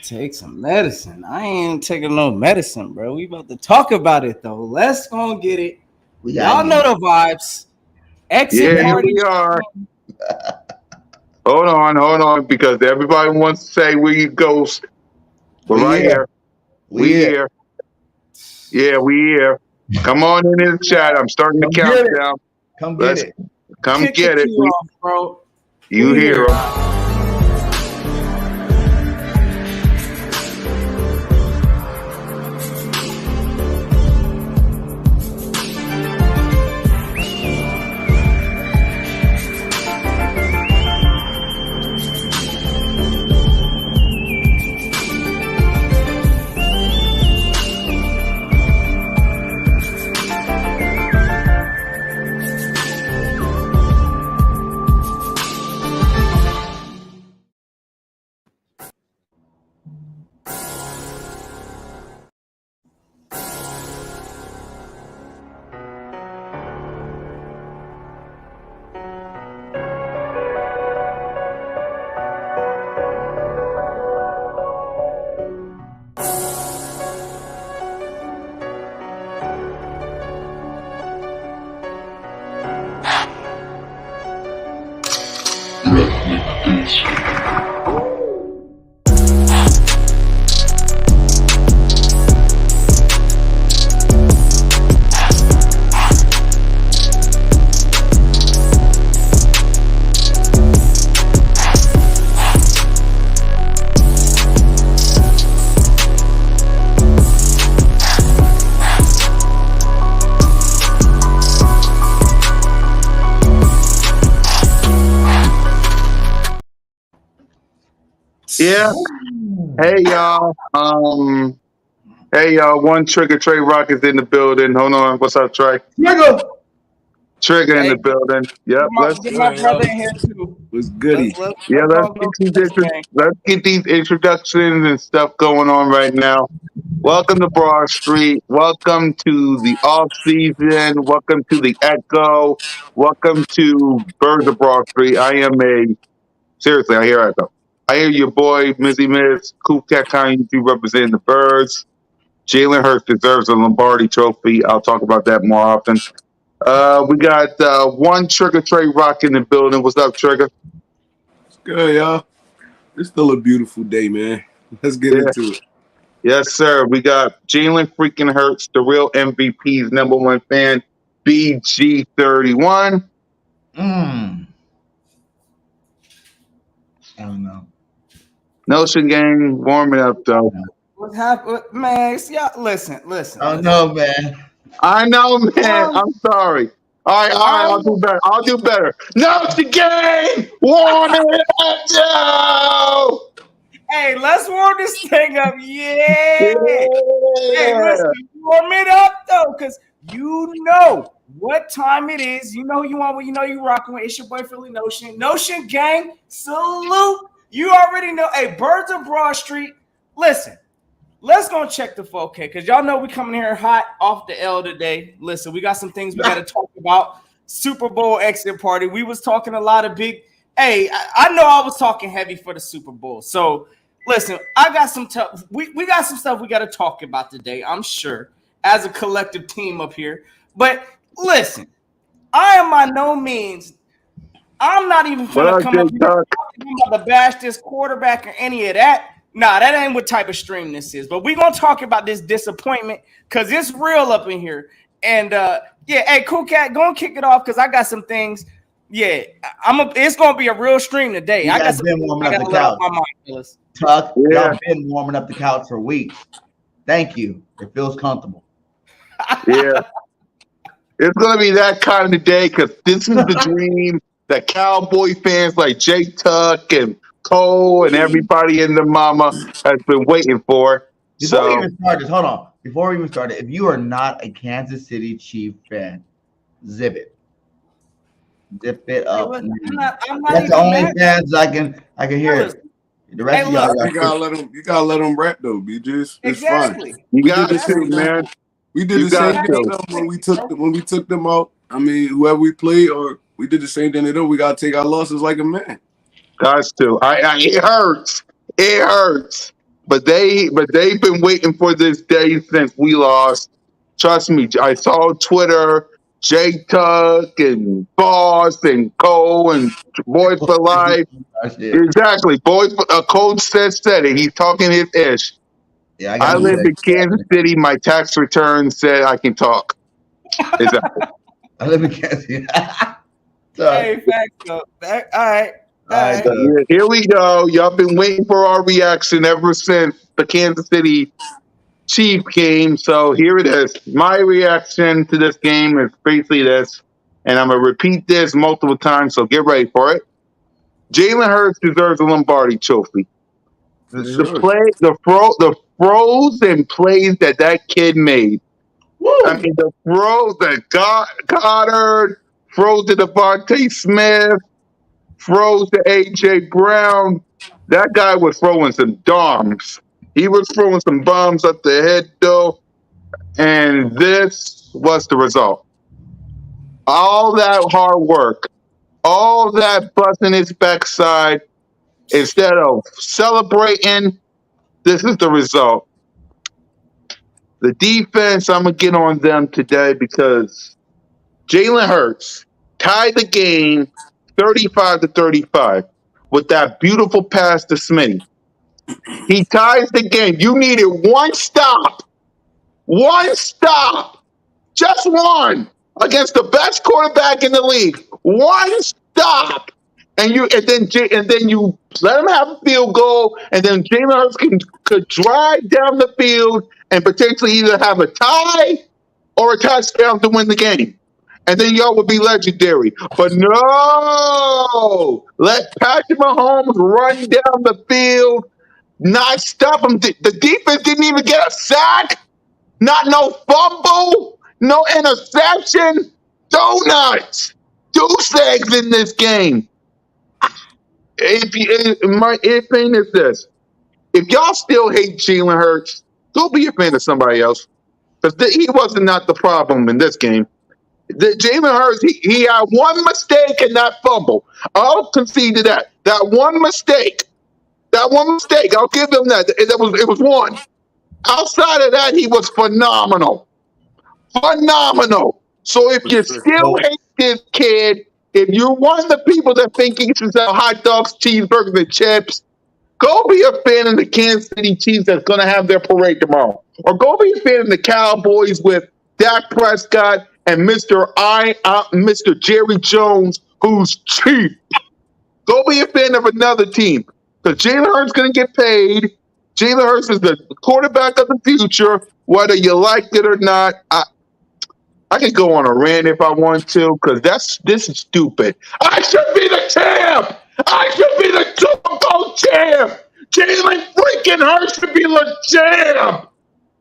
Take some medicine. I ain't taking no medicine, bro. We about to talk about it though. Let's go get it. We gotta Y'all get know it. the vibes. Exit Yeah, here party. we are. Hold on, because everybody wants to say where you ghost. But We right here. here, We we here. here. Yeah, we here. Come on in the chat. I'm starting the Come get it. countdown. Come get Let's it. come Kick the get it. key off, bro. You We hear here. 'em. Yeah. Hey y'all. Hey y'all. One Trigger Trey Rock is in the building. Hold on. What's up, Trey? Nigga. Trigger in Hey, the building. Yep. get my brother in here too. What's goody? Yeah. Let's all go get this gang. Let's get these introductions and stuff going on right now. Welcome to Broad Street. Welcome to the off season. Welcome to the Echo. Welcome to Birds of Broad Street. I am a seriously. I hear your boy Mizzy Miz Cool Cat Kind. You representing the Birds. Jalen Hurts deserves a Lombardi Trophy. I'll talk about that more often. We got one Trigger Trey Rock in the building. What's up, Trigger? It's good, y'all. It's still a beautiful day, man. Let's get Yeah. into it. Yes, sir. We got Jalen freaking Hurts, the real MVP's number one fan, BG31. I don't know. Notion gang warming up though. What happened, man? Y'all, listen. I don't know, man. I know, man. I'm sorry. All right, I'll do better. Notion gang warming up, Joe. Hey, let's warm this thing up. Yeah. Hey, Yeah. listen, warm it up though, because you know what time it is. You know who you want, you know you rocking with. It's your boy Philly Notion. Notion gang, salute. You already know. Hey, Birds of Broad Street. Listen, let's go and check the 4K because y'all know we coming here hot off the L today. Listen, we got some things we got to talk about. Super Bowl exit party. We was talking a lot of big. Hey, I know I was talking heavy for the Super Bowl. So listen, I got some we got some stuff we got to talk about today, I'm sure, as a collective team up here. But listen, I am by no means, I'm not even gonna come up here about to bash this quarterback or any of that. Nah, that ain't what type of stream this is. But we're gonna talk about this disappointment because it's real up in here. And yeah, hey, Cool Cat, go and kick it off because I got some things. Yeah, it's gonna be a real stream today. I got some been warming up the couch. Tuck, y'all been warming up the couch for weeks. Thank you. It feels comfortable. Yeah. It's gonna be that kind of day because this is the dream that Cowboy fans like Jay Tuck and Cole and everybody in the mama has been waiting for. Before we even start this, hold on. Before we even start it, if you are not a Kansas City Chief fan, zip it. Zip it up. I'm not That's the only fans I can hear it. The rest of y'all you gotta let them rap though, BG. It's exactly. fine. You got to, man. We did the same thing to them when we took them out. I mean, whoever we played, or we did the same thing to them. We gotta take our losses like a man. Guys, too. It hurts. It hurts. But they've been waiting for this day since we lost. Trust me, I saw Twitter, Jay Tuck and Boss and Cole and Boys for Life. Exactly. Boys for Cole said it. He's talking his ish. Yeah, I I got live in Kansas City. My tax return said I can talk. Exactly. I live in Kansas City. Hey, facts though. All right. All right. So here we go. Y'all been waiting for our reaction ever since the Kansas City Chief game. So here it is. My reaction to this game is basically this, and I'm gonna repeat this multiple times. So get ready for it. Jalen Hurts deserves a Lombardi Trophy. The throws and plays that kid made. Woo! I mean, the throws that Goddard, throws to Devontae Smith, throws to AJ Brown. That guy was throwing some bombs. He was throwing some bombs up the head, though. And this was the result. All that hard work, all that busting his backside, instead of celebrating, this is the result. The defense, I'm going to get on them today because Jalen Hurts tied the game 35-35 with that beautiful pass to Smitty. He ties the game. You needed one stop, just one against the best quarterback in the league. One stop, and then you let him have a field goal, and then Jalen Hurts could drive down the field and potentially either have a tie or a touchdown to win the game. And then y'all would be legendary. But no! Let Patrick Mahomes run down the field, not stop him. The defense didn't even get a sack, not no fumble, no interception. Donuts! Goose eggs in this game. My thing is this. If y'all still hate Jalen Hurts, go be a fan of somebody else. Because he wasn't not the problem in this game. Jalen Hurts, he had one mistake in that fumble. I'll concede to that. That one mistake. I'll give him that. It was one. Outside of that, he was phenomenal. So if you still hate this kid, if you're one of the people that think he should sell hot dogs, cheeseburgers, and chips, go be a fan of the Kansas City Chiefs that's going to have their parade tomorrow. Or go be a fan of the Cowboys with Dak Prescott and Mr. Jerry Jones, who's cheap. Go be a fan of another team. Because Jalen Hurts is going to get paid. Jalen Hurts is the quarterback of the future, whether you like it or not. I can go on a rant if I want to, because this is stupid. I should be the champ. I should be the Super Bowl champ. Jalen freaking Hurts should be the champ.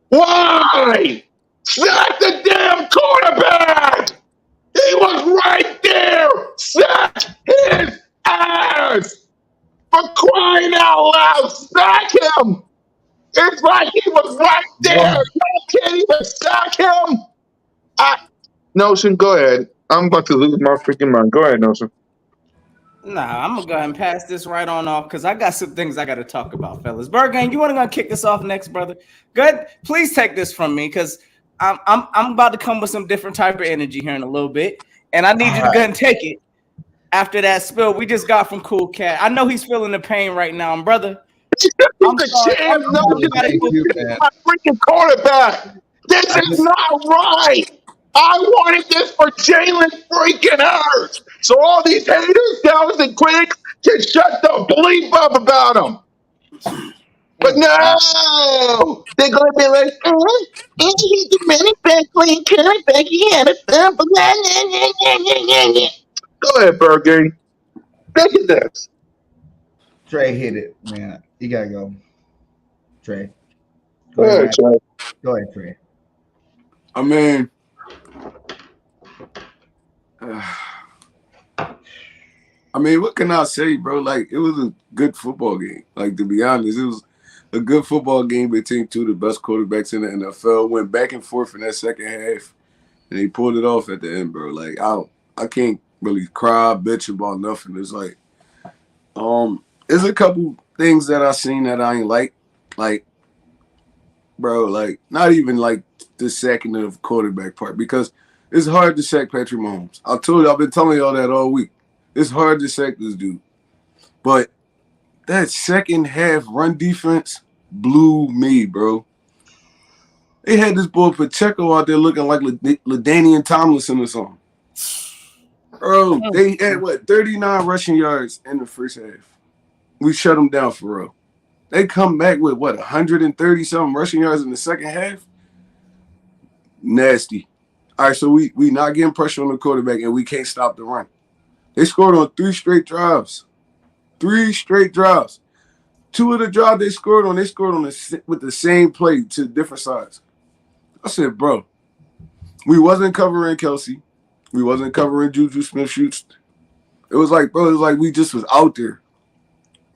Why? Sack the damn quarterback. He was right there. Sack his ass. For crying out loud, sack him. It's like he was right there. You can't even sack him. Notion, go ahead. I'm about to lose my freaking mind. Go ahead, Notion. Nah, I'm gonna go ahead and pass this right on off because I got some things I got to talk about, fellas. Bergang, you want to go kick this off next, brother? Good. Please take this from me because I'm about to come with some different type of energy here in a little bit, and I need you to go and take it after that spill we just got from Cool Cat. I know he's feeling the pain right now, and brother. I'm my freaking quarterback. This is not right. I wanted this for Jalen freaking Hurts. So all these haters, doubters, and critics can shut the bleep up about him. But no, they're going to be like, he's the running back playing quarterback. He had a fumble. Go ahead, Bergie. Look at this. Trey hit it, man. You got to go. Trey. Go ahead, Trey. Go ahead, Trey. I mean, what can I say, bro? Like, it was a good football game. Like, to be honest, it was a good football game between two of the best quarterbacks in the NFL. Went back and forth in that second half, and they pulled it off at the end, bro. Like, I can't really cry, bitch about nothing. It's like, there's a couple things that I seen that I ain't like. Like, bro, like not even like the sacking of quarterback part because it's hard to sack Patrick Mahomes. I've been telling y'all that all week. It's hard to sack this dude. But that second half run defense blew me, bro. They had this boy Pacheco out there looking like LaDainian Tomlinson or something. Bro, they had 39 rushing yards in the first half. We shut them down for real. They come back with 130 something rushing yards in the second half. Nasty. All right, so we not getting pressure on the quarterback and we can't stop the run. They scored on 3 straight drives. 3 straight drives. 2 of the drives they scored on with the same play to different sides. I said, bro, we wasn't covering Kelsey. We wasn't covering Juju Smith-Schuster. It was like we just was out there.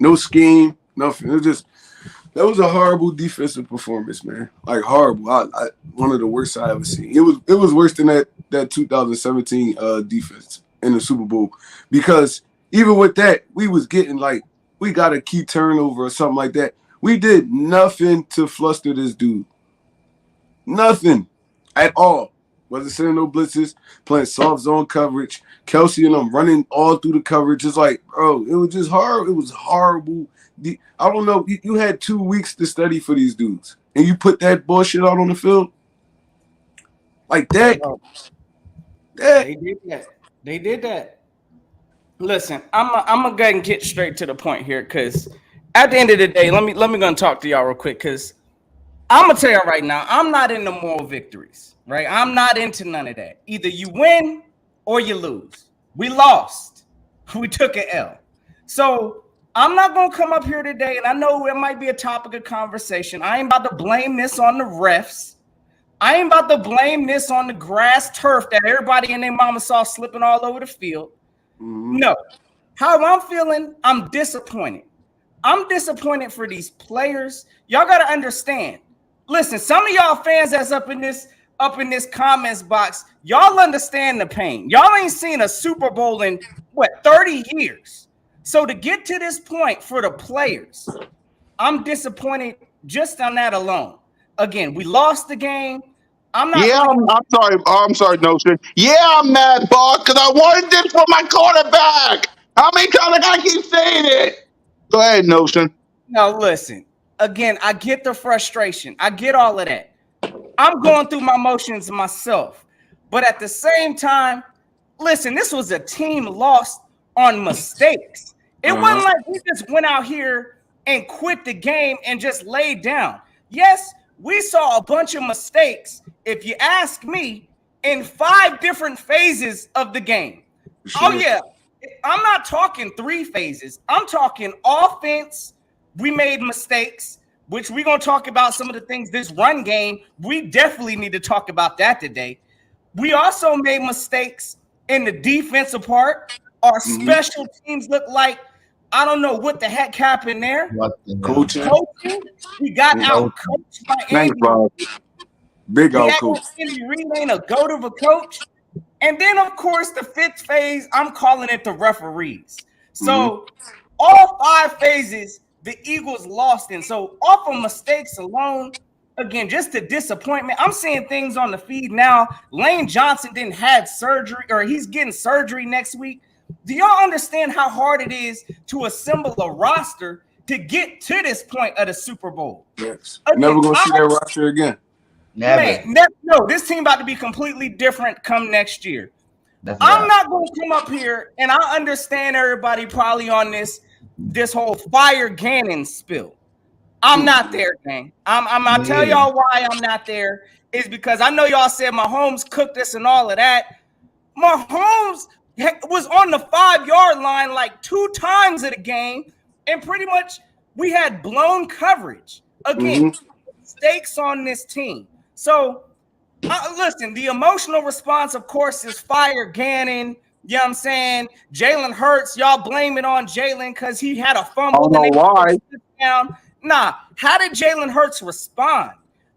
No scheme, nothing. It was just that was a horrible defensive performance, man. Like horrible. I one of the worst I ever seen. It was worse than that 2017 defense in the Super Bowl because even with that, we was getting like we got a key turnover or something like that. We did nothing to fluster this dude. Nothing at all. Wasn't sending no blitzes, playing soft zone coverage. Kelsey and them running all through the coverage. It's like, bro, it was just horrible. It was horrible. I don't know. You had 2 weeks to study for these dudes, and you put that bullshit out on the field like that. They did that. They did that. Listen, I'm gonna go ahead and get straight to the point here, because at the end of the day, let me go and talk to y'all real quick, because I'm gonna tell y'all right now, I'm not into moral victories, right? I'm not into none of that. Either you win or you lose. We lost. We took an L. So I'm not gonna come up here today, and I know it might be a topic of conversation. I ain't about to blame this on the refs. I ain't about to blame this on the grass turf that everybody and their mama saw slipping all over the field. No. How I'm feeling, I'm disappointed. I'm disappointed for these players. Y'all got to understand. Listen, some of y'all fans that's up in this comments box, y'all understand the pain. Y'all ain't seen a Super Bowl in 30 years. So to get to this point for the players, I'm disappointed just on that alone. Again, we lost the game. I'm not. Yeah, I'm sorry, Notion. Yeah, I'm mad, boss, because I wanted this for my quarterback. How many times I gotta keep saying it? Go ahead, Notion. No, listen. Again, I get the frustration. I get all of that. I'm going through my motions myself. But at the same time, listen, this was a team lost on mistakes. It wasn't like we just went out here and quit the game and just laid down. Yes, we saw a bunch of mistakes, if you ask me, in 5 different phases of the game. Sure. Oh, yeah. I'm not talking 3 phases. I'm talking offense. We made mistakes, which we're going to talk about some of the things this run game. We definitely need to talk about that today. We also made mistakes in the defensive part. Our special teams look like, I don't know what the heck happened there. Coaching. We got out coached by Andy. Big out coach. Andy Reid ain't a goat of a coach. And then, of course, the 5th phase, I'm calling it the referees. So all 5 phases, the Eagles lost in. So off of mistakes alone, again, just the disappointment. I'm seeing things on the feed now. Lane Johnson didn't have surgery, or he's getting surgery next week. Do y'all understand how hard it is to assemble a roster to get to this point of the Super Bowl? Yes. Again, never gonna see that roster again. Never. No, this team about to be completely different come next year. I'm not going to come up here, and I understand everybody probably on this whole Fire Gannon spill. I'm not there, gang. I'll tell y'all why I'm not there is because I know y'all said Mahomes cooked this and all of that. Mahomes was on the 5-yard line like 2 times of the game, and pretty much we had blown coverage. Again, mistakes on this team. So, listen, the emotional response, of course, is Fire Gannon. You know what I'm saying? Jalen Hurts, y'all blame it on Jalen because he had a fumble. I don't know why. Down. Nah, how did Jalen Hurts respond?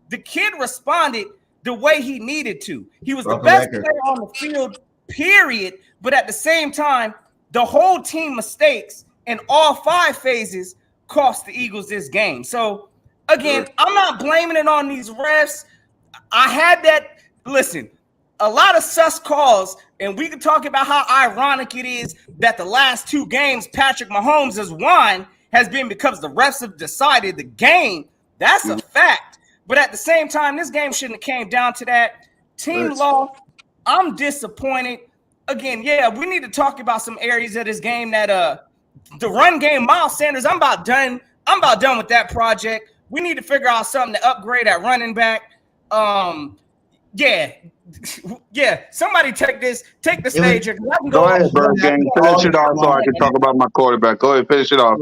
The kid responded the way he needed to. He was the best player on the field, period. But at the same time, the whole team mistakes in all 5 phases cost the Eagles this game. So, Again, I'm not blaming it on these refs. I had that. Listen, a lot of sus calls, and we can talk about how ironic it is that the last 2 games Patrick Mahomes has won has been because the refs have decided the game. That's a fact. But at the same time, this game shouldn't have came down to that. Team law, I'm disappointed. Again, yeah, we need to talk about some areas of this game that the run game, Miles Sanders, I'm about done with that project. We need to figure out something to upgrade at running back. Yeah. Somebody take the stage. Go ahead, Bird Gang. Finish it off so I can talk about my quarterback. Go ahead, finish it off.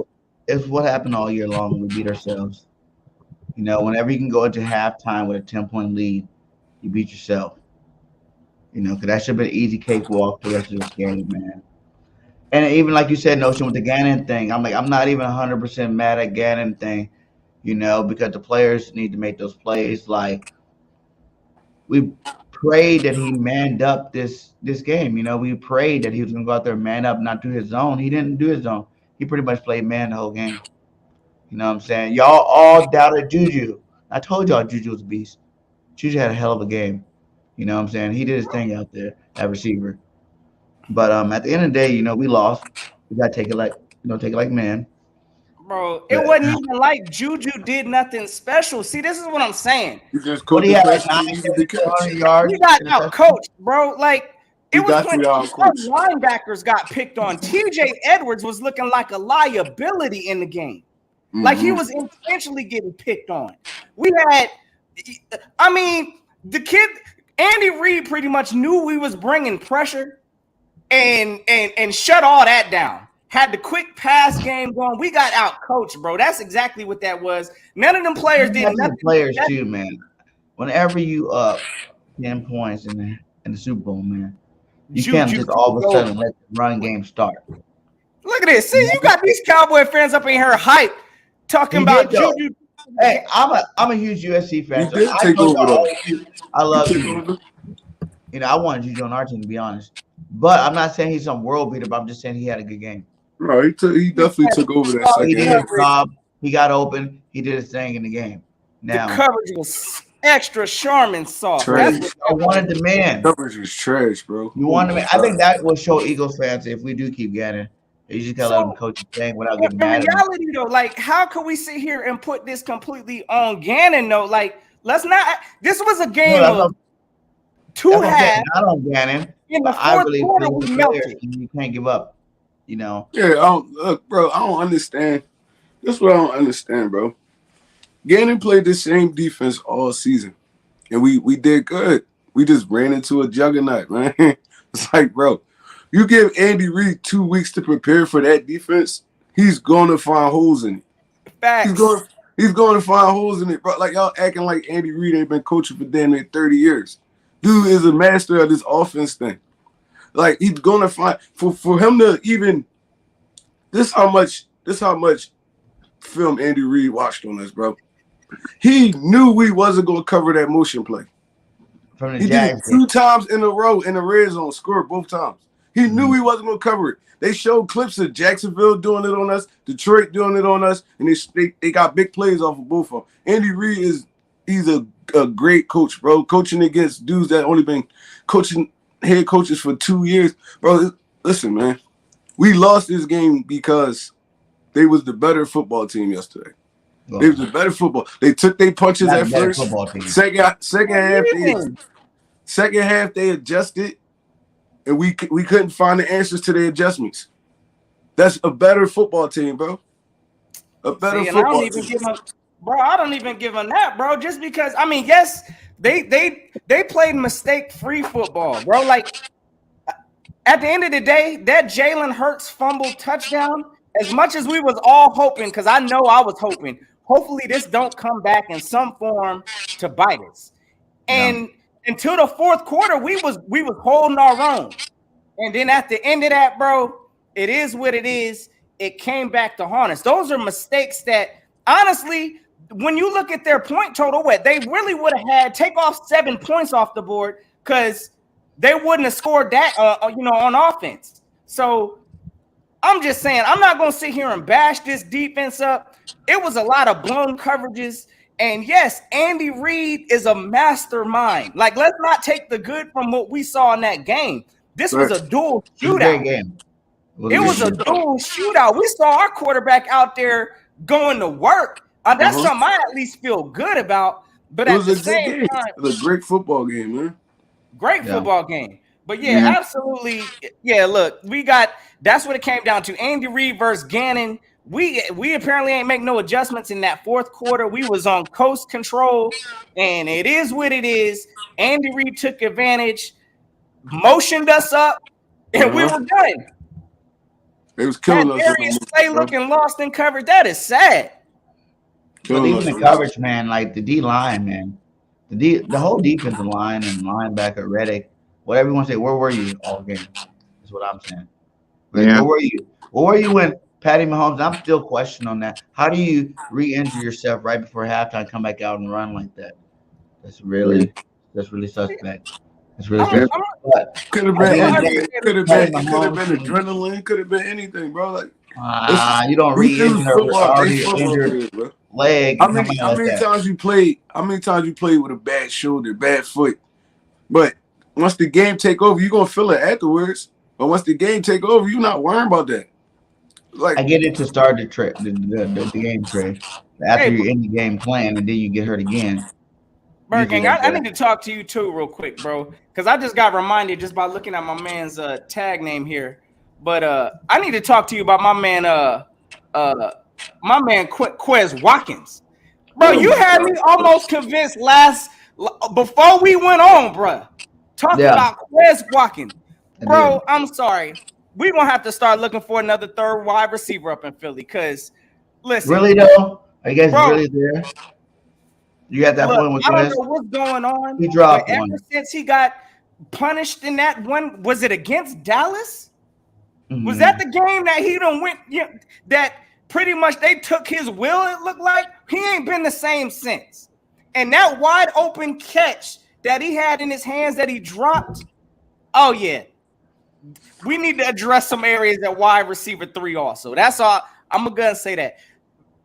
It's what happened all year long when we beat ourselves. You know, whenever you can go into halftime with a 10-point lead, you beat yourself. You know, because that should have been an easy cakewalk the rest of this game, man. And even like you said, Notion, with the Gannon thing, I'm not even 100% mad at Gannon thing, you know, because the players need to make those plays. Like, we prayed that he manned up this game. You know, we prayed that he was going to go out there and man up, not do his zone. He didn't do his zone. He pretty much played man the whole game. You know what I'm saying? Y'all all doubted Juju. I told y'all Juju was a beast. Juju had a hell of a game. You know what I'm saying? He did his thing out there at receiver. But at the end of the day, you know, we lost. We gotta take it like man. Bro, it wasn't even like Juju did nothing special. See, this is what I'm saying. You just What he had like 900 yards. We got out coached, bro. Like it was when our linebackers got picked on. TJ Edwards was looking like a liability in the game. Like he was intentionally getting picked on. We had, I mean, the kid Andy Reid pretty much knew we was bringing pressure and shut all that down. Had the quick pass game going. We got out coached, bro. That's exactly what that was. None of them players did nothing. Players too, man. Whenever you up 10 points in the Super Bowl, man, you can't just all of a sudden let the run game start. Look at this. See, you got these Cowboy fans up in here hype talking about Juju. Hey, I'm a huge USC fan. So I love you. You know, I wanted Juju on our team, to be honest. But I'm not saying he's some world beater, but I'm just saying he had a good game. No, he definitely took over that second. He did his job. He got open. He did his thing in the game. Now the coverage was extra Charmin sauce. I wanted the man. Coverage was trash, bro. You wanted the man. I think that will show Eagles fans if we do keep getting. You just gotta let him coach his thing without getting mad. In reality, though, like, how could we sit here and put this completely on Gannon? Though, like, let's not. This was a game of 2 halves. Not on Gannon. In the fourth quarter, we melted. You can't give up. You know. Yeah, bro. I don't understand. That's what I don't understand, bro. Gannon played the same defense all season, and we did good. We just ran into a juggernaut, man. It's like, bro, you give Andy Reid 2 weeks to prepare for that defense, he's going to find holes in it. Facts. He's going to find holes in it, bro. Like, y'all acting like Andy Reid ain't been coaching for damn near 30 years. Dude is a master of this offense thing. Like, he's going to find for him to even this how much film Andy Reid watched on us, bro. He knew we wasn't going to cover that motion play. He did it 2 times in a row in the red zone, scored both times. He knew he wasn't going to cover it. They showed clips of Jacksonville doing it on us, Detroit doing it on us, and they got big plays off of both of them. Andy Reid he's a great coach, bro. Coaching against dudes that only been coaching head coaches for 2 years. Bro, listen, man. We lost this game because they was the better football team yesterday. Well, they was the better football. They took their punches at first. Second half they adjusted, and we couldn't find the answers to their adjustments. That's a better football team, bro. A better football team. I don't even give them that, bro. Just because, I mean, yes, they played mistake-free football, bro. Like, at the end of the day, that Jalen Hurts fumble touchdown, as much as we was all hoping, because I know I was hoping, hopefully this don't come back in some form to bite us. And until the fourth quarter, we was holding our own. And then at the end of that, bro, it is what it is. It came back to haunt us. Those are mistakes that, honestly, when you look at their point total, they really would have had take off 7 points off the board because they wouldn't have scored that, on offense. So I'm just saying, I'm not going to sit here and bash this defense up. It was a lot of blown coverages. And yes, Andy Reid is a mastermind. Like, let's not take the good from what we saw in that game. This was a dual It was a great shootout. game. It was a dual shootout. We saw our quarterback out there going to work. That's something I at least feel good about. But at the same time, it was a great football game, man. Great football game. But yeah, absolutely. Yeah, look, that's what it came down to. Andy Reid versus Gannon. We apparently ain't make no adjustments in that fourth quarter. We was on coast control, and it is what it is. Andy Reid took advantage, motioned us up, and we were done. It was killing us. Darius Slay looking lost in coverage. That is sad. But even the coverage, man, like the D line, man, the whole defensive line and linebacker Reddick, whatever you want to say, where were you all game? That's what I'm saying. Where were you? Where were you when Patty Mahomes? I'm still questioning on that. How do you re-injure yourself right before halftime, come back out and run like that? That's really suspect. It's really suspect. Could have been adrenaline. Could have been anything, bro. Like you don't re-injure already injured leg. How many times you played with a bad shoulder, bad foot? But once the game take over, you're gonna feel it afterwards. But once the game take over, you're not worrying about that. Like, I get it to start the game trade. After you're in the game playing and then you get hurt again. Bergang, I need to talk to you too real quick, bro. Because I just got reminded just by looking at my man's tag name here. But I need to talk to you about my man Quez Watkins. Bro, you had me almost convinced before we went on, bro. Talking about Quez Watkins. Bro, I'm sorry. We're going to have to start looking for another third wide receiver up in Philly because, listen. Really, though? Are you guys really there? You got that point with Quez? I don't know what's going on. He dropped one. Ever since he got punished in that one, was it against Dallas? Mm-hmm. Was that the game that he done went, that pretty much they took his will, it looked like? He ain't been the same since. And that wide open catch that he had in his hands that he dropped, oh, yeah. We need to address some areas at wide receiver 3 also. That's all. I'm going to say that.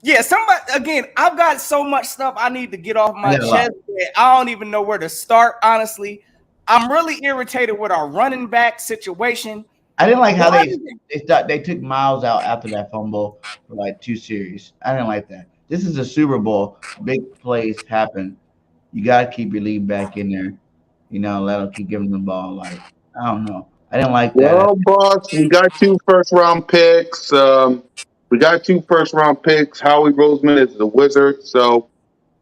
Yeah, I've got so much stuff I need to get off my chest. I don't even know where to start, honestly. I'm really irritated with our running back situation. I didn't like how they took Miles out after that fumble for like 2 series. I didn't like that. This is a Super Bowl. Big plays happen. You got to keep your lead back in there. Let them keep giving the ball. Like, I don't know. I didn't like that. Well, boss, we got 2 first-round picks. We got 2 first-round picks. Howie Roseman is the Wizard, so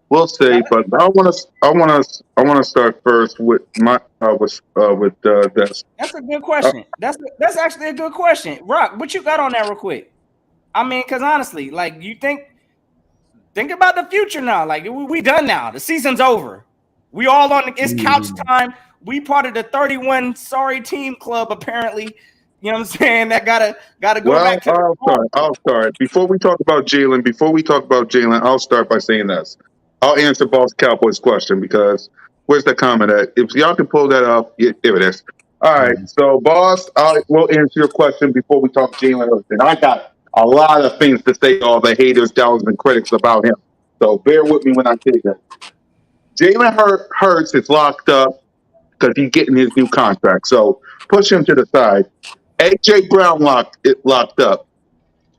we'll see. But I want to start first with my with this. That's a good question. That's actually a good question. Rock, what you got on that real quick? I mean, because honestly, like you think about the future now. Like we done now. The season's over. We all on it's couch time. We part of the 31 sorry team club, apparently. You know what I'm saying? That gotta go back to I'll start. Before we talk about Jalen, I'll start by saying this. I'll answer Boss Cowboys' question because where's the comment at? If y'all can pull that up, here it is. All right. So, Boss, we'll answer your question before we talk Jalen. And I got a lot of things to say to all the haters, doubters, and critics about him. So bear with me when I say that. Jalen Hurts is locked up because he's getting his new contract. So push him to the side. A.J. Brown locked up.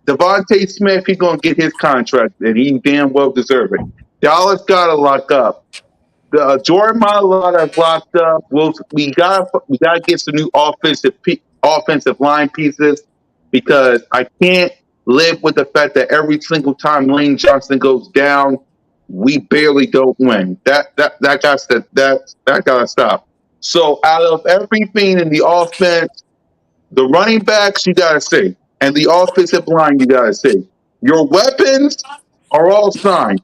Devontae Smith, he's going to get his contract, and he damn well deserve it. Dallas got to lock up. Jordan Mailata is locked up. We got to get some new offensive line pieces because I can't live with the fact that every single time Lane Johnson goes down, we barely don't win. That got to stop. So out of everything in the offense, the running backs you got to see, and the offensive line you got to see. Your weapons are all signed,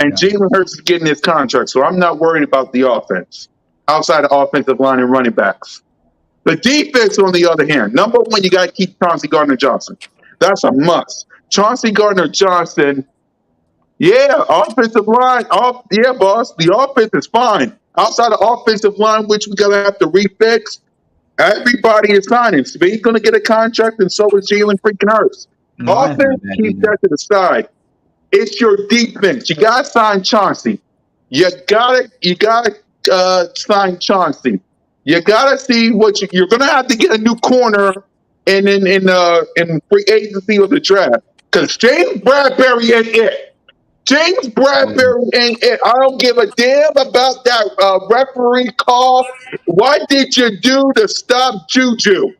and Jalen Hurts is getting his contract, so I'm not worried about the offense outside of offensive line and running backs. The defense, on the other hand, number one, you got to keep Chauncey Gardner-Johnson. That's a must. Chauncey Gardner-Johnson, offensive line, boss, the offense is fine. Outside of offensive line, which we're going to have to refix, everybody is signing. Speed's going to get a contract, and so is Jalen freaking Hurts. Offense, keep that to the side. It's your defense. You gotta sign Chauncey. You gotta sign Chauncey. You gotta see what you're gonna have to get a new corner in free agency or the draft. Because James Bradbury ain't it. James Bradbury ain't it. I don't give a damn about that referee call. What did you do to stop Juju?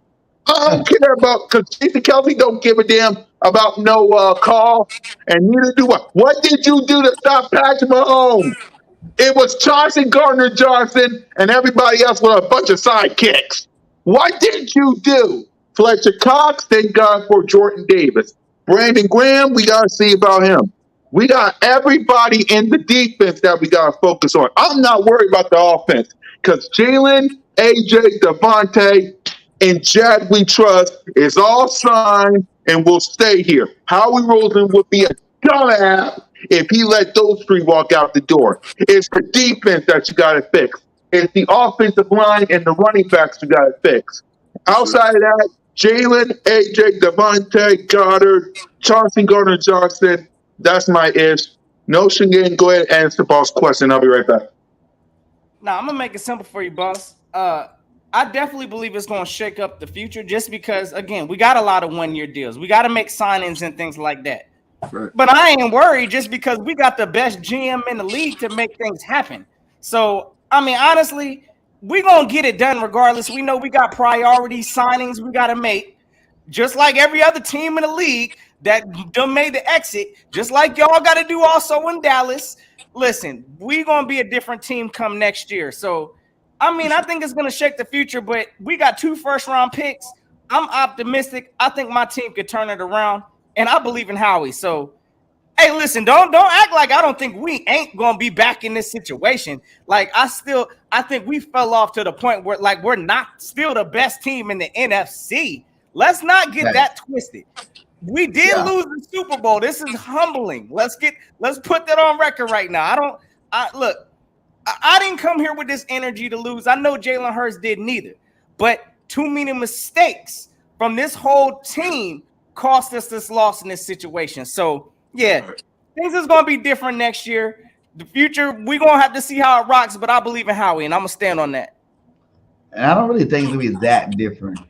I don't care about because Jason Kelsey don't give a damn about no call, and neither do I. What did you do to stop Patrick Mahomes? It was Chauncey Gardner Johnson and everybody else with a bunch of sidekicks. What did you do? Fletcher Cox, thank God for Jordan Davis. Brandon Graham, we got to see about him. We got everybody in the defense that we got to focus on. I'm not worried about the offense because Jalen, AJ, Devontae, and Jad we trust is all signed and will stay here. Howie Roseman would be a dumbass if he let those three walk out the door. It's the defense that you got to fix. It's the offensive line and the running backs you got to fix. Outside of that, Jalen, AJ, Devontae, Goddard, Chauncey Gardner Johnson, that's my ish. No Shingen, go ahead and answer the boss question. I'll be right back. Now, I'm going to make it simple for you, boss. I definitely believe it's going to shake up the future just because, again, we got a lot of one-year deals. We got to make signings and things like that. Right. But I ain't worried just because we got the best GM in the league to make things happen. So, I mean, honestly, we're going to get it done regardless. We know we got priority signings we got to make, just like every other team in the league that done made the exit, just like y'all got to do also in Dallas. Listen, we're going to be a different team come next year. So, I mean, I think it's going to shake the future, but we got 2 first-round picks. I'm optimistic. I think my team could turn it around, and I believe in Howie. So, hey, listen, don't act like I don't think we ain't going to be back in this situation. Like, I think we fell off to the point where, like, we're not still the best team in the NFC. Let's not get that twisted. We did lose the Super Bowl. This is humbling. Let's put that on record right now. I didn't come here with this energy to lose. I know Jalen Hurts did neither. But too many mistakes from this whole team cost us this loss in this situation. So, yeah, things is going to be different next year. The future, we're going to have to see how it rocks, but I believe in Howie, and I'm going to stand on that. And I don't really think it's going to be that different.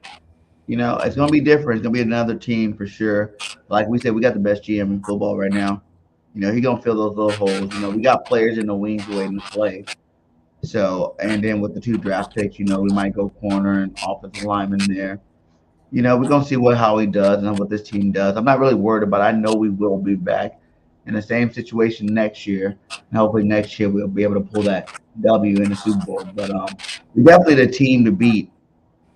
You know, it's going to be different. It's going to be another team for sure. Like we said, we got the best GM in football right now. You know, he's going to fill those little holes. You know, we got players in the wings waiting to play. So, and then with the 2 draft picks, you know, we might go corner and offensive lineman there. You know, we're going to see how he does and what this team does. I'm not really worried about it. I know we will be back in the same situation next year. And hopefully next year we'll be able to pull that W in the Super Bowl. But we're definitely the team to beat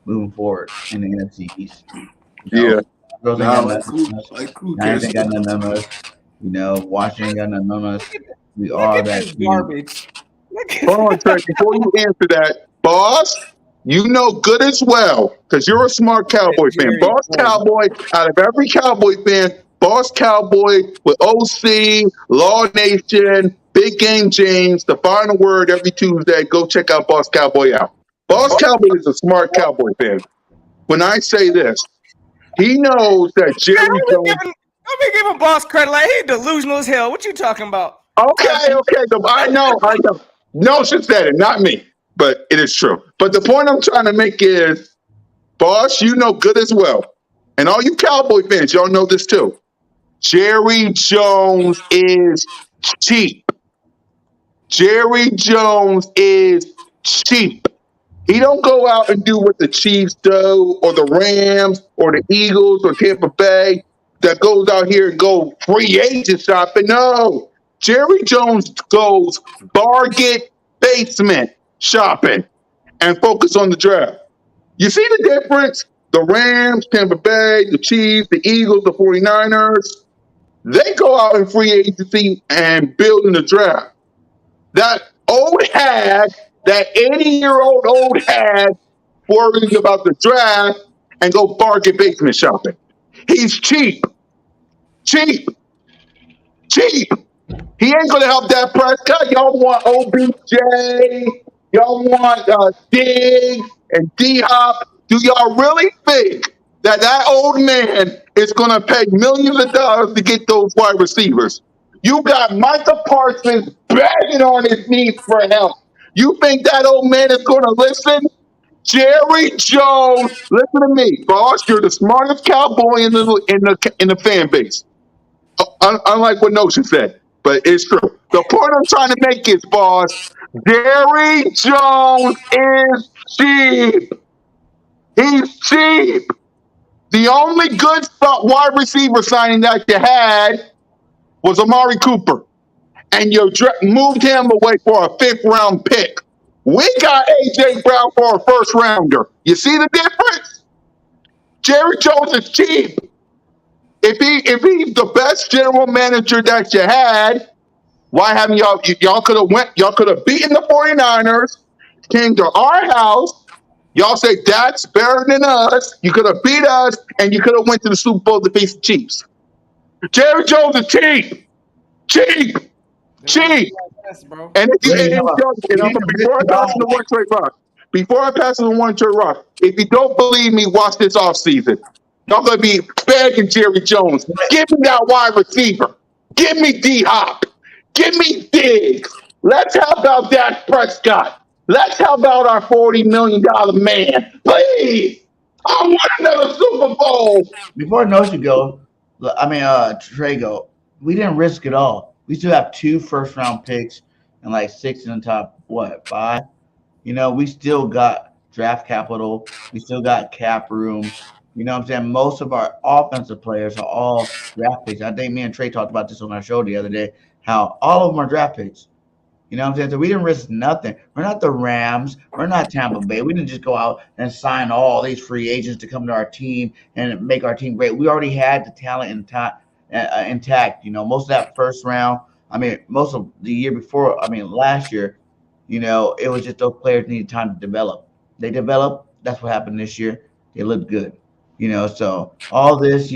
moving forward in the NFC East. You know, Giants ain't got nothing on us. You know, Washington got nothing on us. We are that garbage. Hold on a second. Before you answer that, boss, you know good as well, because you're a smart Cowboy fan. Boss Cowboy, out of every Cowboy fan, Boss Cowboy with OC, Law Nation, Big Game James, the final word every Tuesday. Go check out Boss Cowboy out. Boss Cowboy is a smart Cowboy fan. When I say this, he knows that Jerry Jones. Let me give him Boss credit. Like, he delusional as hell. What you talking about? Okay. I know. No, she said it, not me. But it is true. But the point I'm trying to make is, boss, you know good as well. And all you Cowboy fans, y'all know this too. Jerry Jones is cheap. Jerry Jones is cheap. He don't go out and do what the Chiefs do, or the Rams, or the Eagles, or Tampa Bay, that goes out here and go free agent shopping. No. Jerry Jones goes bargain basement shopping and focus on the draft. You see the difference? The Rams, Tampa Bay, the Chiefs, the Eagles, the 49ers, they go out in free agency and build in the draft. That old hag, that 80-year-old old hag worries about the draft and go bargain basement shopping. He's cheap. Cheap. He ain't going to help that Prescott. Y'all want OBJ. Y'all want Diggs and D-Hop. Do y'all really think that old man is going to pay millions of dollars to get those wide receivers? You got Micah Parsons begging on his knees for help. You think that old man is going to listen? Jerry Jones, listen to me, boss. You're the smartest cowboy in the fan base. Unlike what Notion said, but it's true. The point I'm trying to make is, boss, Jerry Jones is cheap. He's cheap. The only good wide receiver signing that you had was Amari Cooper, and you moved him away for a 5th-round pick. We got A.J. Brown for a 1st-rounder. You see the difference? Jerry Jones is cheap. If he's the best general manager that you had, why haven't y'all could have beaten the 49ers, came to our house. Y'all say that's better than us. You could have beat us, and you could have went to the Super Bowl to face the Chiefs. Jerry Jones is cheap. Cheap. Cheap. Bro. And before I pass it to One Trade Rock, if you don't believe me, watch this offseason. Y'all gonna be begging Jerry Jones. Give me that wide receiver. Give me D-Hop. Give me Diggs. Let's help out Dak Prescott. Let's help out our $40 million man. Please. I want another Super Bowl. Before Notion go, Trey go, we didn't risk it all. We still have 2 first-round picks and like 6 in the top, 5? We still got draft capital. We still got cap room. You know what I'm saying? Most of our offensive players are all draft picks. I think me and Trey talked about this on our show the other day, how all of them are draft picks. You know what I'm saying? So we didn't risk nothing. We're not the Rams. We're not Tampa Bay. We didn't just go out and sign all these free agents to come to our team and make our team great. We already had the talent intact. Most of that first round, most of the year before, last year, it was just those players needed time to develop. They developed. That's what happened this year. They looked good. So all this,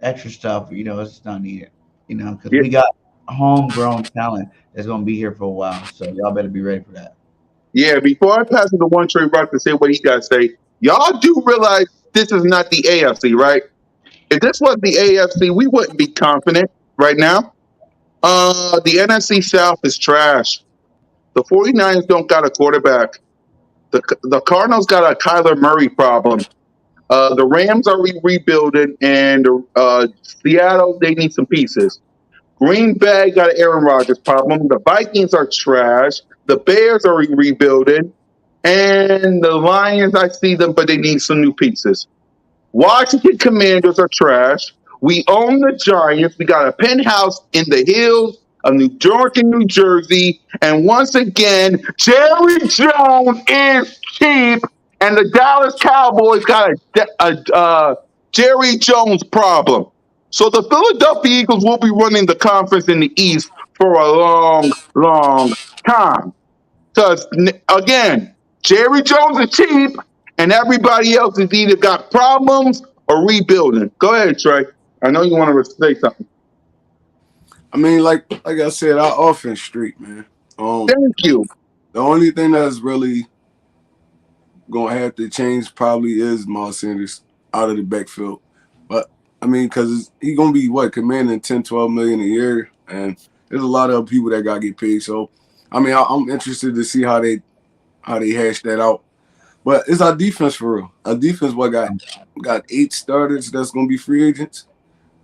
extra stuff, it's not needed. Because we got homegrown talent that's going to be here for a while. So y'all better be ready for that. Yeah, before I pass it to One Trade Rock to say what he got to say, y'all do realize this is not the AFC, right? If this was the AFC, we wouldn't be confident right now. The NFC South is trash. The 49ers don't got a quarterback. The Cardinals got a Kyler Murray problem. The Rams are rebuilding, and Seattle, they need some pieces. Green Bay got an Aaron Rodgers problem. The Vikings are trash. The Bears are rebuilding. And the Lions, I see them, but they need some new pieces. Washington Commanders are trash. We own the Giants. We got a penthouse in the hills of New York and New Jersey. And once again, Jerry Jones is cheap. And the Dallas Cowboys got a Jerry Jones problem. So the Philadelphia Eagles will be running the conference in the East for a long, long time. Because, again, Jerry Jones is cheap, and everybody else has either got problems or rebuilding. Go ahead, Trey. I know you want to say something. Like I said, our offense streak, man. Thank you. The only thing that's really going to have to change probably is Miles Sanders out of the backfield. But because he's going to be commanding 10, 12 million a year, and there's a lot of people that got to get paid. So, I'm interested to see how they hash that out. But it's our defense for real. Our defense, got 8 starters that's going to be free agents.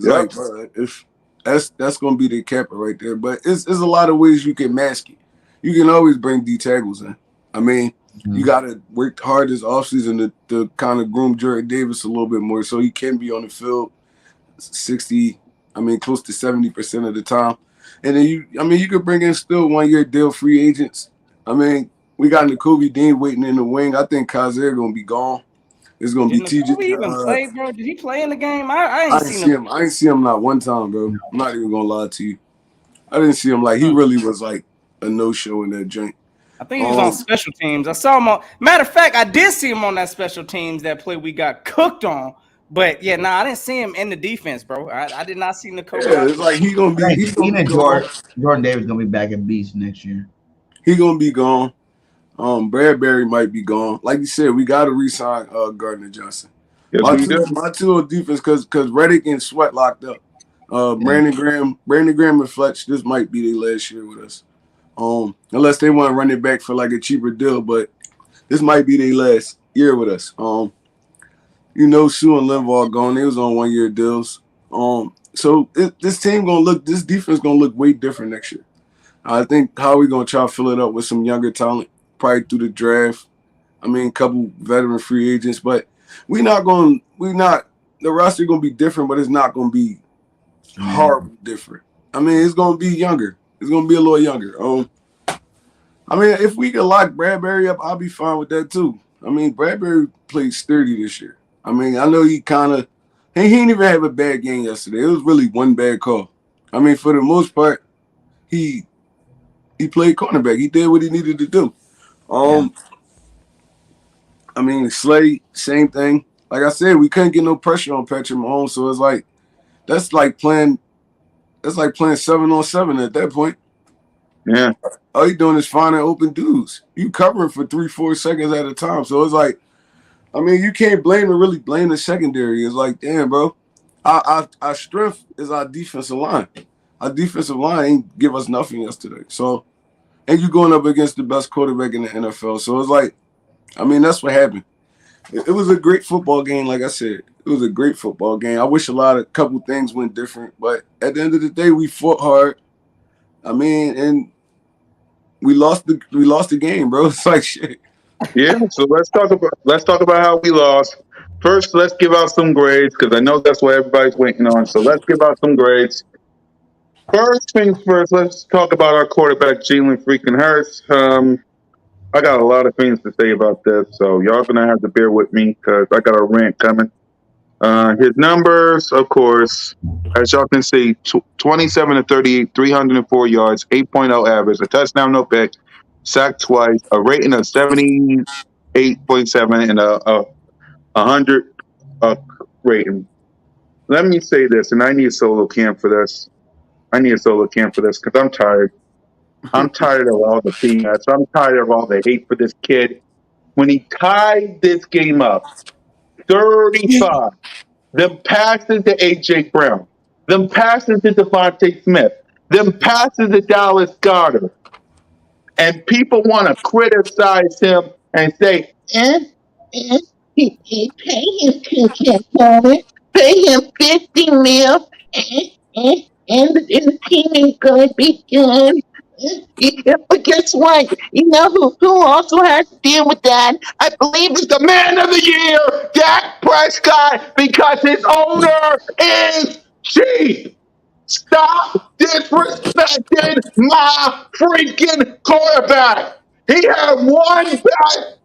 It's that's going to be the capper right there. But it's a lot of ways you can mask it. You can always bring D tackles in. You got to work hard this offseason to kind of groom Jordan Davis a little bit more so he can be on the field close to 70% of the time. And then you could bring in still 1-year deal free agents. We got N'Kobe Dean waiting in the wing. I think Kaiser going to be gone. It's going to be TJ. Did he even play, bro? Did he play in the game? I ain't seen him. I ain't see him not one time, bro. I'm not even going to lie to you. I didn't see him he really was a no-show in that joint. I think he was on special teams. I saw him on. Matter of fact, I did see him on that special teams that play we got cooked on. But yeah, I didn't see him in the defense, bro. I did not see Nicole. Yeah, it's he's gonna be. Jordan Davis gonna be back at Beast next year. He gonna be gone. Bradbury might be gone. Like you said, we got to re-sign Gardner Johnson. Yes, my two defense because Reddick and Sweat locked up. Brandon Graham and Fletch, this might be their last year with us. Unless they want to run it back for like a cheaper deal, but this might be their last year with us. Sue and Linval gone. They was on 1-year deals. So this defense gonna look way different next year. I think how we gonna try to fill it up with some younger talent, probably through the draft. I mean, a couple veteran free agents, but the roster gonna be different, but it's not gonna be horrible different. I mean, it's gonna be younger. It's gonna be a little younger. I mean, if we could lock Bradbury up, I'll be fine with that too. I mean, Bradbury played sturdy this year. I mean, I know he didn't even have a bad game yesterday. It was really one bad call. I mean, for the most part, he played cornerback. He did what he needed to do. I mean, Slay, same thing. Like I said, we couldn't get no pressure on Patrick Mahomes, so it's like that's like playing 7-on-7 at that point. Yeah. All you doing is finding open dudes. You covering for 3-4 seconds at a time. So it's like, I mean, you can't really blame the secondary. It's like, damn, bro. Our strength is our defensive line. Our defensive line ain't give us nothing yesterday. So, and you're going up against the best quarterback in the NFL. So it's like, I mean, that's what happened. It was a great football game, like I said. It was a great football game. I wish a couple things went different, but at the end of the day, we fought hard. I mean, and we lost the game, bro. It's like shit. Yeah, so let's talk about how we lost. First, let's give out some grades because I know that's what everybody's waiting on. So let's give out some grades. First things first, let's talk about our quarterback, Jalen freaking Hurts. I got a lot of things to say about this, so y'all gonna have to bear with me because I got a rant coming. His numbers, of course, as y'all can see, 27 to 38, 304 yards, 8.0 average, a touchdown, no pick, sacked twice, a rating of 78.7, and a 100 rating. Let me say this, and I need a solo cam for this. Because I'm tired. I'm tired of all the BS. I'm tired of all the hate for this kid. When he tied this game up, 35. Them passes to A.J. Brown. Them passes to Devontae Smith. Them passes to Dallas Goedert. And people want to criticize him and say, pay him $2 pay him $50 million, and the team ain't going to be good. But guess what? You know who also has to deal with that? I believe it's the man of the year, Dak Prescott, because his owner is cheap. Stop disrespecting my freaking quarterback. He had one bad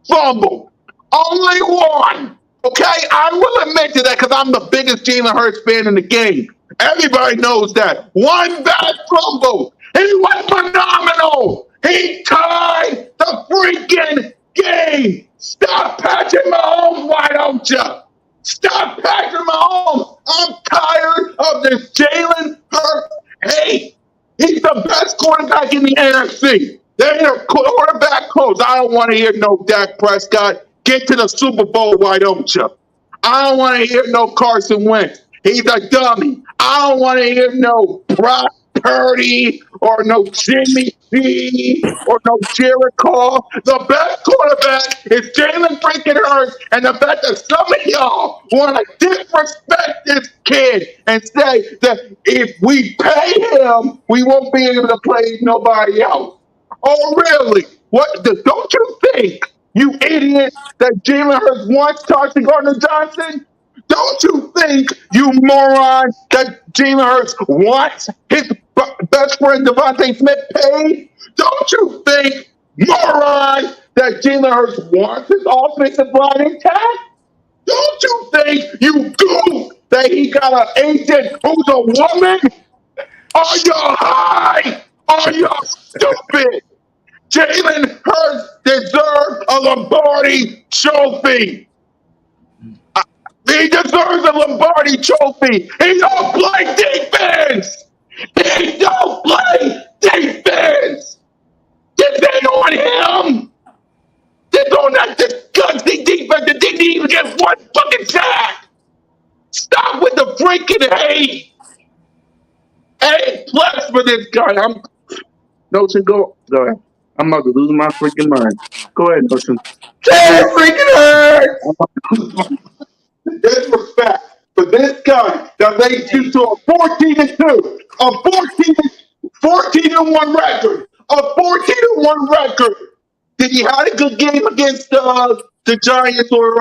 fumble. Only one. Okay? I will admit to that because I'm the biggest Jalen Hurts fan in the game. Everybody knows that. One bad fumble. He was phenomenal. He tied the freaking game. Stop Patrick Mahomes, why don't you? Stop Patrick Mahomes. I'm tired of this Jalen Hurts hate. He's the best quarterback in the NFC. There ain't a quarterback close. I don't want to hear no Dak Prescott. Get to the Super Bowl, why don't you? I don't want to hear no Carson Wentz. He's a dummy. I don't want to hear no Brock Purdy or no Jimmy G or no Jericho. The best quarterback is Jalen freaking Hurts, and the fact that some of y'all want to disrespect this kid and say that if we pay him, we won't be able to play nobody else. Oh, really? Don't you think, you idiot, that Jalen Hurts wants Carson Gardner-Johnson? Don't you think, you moron, that Jalen Hurts wants his best friend Devontae Smith paid? Don't you think, moron, that Jalen Hurts wants his offensive line intact? Don't you think, you goof, that he got an agent who's a woman? Are you high? Are you stupid? Jalen Hurts deserves a Lombardi trophy. He deserves a Lombardi trophy. He don't play defense. He don't play defense. This ain't on him. This on that disgusting defense that didn't even get one fucking sack. Stop with the freaking hate. A+ for this guy. Notion, go ahead. I'm about to lose my freaking mind. Go ahead, Notion. Jay freaking hurts. Disrespect for this guy that leads you to a 14-2, a 14-1 record, a 14-1 record. Did he have a good game against the Giants or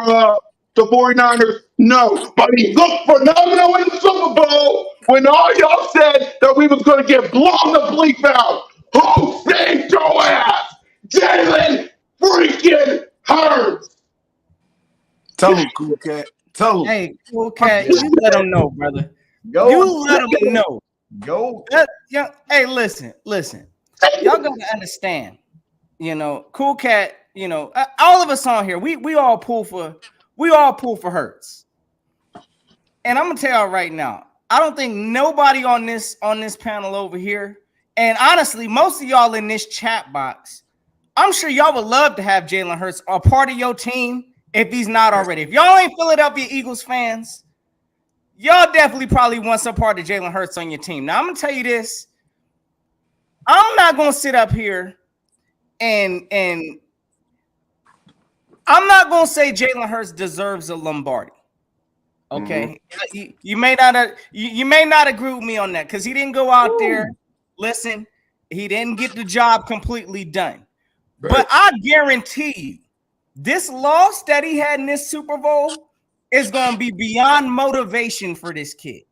the 49ers? No, but he looked phenomenal in the Super Bowl when all y'all said that we was going to get blown the bleep out. Who saved your ass? Jalen freaking Hurts. Tell him, Cool Cat. Tell him. Hey, Cool Cat, you let him know, brother. Go. You let him know. Go. Hey, listen. Y'all gotta understand. Cool Cat. All of us on here, we all pull for Hurts. And I'm gonna tell y'all right now, I don't think nobody on this panel over here, and honestly, most of y'all in this chat box, I'm sure y'all would love to have Jalen Hurts a part of your team if he's not already. If y'all ain't Philadelphia Eagles fans, y'all definitely probably want some part of Jalen Hurts on your team. Now, I'm going to tell you this. I'm not going to sit up here and I'm not going to say Jalen Hurts deserves a Lombardi. Okay? Mm-hmm. You may not agree with me on that because he didn't go out there. Listen, he didn't get the job completely done. Right. But I guarantee you, this loss that he had in this Super Bowl is going to be beyond motivation for this kid.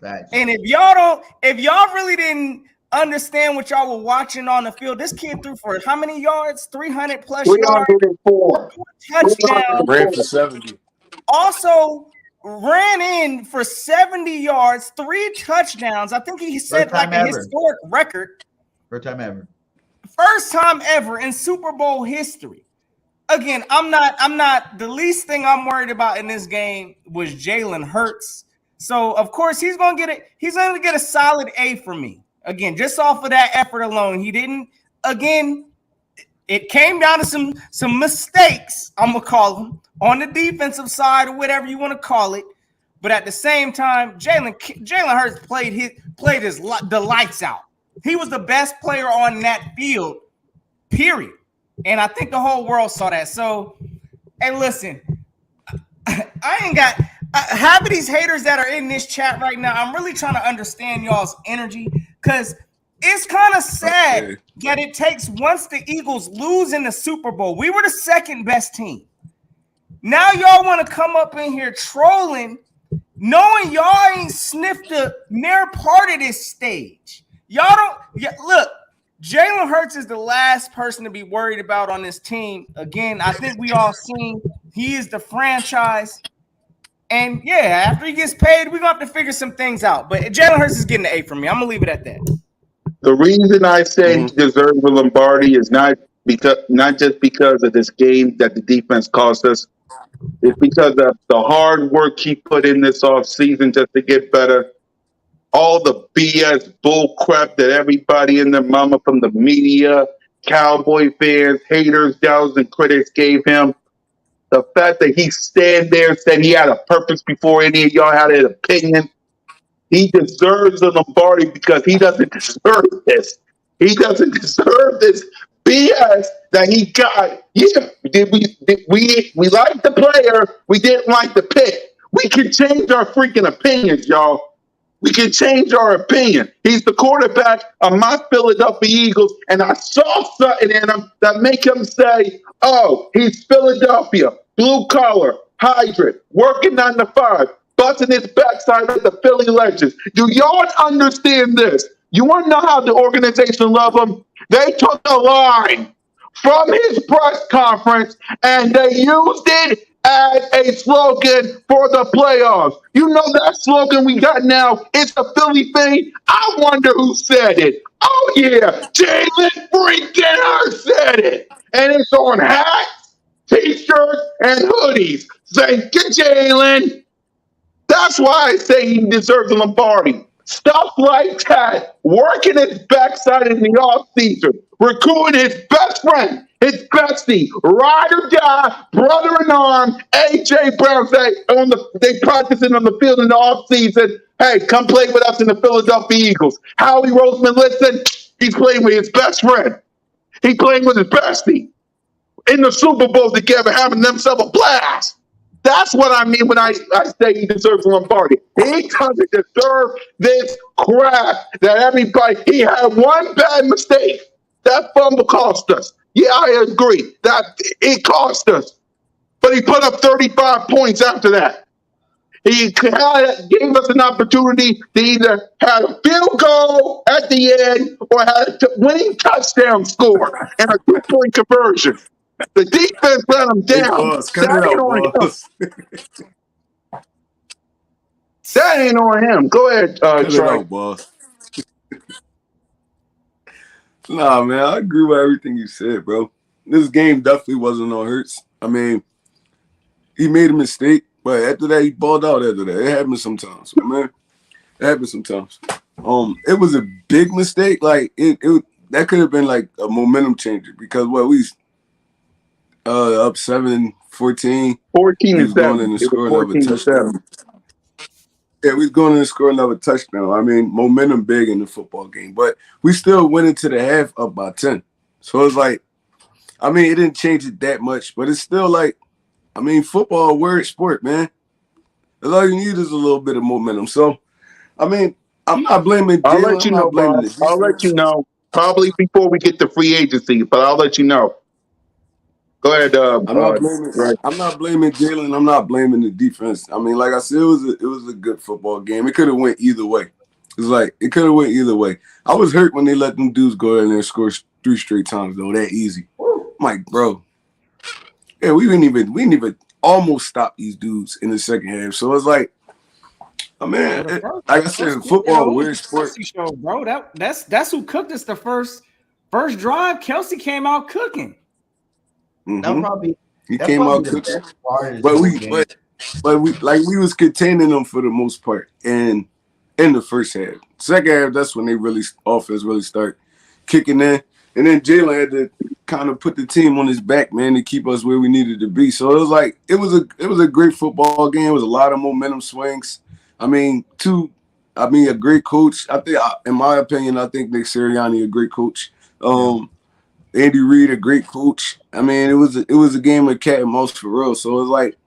Right. And if y'all really didn't understand what y'all were watching on the field, this kid threw for how many yards? 300 plus 304 yards. Touchdown. Ran for 70. Also ran in for 70 yards, 3 touchdowns. I think he said like a historic record. First time ever in Super Bowl history. Again, I'm not the least thing I'm worried about in this game was Jalen Hurts. So of course he's gonna get it. He's gonna get a solid A from me. Again, just off of that effort alone. He didn't, again, it came down to some mistakes, I'm gonna call them, on the defensive side or whatever you want to call it. But at the same time, Jalen Hurts played the lights out. He was the best player on that field, period. And I think the whole world saw that. So, hey, listen, I ain't got half of these haters that are in this chat right now. I'm really trying to understand y'all's energy because it's kind of sad that it takes once the Eagles lose in the Super Bowl. We were the second best team. Now y'all want to come up in here trolling, knowing y'all ain't sniffed a near part of this stage. Y'all don't look. Jalen Hurts is the last person to be worried about on this team. Again, I think we all seen he is the franchise. And yeah, after he gets paid, we're going to have to figure some things out. But Jalen Hurts is getting the A from me. I'm going to leave it at that. The reason I say he deserves a Lombardi is not just because of this game that the defense cost us. It's because of the hard work he put in this offseason just to get better. All the B.S. bull crap that everybody and their mama from the media, Cowboy fans, haters, doubters, and critics gave him. The fact that he stand there and said he had a purpose before any of y'all had an opinion. He deserves a Lombardi because he doesn't deserve this. He doesn't deserve this BS that he got. Yeah, we liked the player. We didn't like the pick. We can change our freaking opinions, y'all. We can change our opinion. He's the quarterback of my Philadelphia Eagles, and I saw something in him that make him say, oh, he's Philadelphia, blue collar, hydrant, working 9 to 5, busting his backside at the Philly Legends. Do y'all understand this? You want to know how the organization love him? They took a line from his press conference, and they used it as a slogan for the playoffs. You know that slogan we got now? It's a Philly thing. I wonder who said it. Oh, yeah, Jalen freaking Hurts said it. And it's on hats, T-shirts, and hoodies. Thank you, Jalen. That's why I say he deserves a Lombardi. Stuff like that, working his backside in the offseason, recruiting his best friend, his bestie, ride or die, brother in arm, A.J. Brown, they practicing on the field in the offseason. Hey, come play with us in the Philadelphia Eagles. Howie Roseman, listen, he's playing with his best friend. He's playing with his bestie in the Super Bowl together, having themselves a blast. That's what I mean when I say he deserves a Lombardi. He doesn't deserve this crap that everybody. He had one bad mistake. That fumble cost us. Yeah, I agree. That it cost us. But he put up 35 points after that. He gave us an opportunity to either have a field goal at the end or have a winning touchdown score and a 2-point conversion. The defense let him Hey, down. boss, cut That it ain't out, on him. boss. That ain't on him. Go ahead, Cut it Trey. out, boss. Nah, man, I agree with everything you said, bro. This game definitely wasn't on Hurts. I mean, he made a mistake, but after that, he balled out after that. It happens sometimes, man. It happens sometimes. It was a big mistake. Like, it that could have been like a momentum changer because we up 7-14. 14 We and was going in 7. and It was score another 14 and 7. touchdown. Yeah, we was going in and score another touchdown. I mean, momentum big in the football game, but we still went into the half up by 10. So it's like, I mean, it didn't change it that much, but it's still like, I mean, football, a weird sport, man. That's all you need is a little bit of momentum. So, I mean, I'm not blaming I'll let Jalen. you I'm know, not blaming the Bob. I'll let you defense. know. Probably before we get to free agency, but I'll let you know. Go ahead, Trey. I'm not blaming Jalen. I'm not blaming the defense. I mean, like I said, it was a good football game. It could have went either way. It's like it could have went either way. I was hurt when they let them dudes go in there and score 3 straight times though. That easy. I'm like, bro. Yeah, we didn't even almost stop these dudes in the second half. So it's like, I mean, like I said, football, weird sport. Show, bro. That's who cooked us the first drive. Kelsey came out cooking. Mm-hmm. He came out cooking. But we was containing them for the most part, and in the first half, second half, that's when they offense really start kicking in, and then Jalen had to kind of put the team on his back, man, to keep us where we needed to be. So it was like it was a great football game. It was a lot of momentum swings. I mean, a great coach. I think, in my opinion, I think Nick Sirianni a great coach. Andy Reid a great coach. I mean, it was a game of cat and mouse for real. So it's like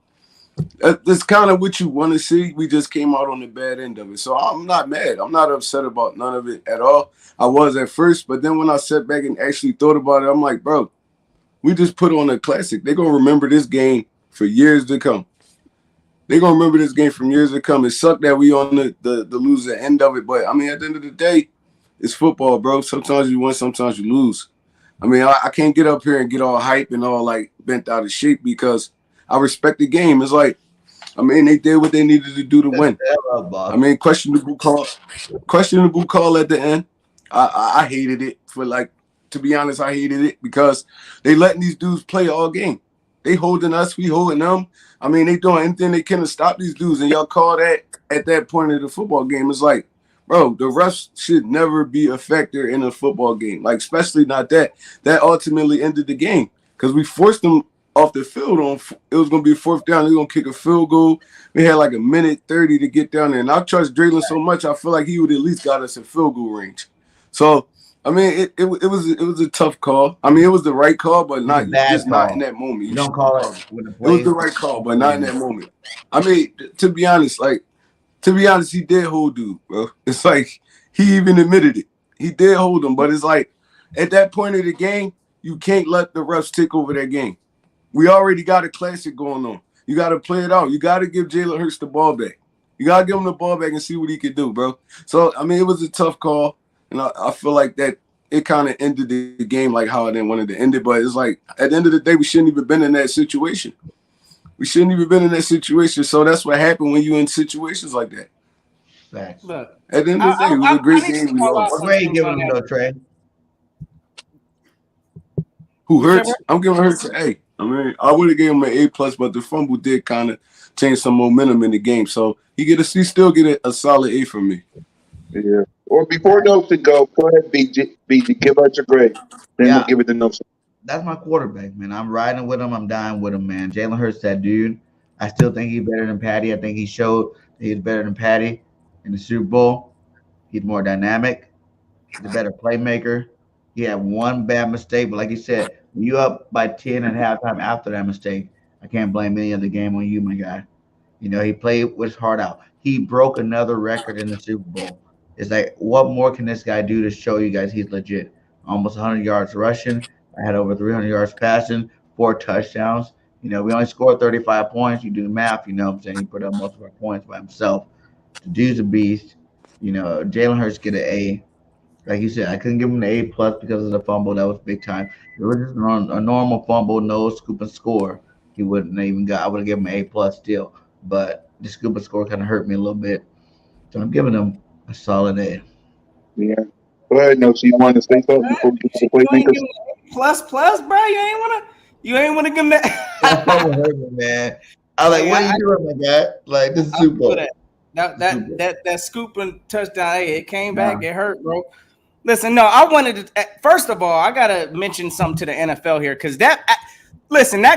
that's kind of what you want to see. We just came out on the bad end of it. So I'm not mad. I'm not upset about none of it at all. I was at first, but then when I sat back and actually thought about it, I'm like, bro, we just put on a classic. They're going to remember this game for years to come. They're going to remember this game from years to come. It sucked that we on the loser end of it. But, I mean, at the end of the day, it's football, bro. Sometimes you win, sometimes you lose. I mean, I can't get up here and get all hype and all, like, bent out of shape because I respect the game. It's like, I mean, they did what they needed to do to win. I mean, questionable call at the end. I hated it to be honest, I hated it because they letting these dudes play all game. They holding us, we holding them. I mean, they doing anything they can to stop these dudes, and y'all call that at that point of the football game. It's like, bro, the refs should never be a factor in a football game, like especially not that. That ultimately ended the game because we forced them off the field it was going to be 4th down. They were going to kick a field goal. We had like a minute 30 to get down there. And I trust Draylen so much, I feel like he would at least got us in field goal range. So, I mean, it was a tough call. I mean, it was the right call, but not in that moment. You don't call it. It was the right call, but not in that moment. I mean, to be honest, he did hold dude, bro. It's like he even admitted it. He did hold him, but it's like at that point of the game, you can't let the refs take over that game. We already got a classic going on. You got to play it out. You got to give Jalen Hurts the ball back. You got to give him the ball back and see what he can do, bro. So, I mean, it was a tough call, and I feel like that it kind of ended the game like how I didn't want it to end it, but it's like at the end of the day, we shouldn't even been in that situation. So that's what happened when you're in situations like that. Facts. Look, at the end of the day, it was a great game. We lost. What grade you giving him though, Trey? Who Hurts? I'm giving Hurts an A. I mean, I would have gave him an A+, but the fumble did kind of change some momentum in the game. So he still get a solid A from me. Yeah. Or before Nelson go ahead, BG, give us your grade. Then we'll give it to Nelson. That's my quarterback, man. I'm riding with him. I'm dying with him, man. Jalen Hurts, that dude. I still think he's better than Patty. I think he showed that he's better than Patty. In the Super Bowl, he's more dynamic. He's a better playmaker. He had one bad mistake, but like you said, when you up by 10 at halftime after that mistake, I can't blame any other game on you, my guy. He played with his heart out. He broke another record in the Super Bowl. It's like, what more can this guy do to show you guys he's legit? Almost 100 yards rushing. I had over 300 yards passing, 4 touchdowns. We only scored 35 points. You do the math, what I'm saying? He put up most of our points by himself. The dude's a beast. Jalen Hurts get an A. Like you said, I couldn't give him the A+ because of the fumble. That was big time. If it was just a normal fumble, no scoop and score, he wouldn't have even got. I would have given him an A+ still. But the scoop and score kind of hurt me a little bit. So I'm giving him a solid A. Yeah. Go ahead, no. So you want to say something before we get to the playmakers? Plus, bro. You ain't wanna give him that. That fumble hurt me, man. I was like, what are you doing, my guy? Like, this is Super Bowl. That scoop and touchdown, hey, it came back. It hurt, bro. Listen, no, I wanted to. First of all, I gotta mention something to the NFL here because that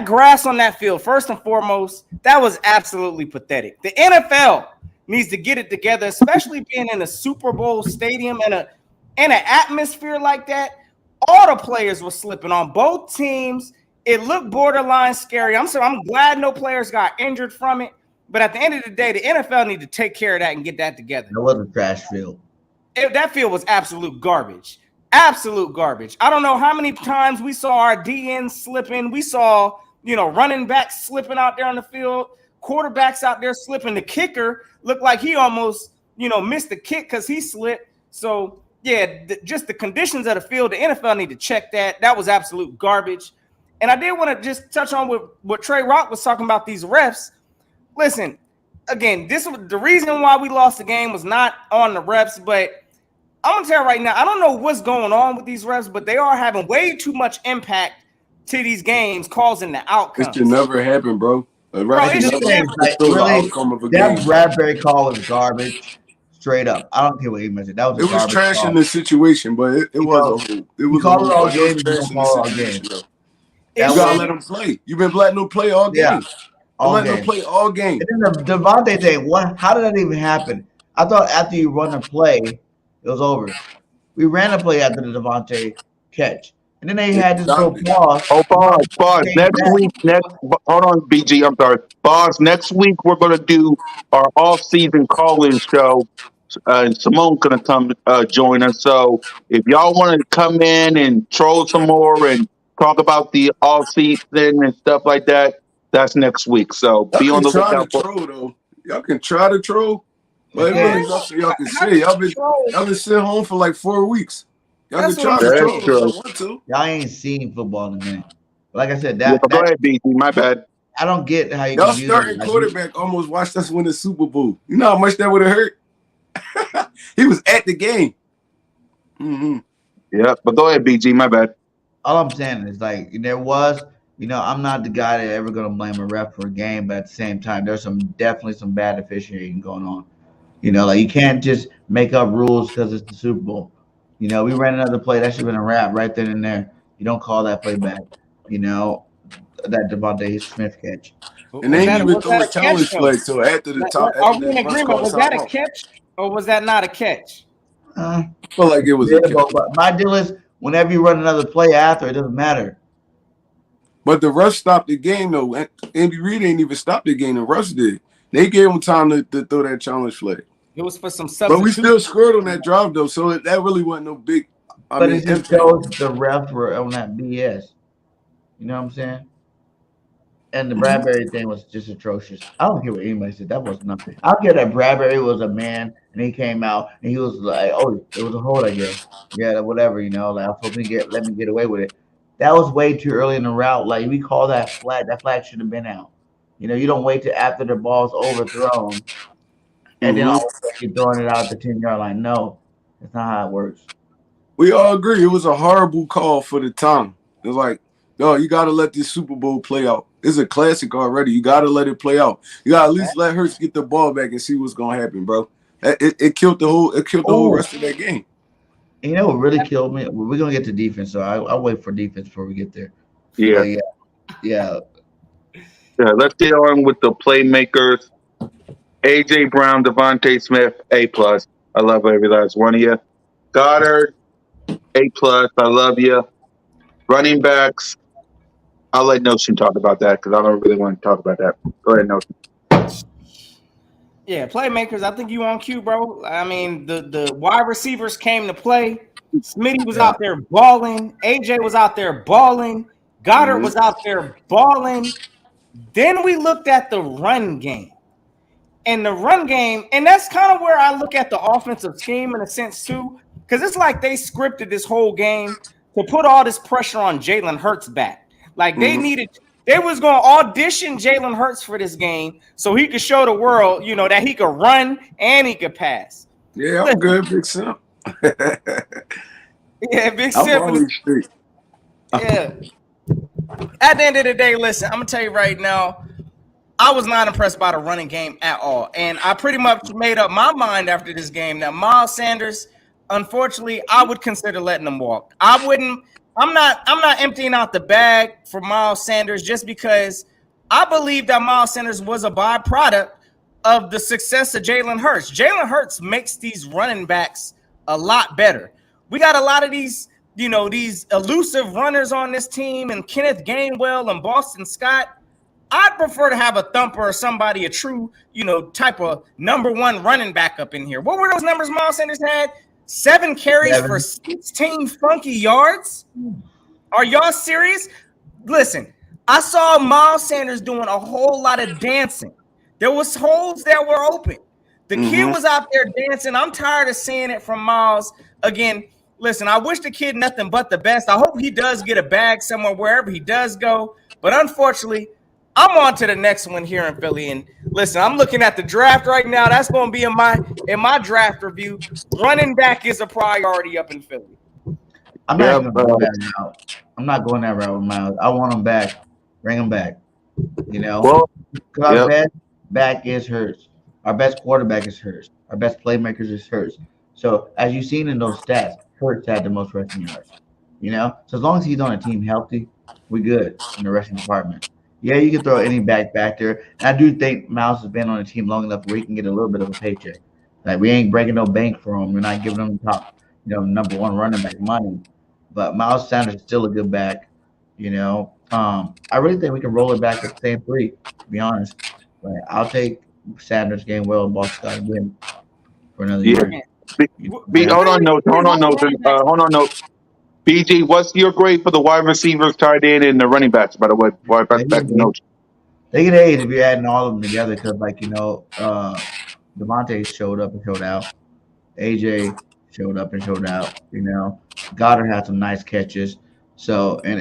grass on that field, first and foremost, that was absolutely pathetic. The NFL needs to get it together, especially being in a Super Bowl stadium and an atmosphere like that. All the players were slipping on both teams. It looked borderline scary. I'm glad no players got injured from it. But at the end of the day, the NFL need to take care of that and get that together. That was a trash field. That field was absolute garbage. Absolute garbage. I don't know how many times we saw our DNs slipping. We saw, running backs slipping out there on the field, quarterbacks out there slipping. The kicker looked like he almost, missed the kick because he slipped. So, yeah, just the conditions of the field, the NFL need to check that. That was absolute garbage. And I did want to just touch on what Trey Rock was talking about, these refs. Listen, again, this was the reason why we lost the game was not on the refs, but I'm gonna tell you right now, I don't know what's going on with these refs, but they are having way too much impact to these games, causing the outcomes. This should never happen, bro. That Bradbury call was garbage, straight up. I don't care what he mentioned. That was it was trash in the situation, but it was all game. You gotta let him play. You've been letting him play all game. Letting him play all game. And then the Devontae thing. How did that even happen? I thought after you run a play, it was over. We ran a play after the Devontae catch. And then they had this little pause. Oh, pause. Hold on, BG. I'm sorry. Pause. Next week, we're going to do our off-season call-in show. And Simone's going to come join us. So if y'all want to come in and troll some more and talk about the off-season and stuff like that, that's next week. So be on the lookout for troll, though. Y'all can try to troll, but really nothing y'all can say. Y'all been sitting home for like 4 weeks. Y'all can try to troll if y'all want to. Y'all ain't seen football in a minute. Like I said, go ahead, BG. My bad. I don't get how y'all starting quarterback almost watched us win the Super Bowl. You know how much that would have hurt? He was at the game. Mm-hmm. Yeah, but go ahead, BG. My bad. All I'm saying is, like, there was, I'm not the guy that ever going to blame a ref for a game, but at the same time, there's definitely some bad officiating going on. Like, you can't just make up rules because it's the Super Bowl. We ran another play. That should have been a wrap right then and there. You don't call that play back. That Devontae Smith catch. And then you even throw a challenge flag. So after the top. Are we in agreement? Was that a catch or was that not a catch? I feel like it was a catch. But my deal is, whenever you run another play after, it doesn't matter. But the refs stopped the game, though. Andy Reid ain't even stopped the game. The refs did. They gave him time to throw that challenge flag. It was for some substitute. But we still scored on that drive, though. So that really wasn't no big. It just shows the refs were on that BS. You know what I'm saying? And the Bradbury thing was just atrocious. I don't care what anybody said. That was nothing. I don't care that Bradbury was a man and he came out and he was like, "Oh, it was a hold, I guess." Yeah, whatever. Like, I was hoping to let me get away with it. That was way too early in the route. Like, we call that flag. That flag should have been out. You don't wait till after the ball's overthrown and then all of a sudden you're throwing it out at the 10-yard line. No, that's not how it works. We all agree it was a horrible call for the time. It was like, no, you got to let this Super Bowl play out. It's a classic already. You got to let it play out. You got to at least let Hurts get the ball back and see what's going to happen, bro. It killed the whole rest of that game. You know what really killed me? We're going to get to defense, so I'll wait for defense before we get there. Yeah, let's get on with the playmakers. A.J. Brown, Devontae Smith, A+. I love every last one of you. Goddard, A+. I love you. Running backs, I'll let Notion talk about that because I don't really want to talk about that. Go ahead, Notion. Yeah, playmakers. I think you on cue, bro. I mean, the wide receivers came to play. Smitty was out there balling. AJ was out there balling. Goddard was out there balling. Then we looked at the run game. And the run game, and that's kind of where I look at the offensive scheme in a sense too, because it's like they scripted this whole game to put all this pressure on Jalen Hurts back. Like they was going to audition Jalen Hurts for this game so he could show the world, that he could run and he could pass. Yeah, I'm good, Big Sam. Yeah, Big I'm Sam. always straight. Yeah. At the end of the day, listen, I'm gonna tell you right now, I was not impressed by the running game at all. And I pretty much made up my mind after this game that Miles Sanders, unfortunately, I would consider letting him walk. I'm not emptying out the bag for Miles Sanders just because I believe that Miles Sanders was a byproduct of the success of Jalen Hurts. Jalen Hurts makes these running backs a lot better. We got a lot of these elusive runners on this team, and Kenneth Gainwell and Boston Scott. I'd prefer to have a thumper or somebody, a true, type of number one running back up in here. What were those numbers Miles Sanders had? 7 carries for 16 funky yards? Are y'all serious? Listen, I saw Miles Sanders doing a whole lot of dancing. There was holes that were open. The kid was out there dancing. I'm tired of seeing it from Miles. Again, listen, I wish the kid nothing but the best. I hope he does get a bag somewhere, wherever he does go. But unfortunately, I'm on to the next one here in Philly. And listen, I'm looking at the draft right now. That's going to be in my draft review. Running back is a priority up in Philly. I'm not going to go that route. I'm not going that route with Miles. I want him back. Bring him back. Because our best back is Hurts. Our best quarterback is Hurts. Our best playmakers is Hurts. So as you've seen in those stats, Hurts had the most rushing yards. So as long as he's on a team healthy, we're good in the rushing department. Yeah, you can throw any back there. And I do think Miles has been on a team long enough where he can get a little bit of a paycheck. Like, we ain't breaking no bank for him. We're not giving him the top, number one running back money. But Miles Sanders is still a good back. I really think we can roll it back at the same 3, to be honest. But I'll take Sanders, Gainwell, and Boston Scott again for another year. Hold on, note. BG, what's your grade for the wide receivers, tight end, and the running backs, by the way? Back to notes. They get A's if you're adding all of them together because, Devontae showed up and showed out. AJ showed up and showed out. Goddard had some nice catches. So, and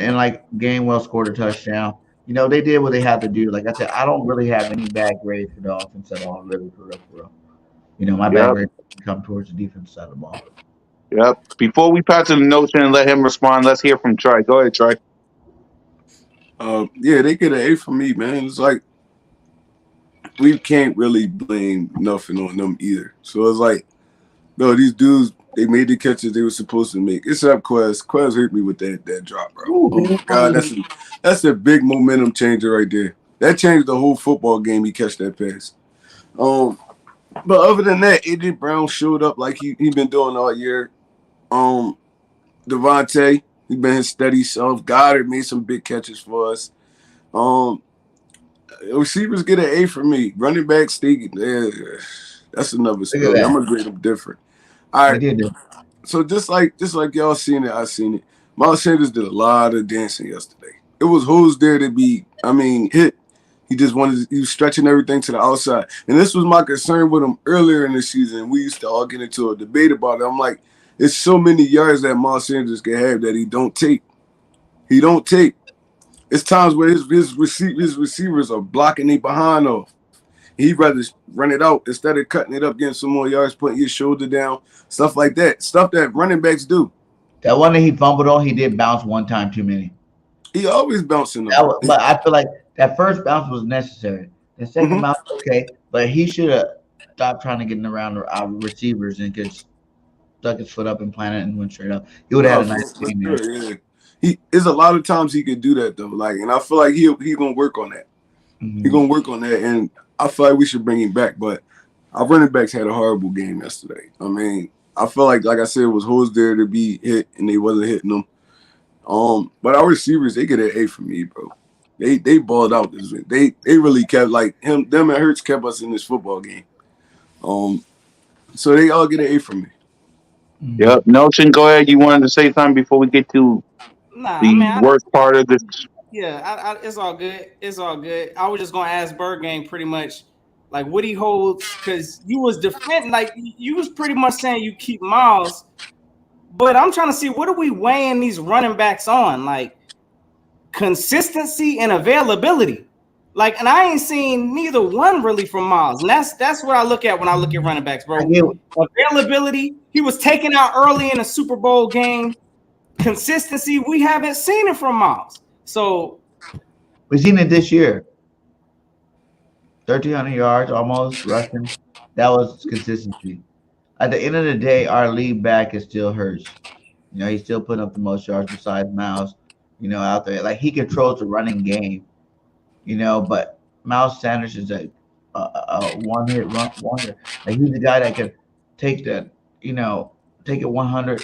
Gainwell scored a touchdown. They did what they had to do. Like I said, I don't really have any bad grades for the offense at all, really, for real. My bad grades come towards the defense side of the ball. Yep. Before we pass to the Notion and let him respond, let's hear from Trey. Go ahead, Trey. Yeah, they get an A from me, man. It's like we can't really blame nothing on them either. So it's like, no, these dudes, they made the catches they were supposed to make. Except Quez. Quez hurt me with that drop, bro. Oh my God, that's a big momentum changer right there. That changed the whole football game. He catch that pass. But other than that, AJ Brown showed up like he been doing all year. Devontae, he been his steady self. Goddard made some big catches for us. Receivers get an A for me. Running backs, that's another story. I'm gonna grade them different. All right. So just like y'all seen it, I seen it. Miles Sanders did a lot of dancing yesterday. It was holes there to be, hit. He was stretching everything to the outside. And this was my concern with him earlier in the season. We used to all get into a debate about it. I'm like, it's so many yards that Miles Sanders can have that he don't take. He don't take. It's times where his receivers are blocking their behind off. He'd rather run it out instead of cutting it up, getting some more yards, putting your shoulder down, stuff like that. Stuff that running backs do. That one that he fumbled on, he did bounce one time too many. He always bouncing. But I feel like that first bounce was necessary. The second bounce, okay, but he should have stopped trying to get around our receivers and just stuck his foot up and planted and went straight up. He would have had a nice game there. Yeah. There's a lot of times he could do that though. And I feel like he gonna work on that. He's gonna work on that, and I feel like we should bring him back. But Our running backs had a horrible game yesterday. I mean, I felt like I said, it was hoes there to be hit, and they wasn't hitting them. But our receivers, they get an A from me, bro. They balled out this week. They really kept them and Hurts kept us in this football game. So they all get an A from me. Yep. Notion, go ahead. You wanted to say something before we get to Nah, I the mean, worst part of this? it's all good. It's all good. I was just gonna ask Bird Gang pretty much like what he holds because you was defending, like you was pretty much saying you keep Miles, but I'm trying to see what are we weighing these running backs on, like consistency and availability. Like, and I ain't seen neither one really from Miles, and that's what I look at when I look at running backs, bro. Availability, he was taken out early in a Super Bowl game. Consistency, we haven't seen it from Miles. So we've seen it this year. 1,300 yards almost rushing. That was consistency. At the end of the day, our lead back is still Hurts. You know, he's still putting up the most yards besides Miles, you know, out there. Like he controls the running game, you know, but Miles Sanders is a one hit run wonder. Like he's the guy that can take that, you know, take it 100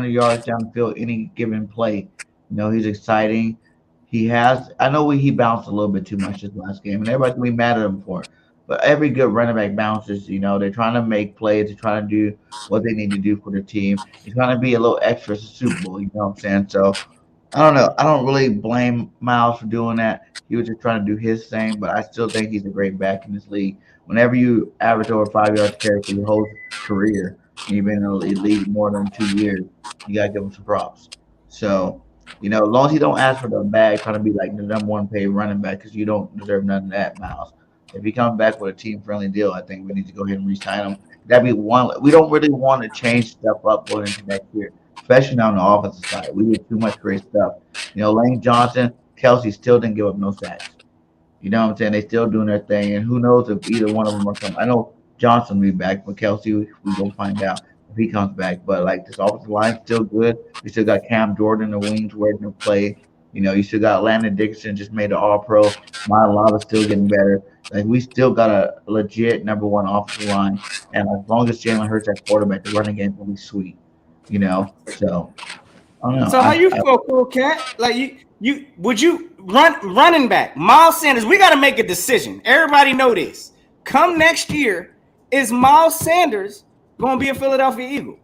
yards downfield any given play. You know, he's exciting. He has. I know he bounced a little bit too much this last game, and everybody can be mad at him for it. But every good running back bounces. You know, they're trying to make plays. They're trying to do what they need to do for the team. They're trying to be a little extra to Super Bowl. You know what I'm saying? So I don't know. I don't really blame Miles for doing that. He was just trying to do his thing, but I still think he's a great back in this league. Whenever you average over 5 yards carry for your whole career, and you've been in the league more than 2 years, you gotta give him some props. So, you know, as long as you don't ask for the bag, trying to be like the number one paid running back, because you don't deserve none of that, Miles. If he comes back with a team friendly deal, I think we need to go ahead and re-sign him. That'd be one. We don't really want to change stuff up going into next year, especially on the offensive side. We did too much great stuff. You know, Lane Johnson, Kelsey still didn't give up no sacks. You know what I'm saying? They still doing their thing, and who knows if either one of them are coming. I know Johnson will be back, but Kelsey, we gonna find out if he comes back. But like this offensive line still good. We still got Cam Jordan in the wings waiting to play. You know, you still got Landon Dixon just made an All Pro. Mine Lava's still getting better. Like we still got a legit number one offensive line, and as long as Jalen Hurts at quarterback, the running game will be sweet. You know, so I don't know. So how you feel, Cool Cat? Like you would you running back Miles Sanders? We got to make a decision. Everybody know this. Come next year, is Miles Sanders going to be a Philadelphia Eagle?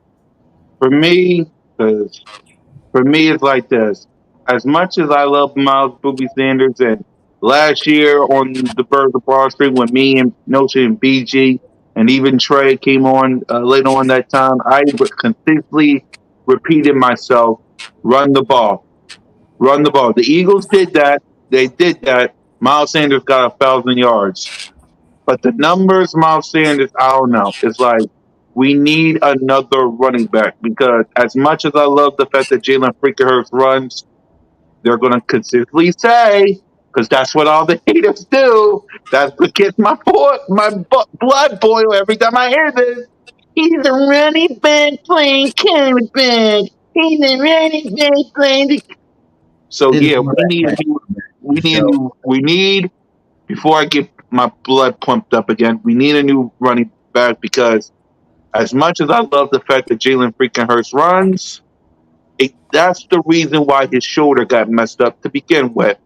For me, because for me, it's like this. As much as I love Miles Booby Sanders, and last year on the Birds of Broad Street, when me and Noche and BG and even Trey came on later on that time, I consistently repeated myself, run the ball, run the ball. The Eagles did that. They did that. Miles Sanders got 1,000 yards. But the numbers, Miles Sanders, I don't know. It's like we need another running back because as much as I love the fact that Jalen freaking Hurts runs, they're going to consistently say, because that's what all the haters do. That's what gets blood boil every time I hear this. He's a running back playing quarterback. He's a running back playing. So yeah, we need before I get my blood pumped up again. We need a new running back because as much as I love the fact that Jalen freaking Hurts runs, that's the reason why his shoulder got messed up to begin with.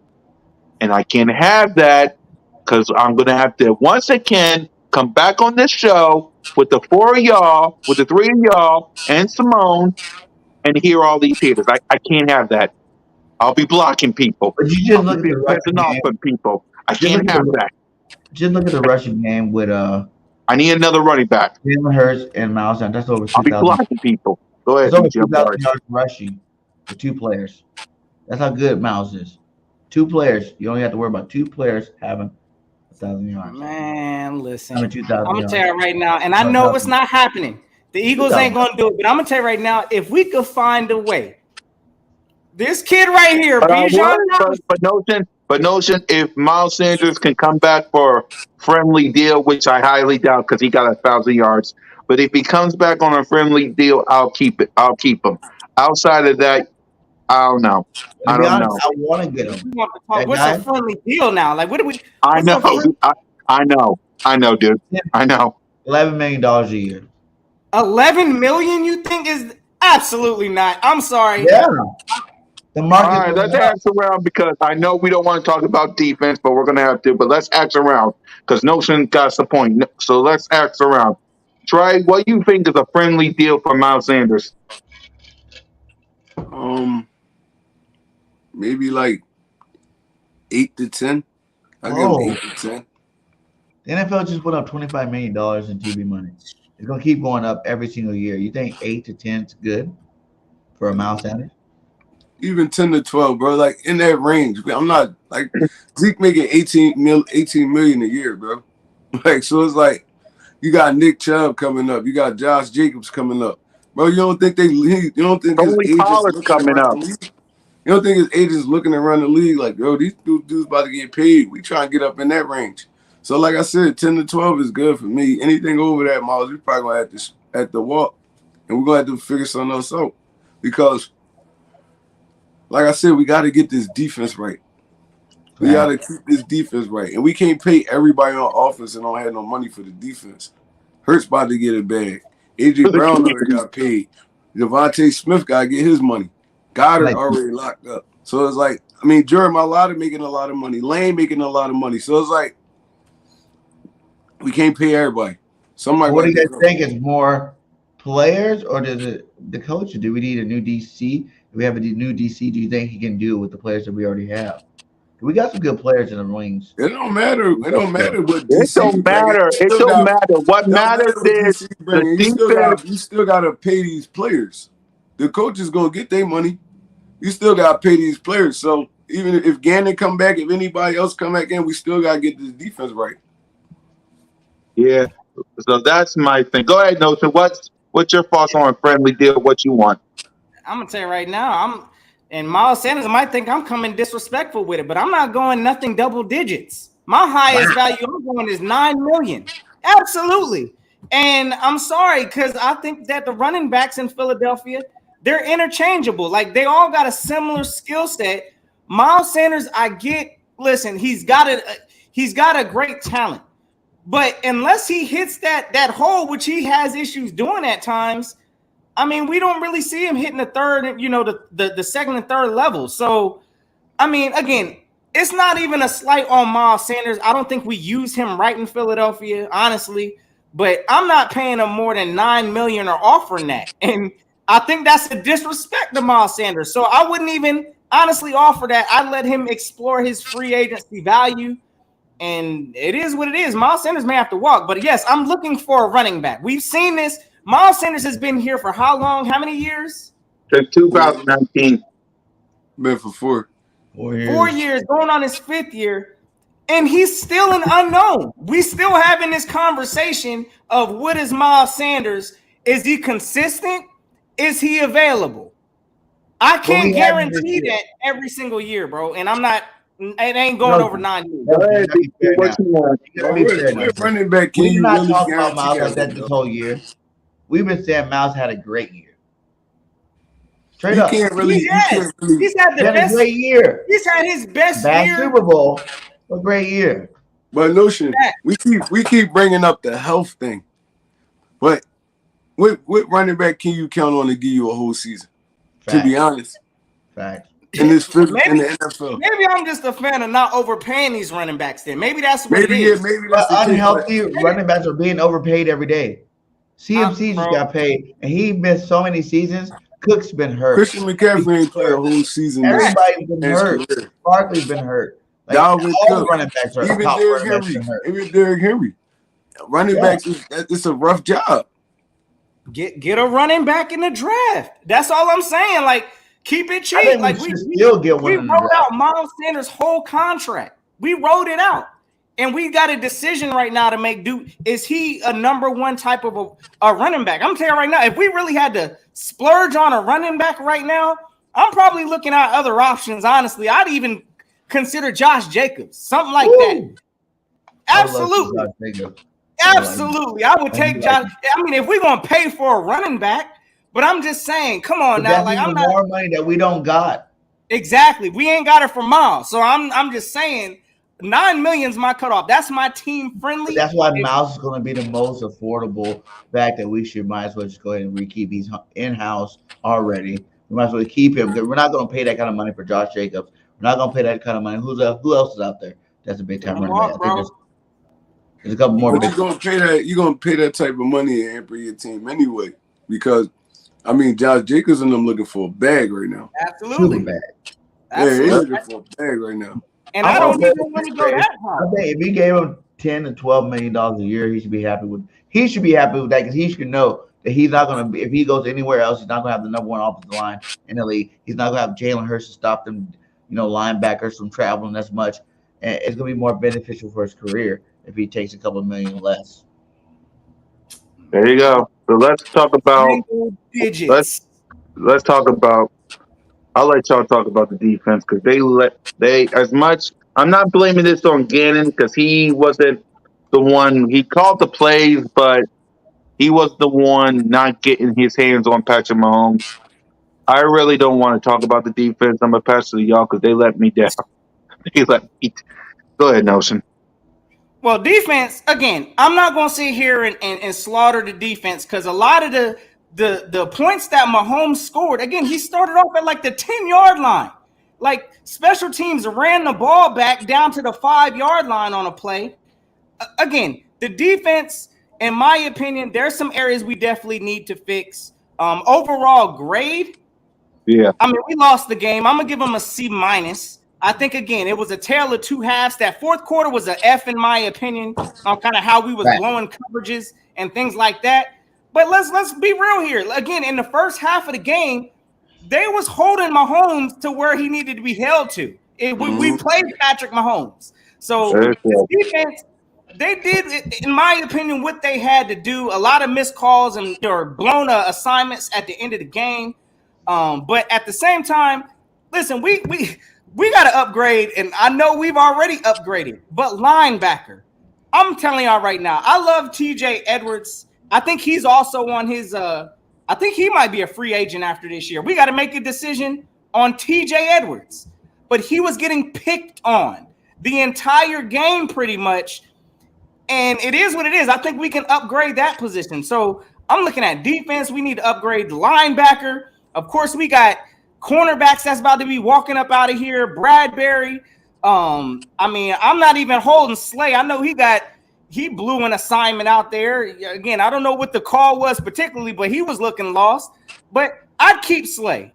And I can't have that because I'm going to have to, once again, come back on this show with the four of y'all, with the three of y'all, and Simone, and hear all these haters. I can't have that. I'll be blocking people. But you just I'll look at be the rushing pissing off game. on people. I can't have that. Just look at the rushing game with I need another running back. Jalen Hurts and Miles Sanders. That's over I'll be 2,000. blocking people. Go ahead, It's over BG. 2,000 yards rushing for two players. That's how good Miles is. Two players. You only have to worry about two players having 1,000 yards. Man, listen. I mean, 2,000 I'm gonna yards. tell you right now, and I know it's not happening. The Eagles ain't gonna do it, but I'm gonna tell you right now, if we could find a way, this kid right here, Bijan. But Notion, if Miles Sanders can come back for a friendly deal, which I highly doubt because he got 1,000 yards. But if he comes back on a friendly deal, I'll keep it. I'll keep him. Outside of that, I don't know. To be honest, I want to get him. What's a friendly deal now? Like, what do we? I know, dude. I know, dude. I know. $11 million a year. 11 million, you think is absolutely not. I'm sorry. Yeah. The All market. right, let's ask around because I know we don't want to talk about defense, but we're going to have to. But let's ask around because Notion got the point. So let's ask around. Trey, what do you think is a friendly deal for Miles Sanders? Maybe like 8 to 10. I give him 8 to 10. The NFL just put up $25 million in TV money. It's gonna keep going up every single year. You think 8 to 10 is good for a Miles Sanders? Even 10 to 12, bro. Like in that range. I'm not like Zeke making 18 million a year, bro. Like so, it's like you got Nick Chubb coming up. You got Josh Jacobs coming up, bro. You don't think you don't think his Only agents Pollard's looking coming around up. the league? You don't think his agents looking around the league like, bro, these dudes about to get paid. We trying to get up in that range. So, like I said, 10 to 12 is good for me. Anything over that, Miles, we probably gonna have to walk, and we're gonna have to figure something else out because, like I said, we got to get this defense right. We got to keep this defense right, and we can't pay everybody on offense and don't have no money for the defense. Hurts about to get a bag. AJ Brown already got paid. Devontae Smith got to get his money. Goddard already locked up. So it's like, I mean, Jeremiah Lotta making a lot of money. Lane making a lot of money. So it's like, we can't pay everybody. Somebody. What do you guys think? Is more players or does it the coach? Do we need a new DC? Do we have a new DC? Do you think he can do it with the players that we already have? We got some good players in the wings. It don't matter. It don't matter what DC. It don't matter. It don't matter. What matters is the defense. You still got to pay these players. The coach is gonna get their money. You still got to pay these players. So even if Gannon come back, if anybody else come back in, we still got to get this defense right. Yeah. So that's my thing. Go ahead, Notion. What's your thoughts on a friendly deal? What you want? I'm gonna tell you right now. And Miles Sanders might think I'm coming disrespectful with it, but I'm not going nothing double digits. My highest value I'm going is 9 million. Absolutely. And I'm sorry, because I think that the running backs in Philadelphia, they're interchangeable. Like they all got a similar skill set. Miles Sanders, listen, he's got a great talent. But unless he hits that hole, which he has issues doing at times, I mean, we don't really see him hitting the third, the second and third level. So, I mean, again, it's not even a slight on Miles Sanders. I don't think we use him right in Philadelphia, honestly. But I'm not paying him more than $9 million or offering that. And I think that's a disrespect to Miles Sanders. So I wouldn't even honestly offer that. I'd let him explore his free agency value. And it is what it is. Miles Sanders may have to walk. But, yes, I'm looking for a running back. We've seen this. Miles Sanders has been here for how long? How many years? Since 2019. Been for 4 years. 4 years, going on his 5th year. And he's still an unknown. We still having this conversation of what is Miles Sanders? Is he consistent? Is he available? I can't guarantee that every single year, bro. And I'm not. It ain't going over 9 years. Running back, can you not talk about Miles like that this whole year? We've been saying Miles had a great year. Straight up. He's had the best great year. He's had his best year. Super Bowl. A great year. But Notion, we keep bringing up the health thing. But what running back can you count on to give you a whole season? Fact. To be honest. Fact. In the NFL. Maybe I'm just a fan of not overpaying these running backs then. Maybe that's what it is. Maybe that's unhealthy running backs are being overpaid every day. CMC just got paid, and he missed so many seasons. Cook's been hurt. Christian McCaffrey ain't played a whole season. Everybody's been hurt. Barkley's been hurt. Like, Dalvin Cook, running backs are even Derrick Henry. Running backs, it's a rough job. Get a running back in the draft. That's all I'm saying. Like, keep it cheap. Like we wrote out Miles Sanders' whole contract. We wrote it out. And we got a decision right now to make. Is he a number one type of a running back? I'm telling you right now, if we really had to splurge on a running back right now, I'm probably looking at other options, honestly. I'd even consider Josh Jacobs, something like that. Absolutely. Absolutely. I would take Josh. I mean, if we're going to pay for a running back, but I'm just saying, come on now. Like, I'm not more money that we don't got. Exactly. We ain't got it for Miles. So I'm just saying, $9 million is my cutoff. That's my team friendly. That's why Mouse is going to be the most affordable fact that we might as well just go ahead and keep. He's in house already. We might as well keep him because we're not going to pay that kind of money for Josh Jacobs. We're not going to pay that kind of money. Who else is out there? That's a big time running back. I think there's a couple more. But you're gonna pay that. You're gonna pay that type of money and hamper your team anyway. Because I mean, Josh Jacobs and them looking for a bag right now. Absolutely. Super bag. Yeah, he's looking for a bag right now. And I don't even want to go that high. I think if we gave him $10 to $12 million a year, he should be happy with. He should be happy with that because he should know that he's not going to be. If he goes anywhere else, he's not going to have the number one offensive line in the league. He's not going to have Jalen Hurts to stop them, linebackers from traveling as much, and it's going to be more beneficial for his career if he takes a couple million less. There you go. So let's talk about digits. Let's talk about. I'll let y'all talk about the defense because they as much. I'm not blaming this on Gannon because he wasn't the one. He called the plays, but he was the one not getting his hands on Patrick Mahomes. I really don't want to talk about the defense. I'm gonna pass it to y'all because they let me down. They let me. Go ahead, Nelson. Well, defense, again, I'm not going to sit here and slaughter the defense because a lot of the points that Mahomes scored, again, he started off at like the 10-yard line. Like special teams ran the ball back down to the 5-yard line on a play. Again, the defense, in my opinion, there's some areas we definitely need to fix. Overall grade, yeah. I mean, we lost the game. I'm going to give them a C-. I think, again, it was a tale of two halves. That fourth quarter was an F, in my opinion, on kind of how we was blowing coverages and things like that. But let's be real here. Again, in the first half of the game, they was holding Mahomes to where he needed to be held to. We played Patrick Mahomes. So the defense, they did, in my opinion, what they had to do. A lot of missed calls and blown assignments at the end of the game. But at the same time, listen, we got to upgrade, and I know we've already upgraded, but linebacker, I'm telling y'all right now, I love TJ Edwards. I think he's also on his I think he might be a free agent after this year. We got to make a decision on TJ Edwards. But he was getting picked on the entire game pretty much, and it is what it is. I think we can upgrade that position. So I'm looking at defense. We need to upgrade the linebacker. Of course, we got cornerbacks that's about to be walking up out of here. Bradbury. I mean, I'm not even holding Slay. I know he blew an assignment out there. Again, I don't know what the call was particularly, but he was looking lost. But I'd keep Slay.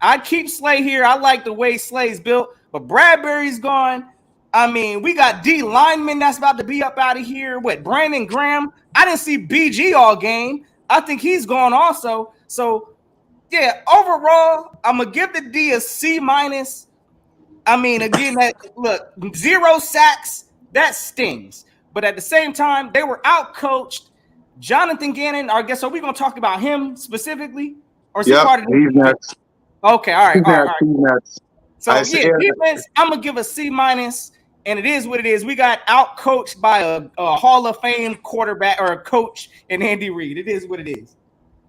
Here. I like the way Slay's built, but Bradbury's gone. I mean, we got D lineman that's about to be up out of here. What, Brandon Graham? I didn't see BG all game. I think he's gone also. So, yeah, overall, I'm going to give the D a C-. I mean, again, look, 0 sacks, that stings. But at the same time, they were out-coached. Jonathan Gannon, I guess, are we going to talk about him specifically? Or is he part of he's next. Okay, all right. He's next. So, defense, I'm going to give a C-. And it is what it is. We got out-coached by a Hall of Fame quarterback or a coach in Andy Reid. It is what it is.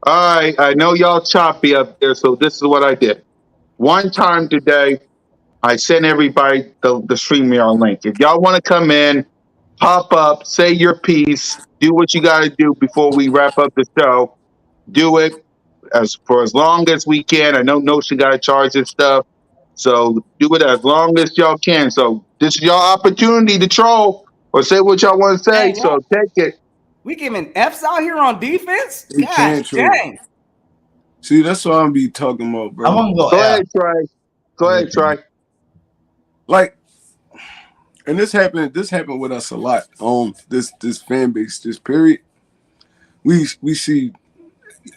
All right, I know y'all choppy up there, so this is what I did. One time today, I sent everybody the StreamYard link. If y'all want to come in, pop up, say your piece, do what you got to do before we wrap up the show. Do it for as long as we can. I know Notion got to charge this stuff, so do it as long as y'all can. So this is your opportunity to troll or say what y'all want to say, so take it. We giving F's out here on defense? We can't troll. Dang. See, that's what I'm be talking about, bro. I want to Go ahead, Trey. Go ahead, Trey. Like, and this happened with us a lot on this fan base, this period. We see,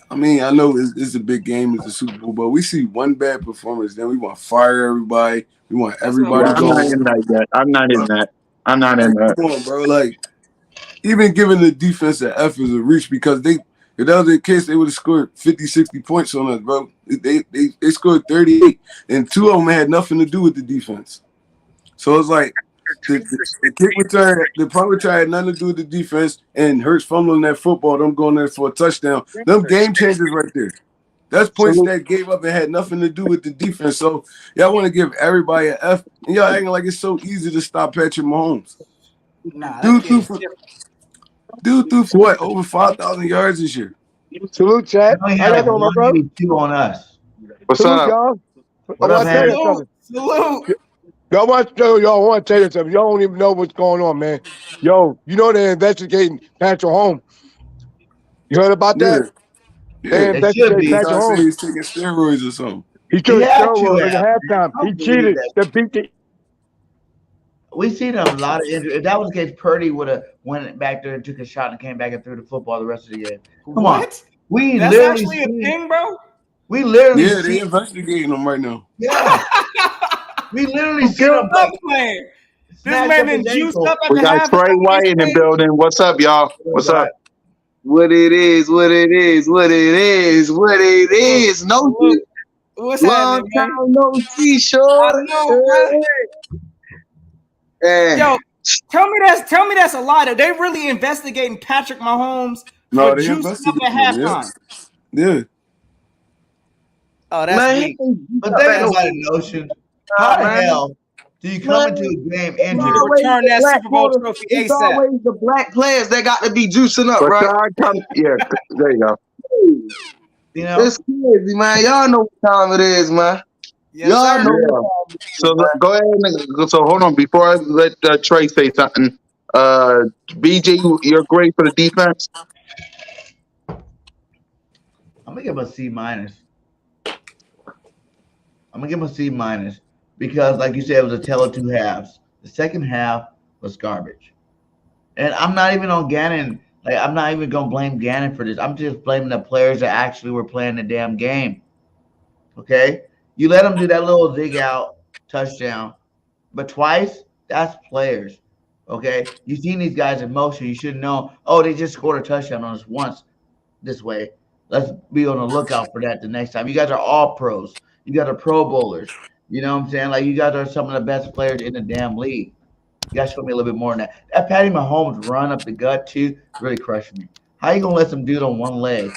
I mean, I know it's a big game, it's a Super Bowl, but we see one bad performance, then we want to fire everybody. We want everybody to go. I'm not in that. Come on, bro. Like, even giving the defense an F is a reach because if that was the case, they would have scored 50, 60 points on us, bro. They scored 38, and 2 of them had nothing to do with the defense. So it's like the kick return, the punt return had nothing to do with the defense, and Hurts fumbling that football, them going there for a touchdown. Them game changers right there. That's points Salute. that gave up and had nothing to do with the defense. So y'all want to give everybody an F, and y'all acting like it's so easy to stop Patrick Mahomes. Nah, that Dude kid threw is for different. what, over 5,000 yards this year. Salute, chat. We only How y'all have doing, my one, bro? maybe two on us. What's Salute, up? y'all. I What up, want to tell you Harry? something. Salute. Y'all want to tell you something. Y'all don't even know what's going on, man. Yo, you know they're investigating Patrick Holmes. You heard about Yeah, that? They're yeah. It should investigating be. Patrick Trying to say Holmes. he's taking steroids or something. He He took had to steroids in have, man. halftime. I He don't believe cheated that. to beat the. We seen a lot of injuries. If that was the case, Purdy would have went back there and took a shot and came back and threw the football the rest of the game. Come on. What? We That's literally actually a see. thing, bro. We literally Yeah, see. they investigating him right now. Yeah. We literally Who see him killed Stop playing. This snatch man up his been juiced ankle. up at We the got half. Trey White in the building. What's up, y'all? What's up? What it is, what it is, what it is, what it is. No, Look, what's long happening, man? time no see, I short. know, bro. Eh. Yo, tell me that's a lie. Are they really investigating Patrick Mahomes for No, they juicing up at investigating him. halftime? Yeah. Oh, that's Man, weak. But think about it, Notion. How the man. hell do you come into a game It's injured? always Return the that black Super Bowl quarter- trophy It's ASAP. always the black players that got to be juicing up, right? Rashad, come. Yeah, there you go. You know? It's crazy, man. Y'all know what time it is, man. Yes, Y'all sir. know Yeah. what time it is, So man. go ahead. So hold on. Before I let Trey say something, BJ, you're great for the defense. I'm gonna give him a C minus. I'm gonna give him a C minus because, like you said, it was a tale of two halves. The second half was garbage, and I'm not even on Gannon. Like I'm not even gonna blame Gannon for this. I'm just blaming the players that actually were playing the damn game. Okay, you let them do that little dig out touchdown, but twice that's players. Okay, you've seen these guys in motion. You should know. Oh, they just scored a touchdown on us once this way. Let's be on the lookout for that the next time. You guys are all pros. You guys are Pro Bowlers. You know what I'm saying? Like you guys are some of the best players in the damn league. You guys show me a little bit more than that. That Patty Mahomes run up the gut too really crushed me. How you gonna let some dude on one leg,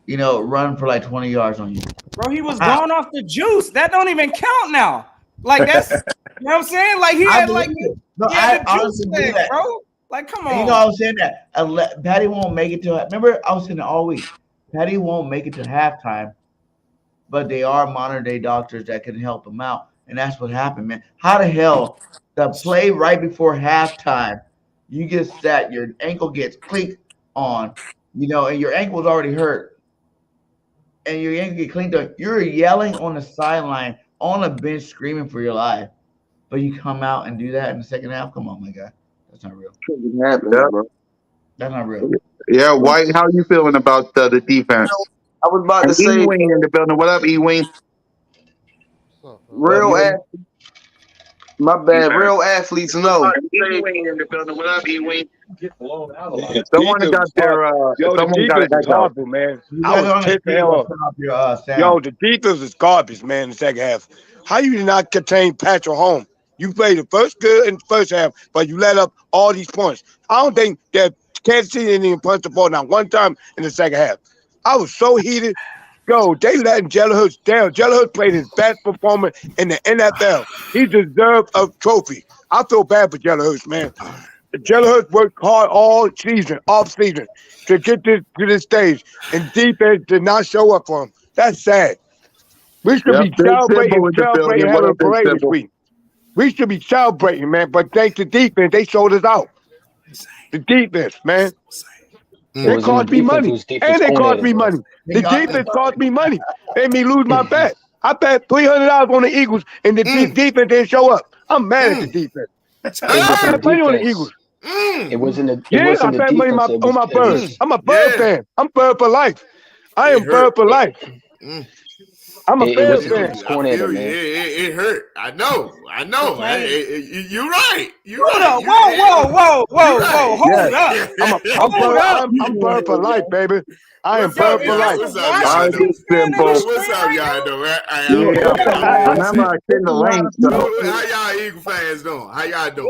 run for like 20 yards on you? Bro, he was going off the juice. That don't even count now. Like that's you know what I'm saying? Like he I had believe like it. No, he had I the juice honestly believe leg, that. bro. Like, come And on. I was saying that Patty won't make it to. Remember, I was saying it all week. Patty won't make it to halftime, but they are modern day doctors that can help him out, and that's what happened, man. How the hell the play right before halftime, you get set, your ankle gets clinked on, and your ankle's already hurt, and your ankle get clinked on. You're yelling on the sideline on the bench, screaming for your life, but you come out and do that in the second half. Come on, my guy, that's not real. It happens, Yeah. bro. That's not real. Yeah, White. How you feeling about the defense? I was about And to say, E-Wing in the building. What up, E-Wing? real athletes, my bad, real athletes know. E-Wing in the building. What up, E-Wing? The Someone defense got was their. horrible. Yo, the Someone got an defense is echo. horrible, man. You I guys was are on the pissed the speaker. hell off. Turn off your sound. Yo, the defense is garbage, man, in the second half. How you did not contain Patrick Holmes? You played the first good in the first half, but you let up all these points. I don't think that Kansas City didn't even punch the ball not one time in the second half. I was so heated. Yo, they letting Jalen Hurts down. Jalen Hurts played his best performance in the NFL. He deserved a trophy. I feel bad for Jalen Hurts, man. Jalen Hurts worked hard all season, off season, to get to this stage, and defense did not show up for him. That's sad. We should Yep, be Big Simple in the building. What having a up, Big parade this Simple? week. We should be celebrating, man. But thanks to defense, they sold us out. The defense, man. They cost me money. And they cost me money. The defense cost me money. Made me lose my bet. I bet $300 on the Eagles, and the defense didn't show up. I'm mad at the defense. I bet money on the Eagles. It wasn't the I bet money on my Birds. I'm a Bird fan. I'm Bird for life. I am Bird for life. I'm a Bears fan. I feel you. It hurt. I know. You're right. You're right. Whoa. Hold Yes. up. I'm Bird for life, baby. I am What's up, Bird for y'all? life. What's up, All y'all? right, Big Simple. What's up, y'all doing? Yeah. Remember, I sent the link. So. How y'all Eagle fans doing? How y'all doing?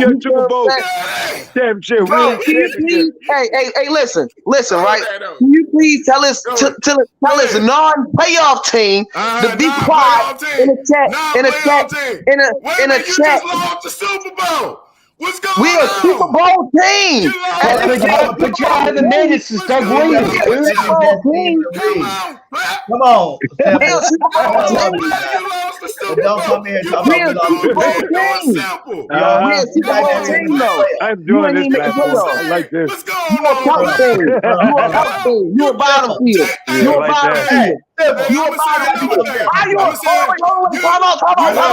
your You feel Super Bowl what I'm saying? championship. Bro, Win can you championship. please, hey, listen, Go right? there, though. Can you please tell us, Go tell us ahead. non-playoff team to be quiet Non-playoff in team. the chat, Non-playoff team. Wait a in a minute, you chat. just lost the Super Bowl. What's going We're a Super on? Bowl team. But y'all haven't made it since Doug Williams, dude. Come on. We're a Super Bowl Come on, team. man. You lost the Super But don't Bowl. come here You talking We're a about Super Bowl team. simple. We're a Super Come Bowl on, team, man. though. I'm You doing ain't this even make the platform. playoffs. I like this. What's going You a on, top man? team. You a top team. You a bottom feeder. Yeah, You I a like bottom that. feeder. Hey, You a I'm gonna say bottom another feeder. thing. How you? I'm Hold gonna say on, you time out. you Y'all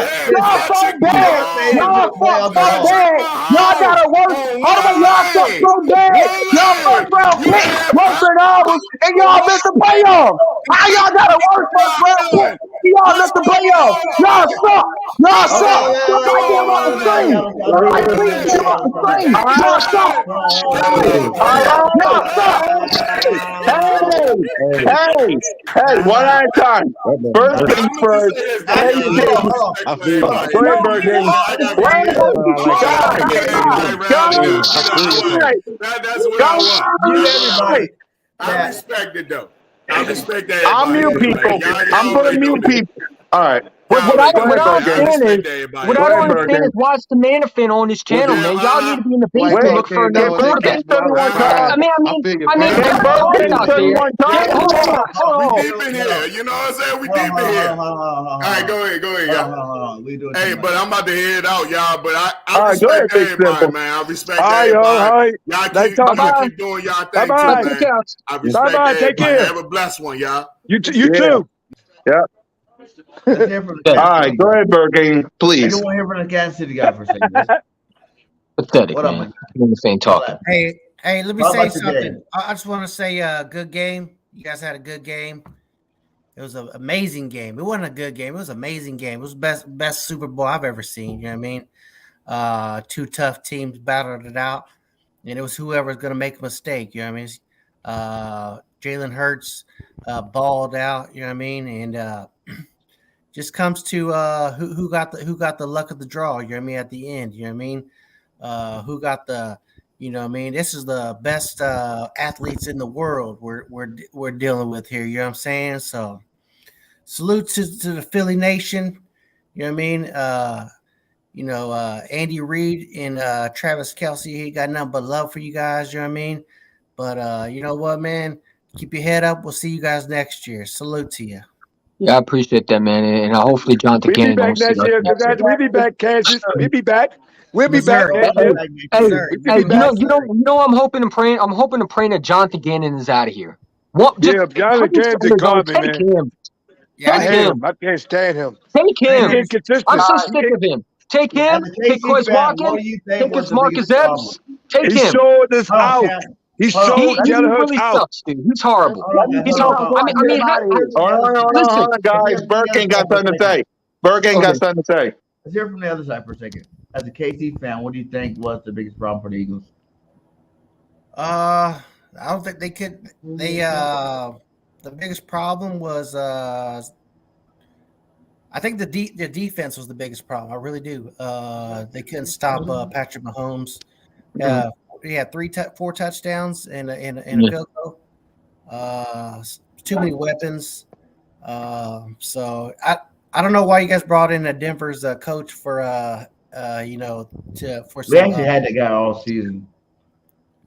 had so Patrick bad. Y'all Mahomes. so bad. Y'all got a worse. On Hold on, one y'all leg. so bad. One Y'all leg. first round You pick had worse than ours, and y'all missed the playoffs. How y'all got a worse first round pick? And y'all missed the playoffs. Y'all suck. Y'all suck. Somebody get him off the screen. Somebody please get him off the screen. Y'all suck. Y'all suck. Hey, one at a time. First things first. Hey, King. I feel you. Go ahead, Let me Burger. just, I gotta give Wait, you I like that. guys, get everybody round here. I feel you. That's what I want. Give That's what I everybody want. I that. respect it though. I respect I'll everybody mute here, man. people. Y'all I'm going to already know mute that. people. All right. Y'all already Go know ahead, that. I Burger. respect everybody. What Go I ahead, don't understand Burger. is watch the Manafin on his channel, man. Y'all need to be in the Why basement Wait, look for Burger another if know they that? quarterback. came That's what I was 31 saying. times, I figured I mean, if it's Burger. Burger hard came out there. 31 times, Hold on. We deep in here. You know what I'm saying? We deep in here. All right, go ahead, y'all. We doing Hey, but I'm about to head out, y'all. But I all right, go ahead, respect Big everybody, Simple. man. I respect All right, yo, all everybody. right. Y'all Nice keep, talking. y'all keep doing y'all thing too, Bye-bye. man. I respect Bye-bye. Take everybody. care. Have a blessed one, y'all. You Yeah. too. Yeah. Let's hear from the Yeah. All Kansas right, City go guy. ahead, Burger. I Please. don't want to hear from the Kansas City guy for a second. Pathetic, What up, man. man? Manafin talking. Hey, let me How say about today? something. I just want to say good game. You guys had a good game. It was an amazing game. It wasn't a good game. It was an amazing game. It was best Super Bowl I've ever seen. You know what I mean? Two tough teams battled it out, and it was whoever's going to make a mistake. You know what I mean? Jalen Hurts balled out. You know what I mean? And just comes to who got the luck of the draw. You know what I mean? At the end, you know what I mean? Who got the you know what I mean? This is the best athletes in the world we're dealing with here. You know what I'm saying? So salute to the Philly Nation. You know what I mean? Andy Reid and Travis Kelce, he got nothing but love for you guys. You know what I mean? But you know what, man? Keep your head up. We'll see you guys next year. Salute to you. Yeah, I appreciate that, man. And hopefully Jonathan We'll be Gannon back don't see next us year. next year. We'll be back, Kansas. We'll be back. We'll be back Missouri. next year. Hey, Missouri. We could be back. you know, I'm hoping and praying. I'm hoping and praying that Jonathan Gannon is out of here. What? Just Yeah, Johnny Kansas garbage, take man. him. Yeah, I Take hate him. him. I can't stand him. Take He's him. inconsistent. I'm so sick of him. Take him. As a Take KC Quez fan, what Watkins. do you think Take was his the Marcus biggest problem? Epps. Take He him. sold us Hold on, out. Cam. He Hold on. sold He Jalen Hurts really out. sucks, dude. He's horrible. Hold on, He's hold on, horrible. hold on. I mean, Hold on, guys. Burger got something to say. Burger got something to say. Let's hear from the other side for a second. As a KC fan, what do you think was the biggest problem for the Eagles? I don't think they could. The biggest problem was I think the defense was the biggest problem. I really do. They couldn't stop Patrick Mahomes. He had 4 touchdowns and a field goal. Too many weapons. So I don't know why you guys brought in a Denver's coach for for We some. actually had that guy all season.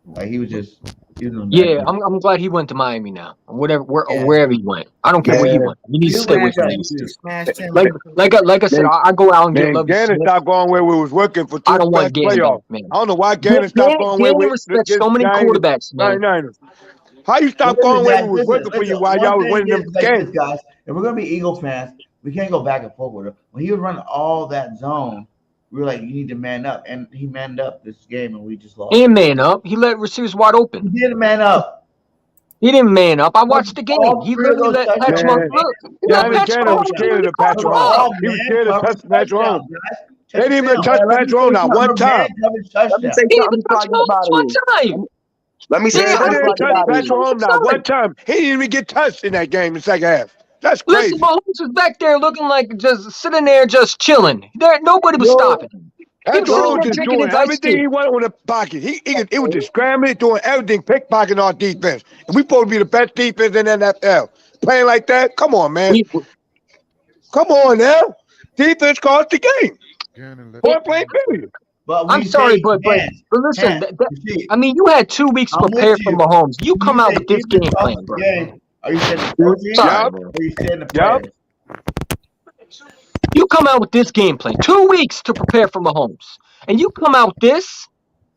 Like he was just doing Yeah, nothing. I'm glad he went to Miami now. Wherever he went. I don't care where he went. He needs to stay with the East. Smashed him. Like I said, Man, I go out and get Man, Lovie Gannon Smith. stopped going where we was working for I two don't want last Gannon playoffs. back, man. I don't know why Gannon stopped going where Gannon we respects against so many Giants quarterbacks, man. 49ers. How you stop Listen, going where guys, we was working for you while one y'all was thing winning them is like games? this, guys. If we're gonna be Eagle fans, we can't go back and forth with him. When he was running all that zone, we were like, you need to man up, and he manned up this game, and we just lost. And man up. He let receivers wide open. He did man up. He didn't man up. I watched the game. All He three of literally those let Patrick touchdowns. Mahomes. He let Johnny Patrick Gannon was Mahomes scared of really the call Patrick the Mahomes. ball. All He was man scared of coverage Patrick touchdowns, Mahomes. guys. They Check didn't the even film. touch Let me Patrick say Mahomes not one something. time. Coverage Let me touchdown. say He didn't something even before I touch get up out Mahomes of one here. time. Let me He say didn't They something even before I didn't get touch out of Patrick here. Mahomes not one time. He didn't even get touched in that game in the second half. That's Listen, crazy. Mahomes was back there looking like just sitting there, just chilling. Nobody was stopping him. He Patrick was sitting Mahomes there just drinking doing his iced everything tea. he wanted on the pocket. It was just scrambling, doing everything, pickpocketing our defense. And we supposed to be the best defense in the NFL. Playing like that? Come on, man. Come on now. Defense cost the game. Point blank period. But I'm sorry, but listen. I mean, you had 2 weeks to prepare for Mahomes. You come out with this game plan, bro. Are you saying the coaching? Sorry, Or are you saying the players? You come out with this game plan. 2 weeks to prepare for Mahomes, and you come out with this.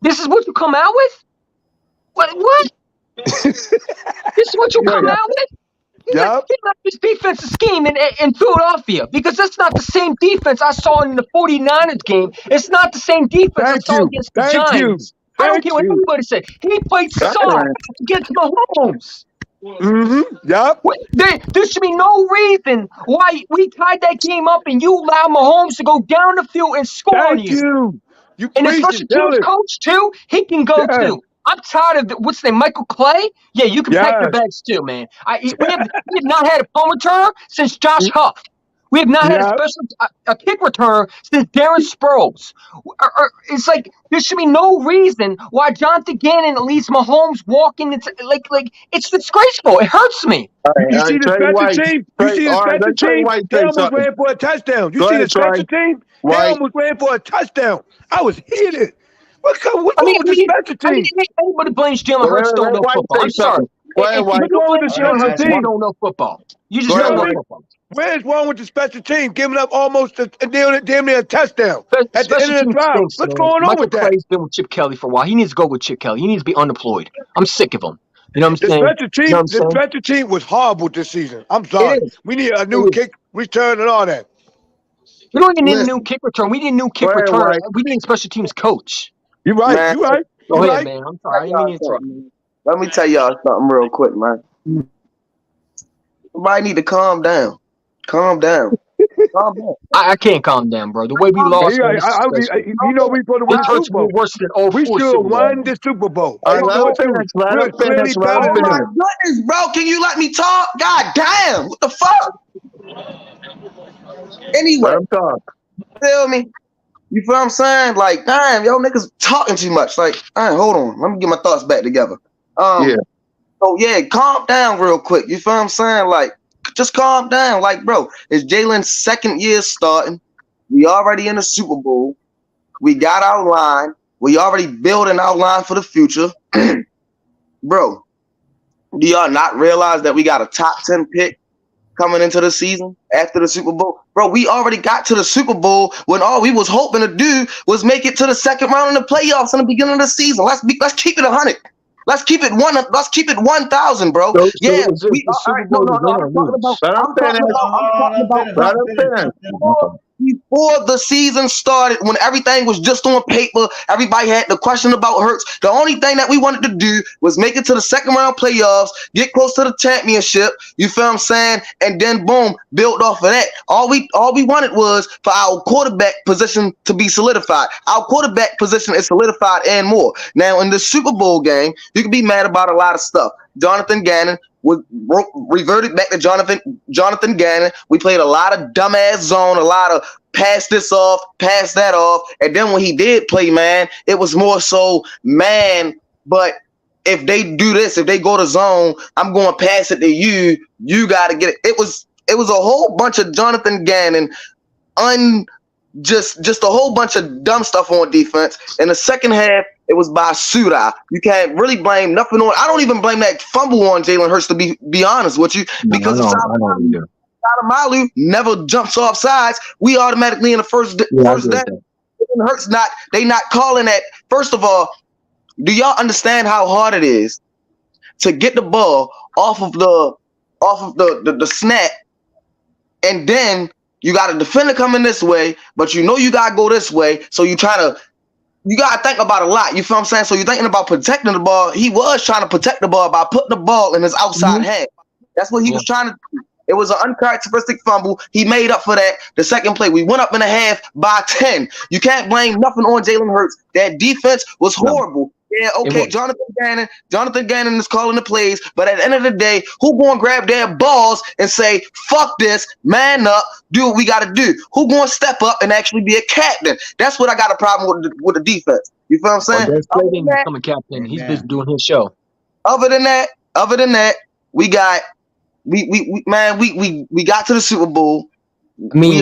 This is what you come out with. What? This is what you come out with. He left this defensive scheme in Philadelphia because that's not the same defense I saw in the 49ers game. It's not the same defense I saw against the Giants. I don't care what anybody said. He played soft against Mahomes. Yep. There should be no reason why we tied that game up and you allow Mahomes to go down the field and score on you. And the special teams coach, too, he can go, too. I'm tired of what's his name, Michael Clay? Yeah, you can pack your bags too, man. We have not had a punt returner since Josh Huff. We have not had a kick returner since Darren Sproles. It's like there should be no reason why Jonathan Gannon leaves Mahomes walking. It's like it's disgraceful. It hurts me. You see the special team? You see the special team? They almost ran for a touchdown. You see the special team? They almost ran for a touchdown. I was heated. What's wrong with the special team? Anybody blames Jalen Hurts don't know football. I'm sorry. What's wrong with the special team? You don't know football. You just don't know football. Where's wrong with the special team giving up almost damn near a touchdown at the end of the drive? What's going on with that? Michael Clay's been with Chip Kelly for a while. He needs to go with Chip Kelly. He needs to be unemployed. I'm sick of him. You know what I'm saying? The special team was horrible this season. I'm sorry. We need a new kick return and all that. We don't even need a new kick return. We need a new kick return. We need a special teams coach. You're right. You're right. Go ahead, man. I'm sorry. Let me tell y'all something real quick, man. Everybody need to calm down. Calm down. Calm down. I can't calm down, bro. The way we lost. We supposed to win the Super Bowl. Worse than we should have won the Super Bowl. Oh my goodness, bro. Can you let me talk? God damn. What the fuck? Anyway. Feel me? You feel what I'm saying? Like, damn, yo, niggas talking too much. Like, all right, hold on. Let me get my thoughts back together. So, yeah, calm down real quick. You feel what I'm saying? Like, just calm down. Like, bro, it's Jalen's second year starting. We already in the Super Bowl. We got our line. We already building our line for the future. Bro, do y'all not realize that we got a top 10 pick coming into the season after the Super Bowl? Bro, we already got to the Super Bowl when all we was hoping to do was make it to the second round in the playoffs in the beginning of the season. Let's keep it 100. Let's keep it 1,000, bro. I'm talking about before the season started, when everything was just on paper, everybody had the question about Hurts. The only thing that we wanted to do was make it to the second round playoffs, get close to the championship. You feel what I'm saying? And then boom, build off of that. All we wanted was for our quarterback position to be solidified. Our quarterback position is solidified and more. Now in the Super Bowl game, you can be mad about a lot of stuff. Jonathan Gannon reverted back to Jonathan Gannon. We played a lot of dumbass zone, a lot of pass this off, pass that off. And then when he did play, man, it was more so, man, but if they do this, if they go to zone, I'm going to pass it to you. You got to get it. It was a whole bunch of Jonathan Gannon, just a whole bunch of dumb stuff on defense. In the second half, it was by Suda. You can't really blame nothing on. I don't even blame that fumble on Jalen Hurts, to be honest with you, because Malu never jumps off sides. We automatically in the first down. Jalen Hurts they not calling that. First of all, do y'all understand how hard it is to get the ball off of the snap, and then you got a defender coming this way, but you know you gotta go this way, so you gotta think about a lot. You feel what I'm saying? So you're thinking about protecting the ball. He was trying to protect the ball by putting the ball in his outside hand. That's what he was trying to do. It was an uncharacteristic fumble. He made up for that. The second play, we went up in a half by 10. You can't blame nothing on Jalen Hurts. That defense was horrible. Yeah, okay, Jonathan Gannon is calling the plays, but at the end of the day, who going to grab their balls and say, fuck this, man up, do what we got to do? Who going to step up and actually be a captain? That's what I got a problem with the defense. You feel what I'm saying? Clay didn't become a captain. He's busy doing his show. Other than that, we got to the Super Bowl. I mean,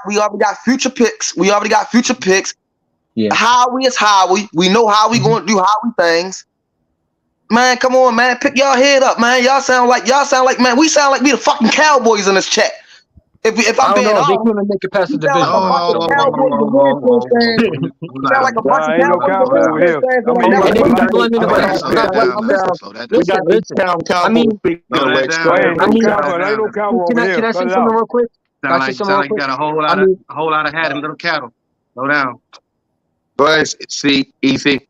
we already got future picks. Howie is Howie. We know how we going to do Howie things. Man, come on, man. Pick y'all head up, man. Y'all sound like, man, we sound like we the fucking Cowboys in this chat. If I'm I don't being know. They honest, couldn't make it past the we sound like division a bunch round. of So Cowboys and Redskins fans. We sound like a bunch of Ain't no Cowboys and cowboy over Redskins here. fans I that mean, ain't you never got and they put keep blaming the Rams. Slow that down. Listen, Slow that down. We got listen. H-Town I Cowboys. mean, Speaking Slow of that which, down. go ahead. ain't no I mean, cowboy. Ain't no cowboy over here. can I Cut say it something out. real quick? Can I say something real You quick? got a whole I lot mean, of hat and little cattle. Slow down. Go ahead, see, easy.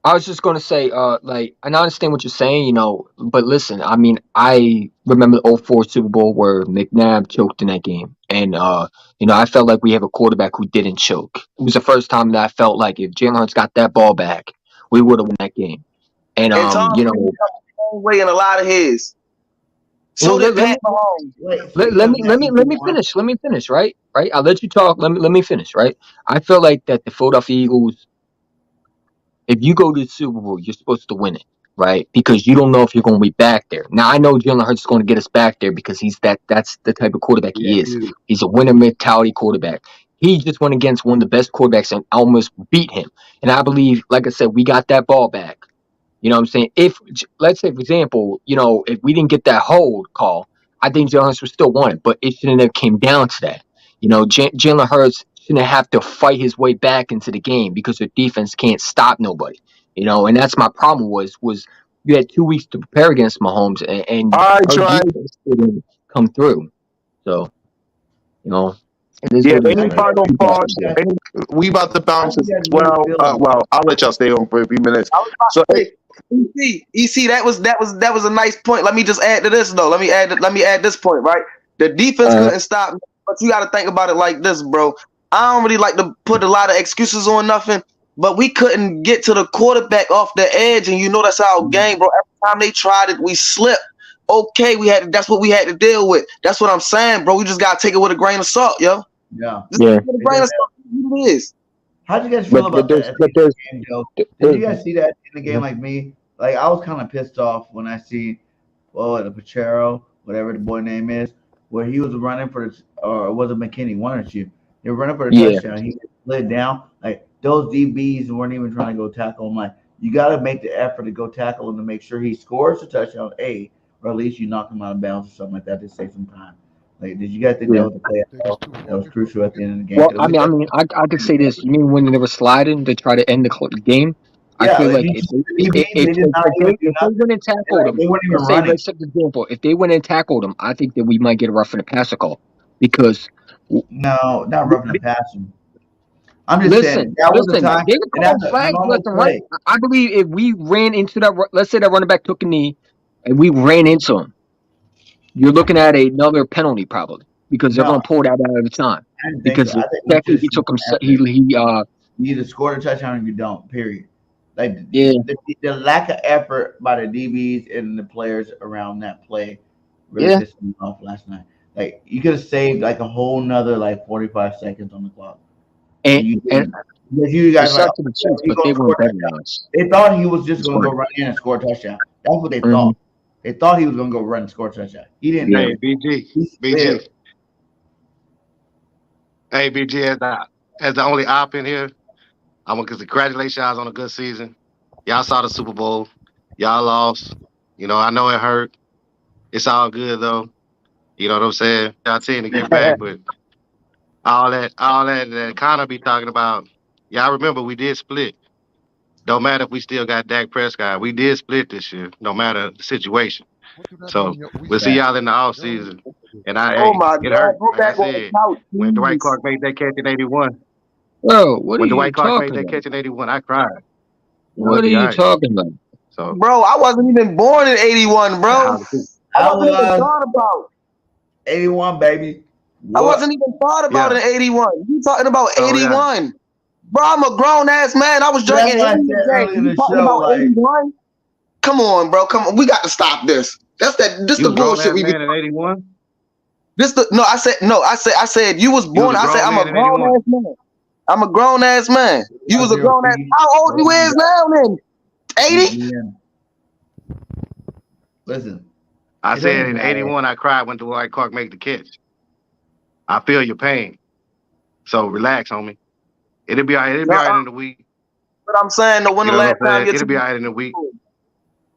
I was just gonna say, like, and I understand what you're saying, but listen, I mean, I remember the '04 Super Bowl where McNabb choked in that game, and I felt like we have a quarterback who didn't choke. It was the first time that I felt like if Jalen Hurts got that ball back, we would have won that game. And And Tom Brady come a long way in a lot of his. So well, did Pat Mahomes. let me finish. Let me finish. Right. I'll let you talk. Let me finish. Right. I feel like that the Philadelphia Eagles, if you go to the Super Bowl, you're supposed to win it, right? Because you don't know if you're going to be back there. Now I know Jalen Hurts is going to get us back there because that's the type of quarterback he is. He's a winner mentality quarterback. He just went against one of the best quarterbacks and almost beat him. And I believe, like I said, we got that ball back. You know what I'm saying? If, let's say, for example, if we didn't get that hold call, I think Jalen Hurts would still won it, but it shouldn't have came down to that. Jalen Hurts shouldn't have to fight his way back into the game because their defense can't stop nobody. And that's my problem was you had 2 weeks to prepare against Mahomes, and All right, our Trey. defense didn't come through. So, it is Yeah, what it is, any man. final thoughts? We about to bounce as well. Well, I'll let y'all stay on for a few minutes. I was about to say, EC, that was a nice point. Let me just add to this though. Let me add this point, right? The defense couldn't stop me, but you got to think about it like this, bro. I don't really like to put a lot of excuses on nothing, but we couldn't get to the quarterback off the edge, and that's our game, bro. Every time they tried it, we slipped. Okay, that's what we had to deal with. That's what I'm saying, bro. We just gotta take it with a grain of salt, yo. Yeah. Just take it with a grain of salt. It is. How'd you guys feel about that at the end of the game, Joe? Did you guys see that in the game like me? Like, I was kind of pissed off when I see, the Pachero, whatever the boy name is, where he was running for, or was it McKinney, one or two? They were running for the touchdown. He slid down. Like, those DBs weren't even trying to go tackle him. Like, you got to make the effort to go tackle him to make sure he scores the touchdown, or at least you knock him out of bounds or something like that to save some time. Like, did you guys think that was the play that was crucial at the end of the game? Well, I could say this. You mean when they were sliding to try to end the game? Yeah, I feel like if they went and tackled him, they weren't even running. let's take an example. If they went and tackled him, I think that we might get a roughing the passer call because no, not roughing the passer. I'm just saying that was the time. They were calling flags left and right. I believe if we ran into that, let's say that running back took a knee, and we ran into him, you're looking at another penalty probably because they're going to pull that out of the time. Because technically he took him. You either score a touchdown or you don't. Period. Like the lack of effort by the DBs and the players around that play really pissed me off last night. Like you could have saved like a whole nother 45 seconds on the clock. And you guys but they weren't better than us. They thought he was just going to go run in and score a touchdown. That's what they thought. They thought he was going to go run and score a touchdown. He didn't. Hey, BG. Hey, BG, as the only op in here, I want to congratulate y'all on a good season. Y'all saw the Super Bowl. Y'all lost. I know it hurt. It's all good though. You know what I'm saying? Y'all team to get back, but all that Connor be talking about. Y'all remember we did split. Don't matter if we still got Dak Prescott. We did split this year, no matter the situation. So we'll see y'all in the offseason. And it hurt. Like I said, when Dwight Clark made that catch in 81. Bro, what are you Dwight Clark talking made that about? catch in 81, I cried. What are you talking about? So, bro, I wasn't even born in 81, bro. I wasn't even thought about 81, baby. What? I wasn't even thought about in 81. You talking about 81? Bro, I'm a grown ass man. I was drinking. You talking about 81? Come on, bro. Come on. We got to stop this. This the bullshit we be. In 81? I said you was born. I said I'm a grown ass man. I'm a grown ass man. You was a grown ass. How old you is now then? 80? Listen. I said in 81 I cried when Dwight Clark made the catch. I feel your pain. So relax, homie. It'll be all right. It'll be all right in the week. But I'm saying, when the last time it'll be all right in the week.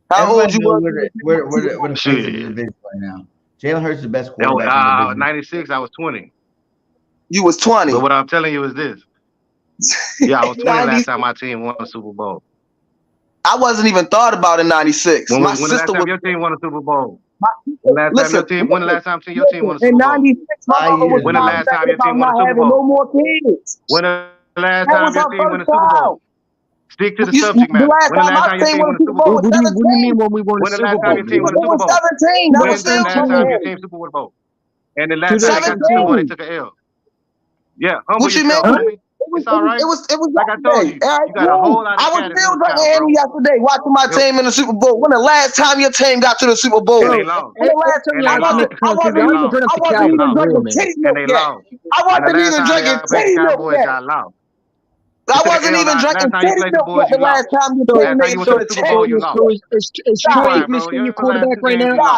How old you were? We're the face of the division right now. Jalen Hurts is the best quarterback in the division. 96, I was 20. You was 20. But what I'm telling you is this. Yeah, I was 20 last time my team won a Super Bowl. I wasn't even thought about in 96. When the last time your team won a Super Bowl? When the last time your team won a Super Bowl? In 96, my mama was when the last time your team won a Super Bowl? No more kids. When the last time your team won a Super Bowl? Stick to the subject matter. When the last time your team won a Super Bowl was 17. What do you mean when we won a Super Bowl? When the last time your team won a Super Bowl? 17. That was still the last time your team Super Bowl? And the last time they got the Super Bowl, they took an L. Yeah, humble yourself, homie. It's all right. It was like I told you. You got a whole lot of I was still drinking Henny yesterday, watching my team in the Super Bowl. When the last time your team got to the Super Bowl? And they lost. When the last time I wasn't even drinking titty milk yet. I wasn't even drinking titty milk yet. I wasn't even drinking titty milk yet the last time you team made it to the championship. Is Troy Aikman still your quarterback right now? I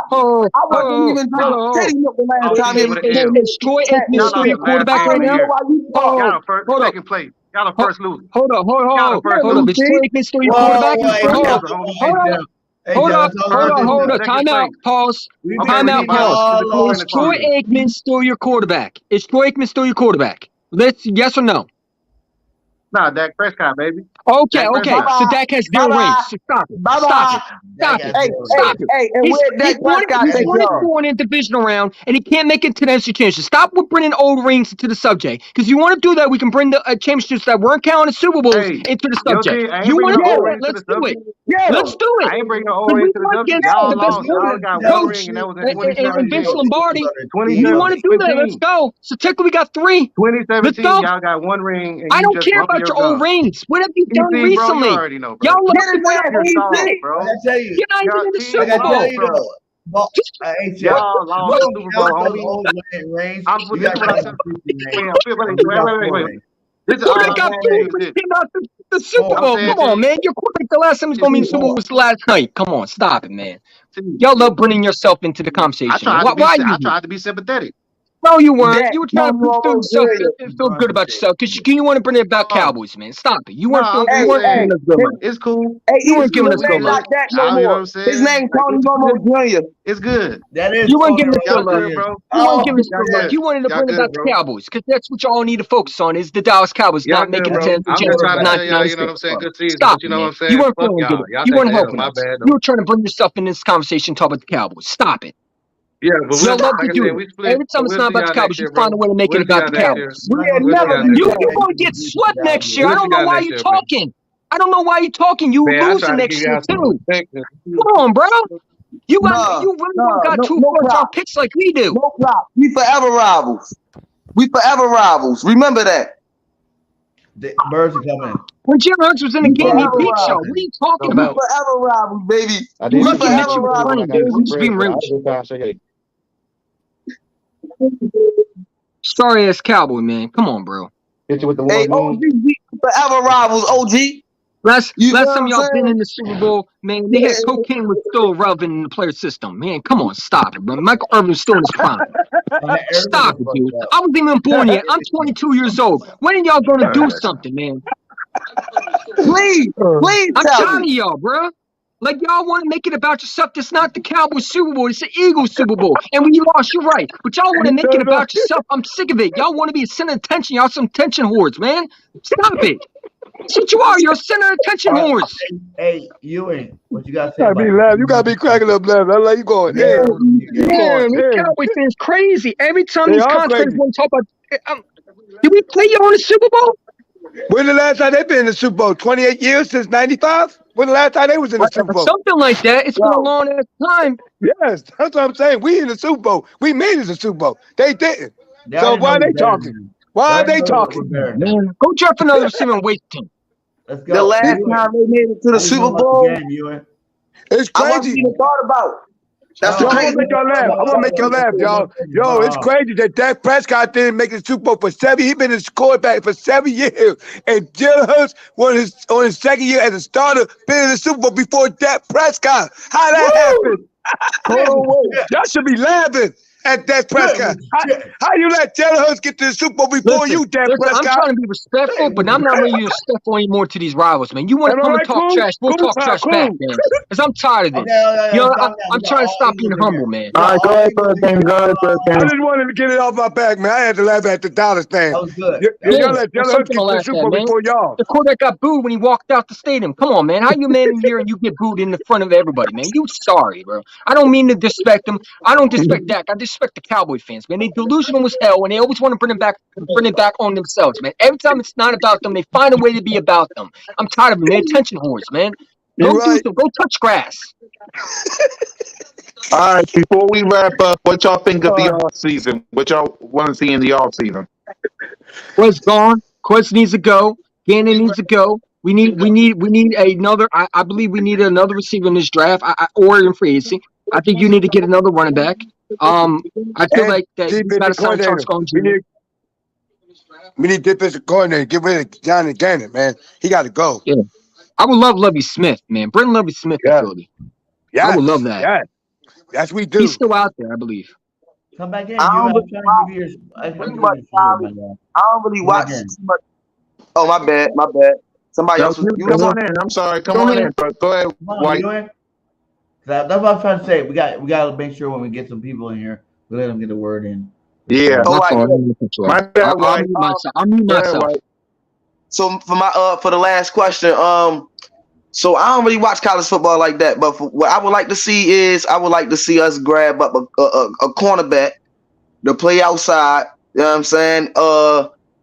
wasn't even drinking titty milk the last time you team made it. Is Troy Aikman still your quarterback right now? Y'all the second place. Y'all the first loser. Hold on. Is Troy Aikman still your quarterback? Hold on. Time out. Pause. Is Troy Aikman still your quarterback? Is Troy Aikman still your quarterback? Yes or no? Nah, Dak Prescott, baby. Okay. So Dak has no rings. So stop it. He's 1-4 in divisional round, and he can't make it to the NFC Championship. Stop with bringing old rings into the subject. Because you want to do that, we can bring the championships that weren't counted as Super Bowls into the subject. You want to do it? Let's do it. Let's do it. I ain't bringing the old ring to the subject. Y'all lost. Y'all got one ring, and that was in 2017. And Vince Lombardi. You want to do that? Let's go. So technically, we got 3. 2017, y'all got one ring. I don't care about your old rings. What have you done recently? Y'all lost the Super bro. I tell you, You're not even in the Super Bowl. Y'all lost the Super Bowl, homie. Wait. This is all got the Super Bowl. Come on, man. Your quarterback the last time he's going to be in the Super Bowl was last night. Come on, stop it, man. Y'all love bringing yourself into the conversation. I tried to be sympathetic. No, you weren't. You were trying to feel good about yourself because you want to bring it about Cowboys, man. Stop it. You weren't giving us good luck. It's cool. You weren't giving us good luck. His name Tony Romo Jr. It's good. That is. You weren't giving us good luck, bro. You weren't giving us good luck. You wanted to bring it about the Cowboys because that's what y'all need to focus on is the Dallas Cowboys not making the 10th. I'm just trying to tell y'all, you know what I'm saying? Good season. Stop, you know what I'm saying? You weren't feeling good. You weren't helping us. Bad, you were trying to bring yourself in this conversation, talk about the Cowboys. Stop it. Yeah, but we'll love to do it. Every time it's not about the Cowboys, you find a way to make it about the Cowboys. You're going to get swept next year. I don't know why you're talking. You losing next year, too. Come on, bro. You really don't got 2 first-round picks like we do. No problem. We forever rivals. Remember that. The Birds are coming. When Jim Hurts was in the game, he beat y'all. What are you talking about? We forever rivals, baby. We forever rivals. Sorry ass Cowboy, man. Come on, bro. Hit you with the OG, we forever rivals, OG. Last time y'all been in the Super Bowl, man, they had cocaine was still relevant in the player system. Man, come on, stop it, bro. Michael Irvin was still in his prime. Stop it, dude. I wasn't even born yet. I'm 22 years old. When are y'all gonna do something, man? Please. I'm tired of y'all, bro. Like, y'all want to make it about yourself. That's not the Cowboys Super Bowl. It's the Eagles Super Bowl. And when you lost, you're right. But y'all want to make it about yourself. I'm sick of it. Y'all want to be a center of attention. Y'all some attention whores, man. Stop it. That's what you are. You're a center of attention whores. Hey, Ewing, what you got to say? You got to be cracking up laughing. I like you going. Man, Cowboys fans crazy. Every time these contracts want to talk about. Did we play you on the Super Bowl? When the last time they been in the Super Bowl? 28 years since 95? When the last time they was in the Super Bowl? Something like that. It's been a long ass time. Yes, that's what I'm saying. We in the Super Bowl. We made it to the Super Bowl. They didn't. So why are they talking? Why are they talking? Man, go draft another receiver and wait him. Let's go. The last time they made it to the Super Bowl, it's crazy. I wasn't even thought about. That's the crazy. I'm gonna make y'all laugh, y'all. Yo, it's crazy that Dak Prescott didn't make the Super Bowl for 7. He's been a quarterback for 7 years, and Jalen Hurts on his second year as a starter, been in the Super Bowl before Dak Prescott. How that happened? Y'all should be laughing. at Dak Prescott. How you let Jalen Hurts get to the Super Bowl before you, Dak Prescott? I'm trying to be respectful, but I'm not really respectful anymore to these rivals, man. You want to come and talk trash, we'll talk trash back, man. Because I'm tired of this. I'm trying to stop being humble, man. All right, go ahead, first game. Go ahead, first I game. just wanted to get it off my back, man. I had to laugh at the Dallas fan. That was good. Y'all let Jalen Hurts get to the Super Bowl before y'all. The quarterback got booed when he walked out the stadium. Come on, man. How you man in here and you get booed in the front of everybody, man? You sorry, bro. I don't mean to disrespect them. I don't disrespect Dak. I disrespect the Cowboy fans, man. They delusional as hell, and they always want to bring it back on themselves, man. Every time it's not about them, they find a way to be about them. I'm tired of them. They're attention whores, man. Go touch grass. All right, before we wrap up, what y'all think of the off season? What y'all want to see in the off season? Quez gone. Quez needs to go. Gannon needs to go. We need another. I believe we need another receiver in this draft, or in free agency. I think you need to get another running back. I feel like that you got to sign Charles Jones. We need defensive coordinator. Get rid of Johnny Gannon, man. He got to go. Yeah, I would love Lovie Smith, man. Bring Lovie Smith to Philly. I would love that. Yeah. Yes, we do. He's still out there, I believe. Come back in. I don't really watch too much. Oh, my bad. Somebody else. Come on in. I'm sorry. Come on in. Go ahead, White. That's what I was trying to say. We got to make sure when we get some people in here, we let them get a word in. Yeah. My bad, White. I'll mute myself. So for the last question, so I don't really watch college football like that, but what I would like to see is us grab up a cornerback to play outside. You know what I'm saying?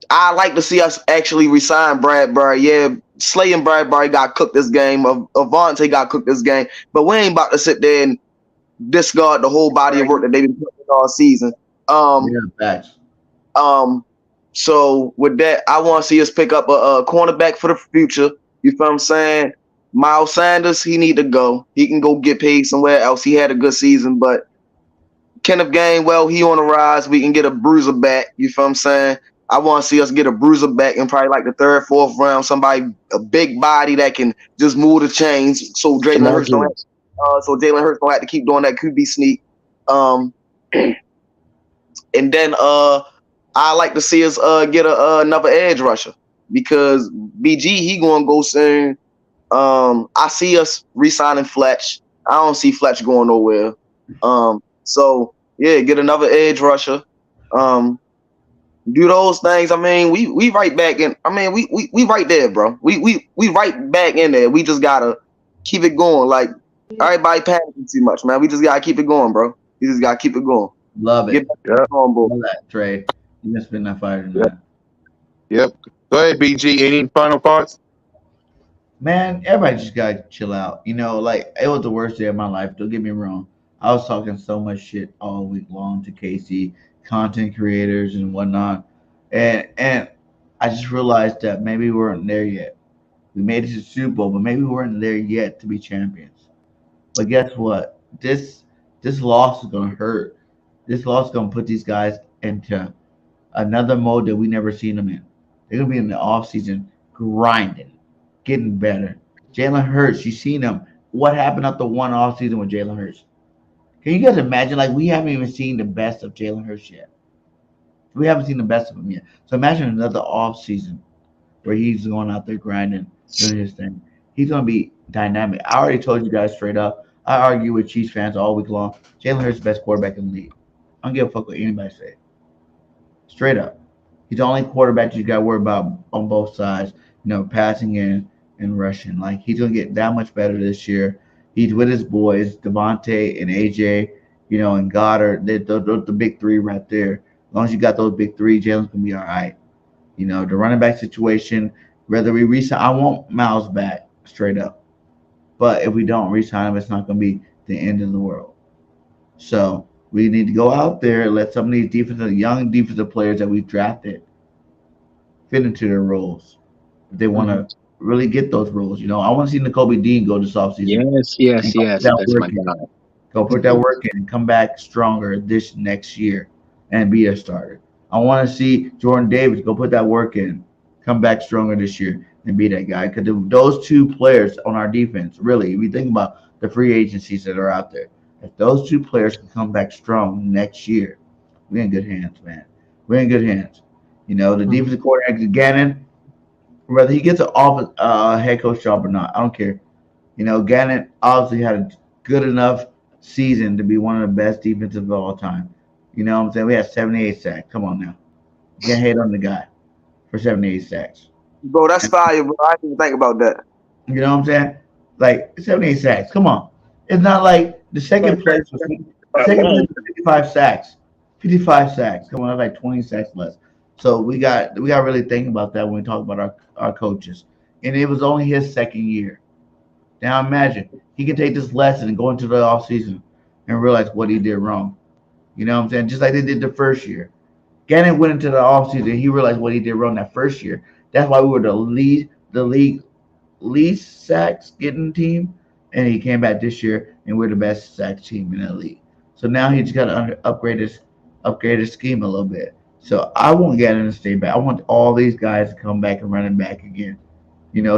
I like to see us actually resign Bradbury. Yeah, Slay and Bradbury got cooked this game. Avante got cooked this game, but we ain't about to sit there and discard the whole body of work that they've been putting in all season. So with that, I want to see us pick up a cornerback for the future. You feel what I'm saying? Miles Sanders, he need to go. He can go get paid somewhere else. He had a good season, but Kenneth Gainwell, he on the rise. We can get a bruiser back. You feel what I'm saying? I want to see us get a bruiser back in probably like the third, fourth round. Somebody, a big body that can just move the chains. So Jalen Hurts don't have to keep doing that QB sneak. And then I like to see us get another edge rusher because BG he gonna go soon. I see us re-signing Fletch. I don't see Fletch going nowhere. So yeah, get another edge rusher. Do those things. I mean, we right back in. I mean, we right there, bro. We right back in there. We just gotta keep it going. Like everybody panicking too much, man. We just gotta keep it going, bro. We just gotta keep it going. Love it. Love that, Trey. You must been that fire tonight. Yep. Go ahead, BG. Any final thoughts? Man, everybody just gotta chill out. You know, like it was the worst day of my life. Don't get me wrong. I was talking so much shit all week long to Casey, content creators and whatnot, and I just realized that maybe we weren't there yet. We made it to the Super Bowl, but maybe we weren't there yet to be champions. But guess what? This loss is gonna hurt. This loss is gonna put these guys into another mode that we never seen them in. They're gonna be in the offseason grinding, getting better. Jalen Hurts, you seen him. What happened after one offseason with Jalen Hurts? Can you guys imagine? Like, we haven't even seen the best of Jalen Hurts yet. We haven't seen the best of him yet. So imagine another offseason where he's going out there grinding, doing his thing. He's going to be dynamic. I already told you guys straight up. I argue with Chiefs fans all week long. Jalen Hurts is the best quarterback in the league. I don't give a fuck what anybody say. Straight up. He's the only quarterback you got to worry about on both sides, you know, passing in and rushing. Like, he's going to get that much better this year. He's with his boys, Devontae and AJ, you know, and Goddard. They're the big three right there. As long as you got those big three, Jalen's going to be all right. You know, the running back situation, whether we resign, I want Miles back, straight up. But if we don't resign him, it's not going to be the end of the world. So we need to go out there and let some of these young defensive players that we've drafted fit into their roles. If they want to really get those roles. You know, I want to see Nakobe Dean go this offseason. Yes. That's my guy. Go put that work in and come back stronger this next year and be a starter. I want to see Jordan Davis go put that work in, come back stronger this year and be that guy. Because those two players on our defense, really, if you think about the free agencies that are out there, If those two players can come back strong next year, we're in good hands, man. We're in good hands. The defensive coordinator Gannon, whether he gets an head coach job or not, I don't care. Gannon obviously had a good enough season to be one of the best defensive of all time. You know what I'm saying? We had 78 sacks. Come on now. You can't hate on the guy for 78 sacks. Bro, that's fire, bro. I didn't even think about that. You know what I'm saying? Like 78 sacks. Come on. It's not like the second place was 55 sacks. 55 sacks. Come on, that's like 20 sacks less. So we got to really think about that when we talk about our coaches. And it was only his second year. Now imagine he can take this lesson and go into the offseason and realize what he did wrong. You know what I'm saying? Just like they did the first year. Gannon went into the offseason and he realized what he did wrong that first year. That's why we were the league least sacks getting team. And he came back this year and we're the best sack team in the league. So now he just got to upgrade his scheme a little bit. So I want Gannon to stay back. I want all these guys to come back and run it back again.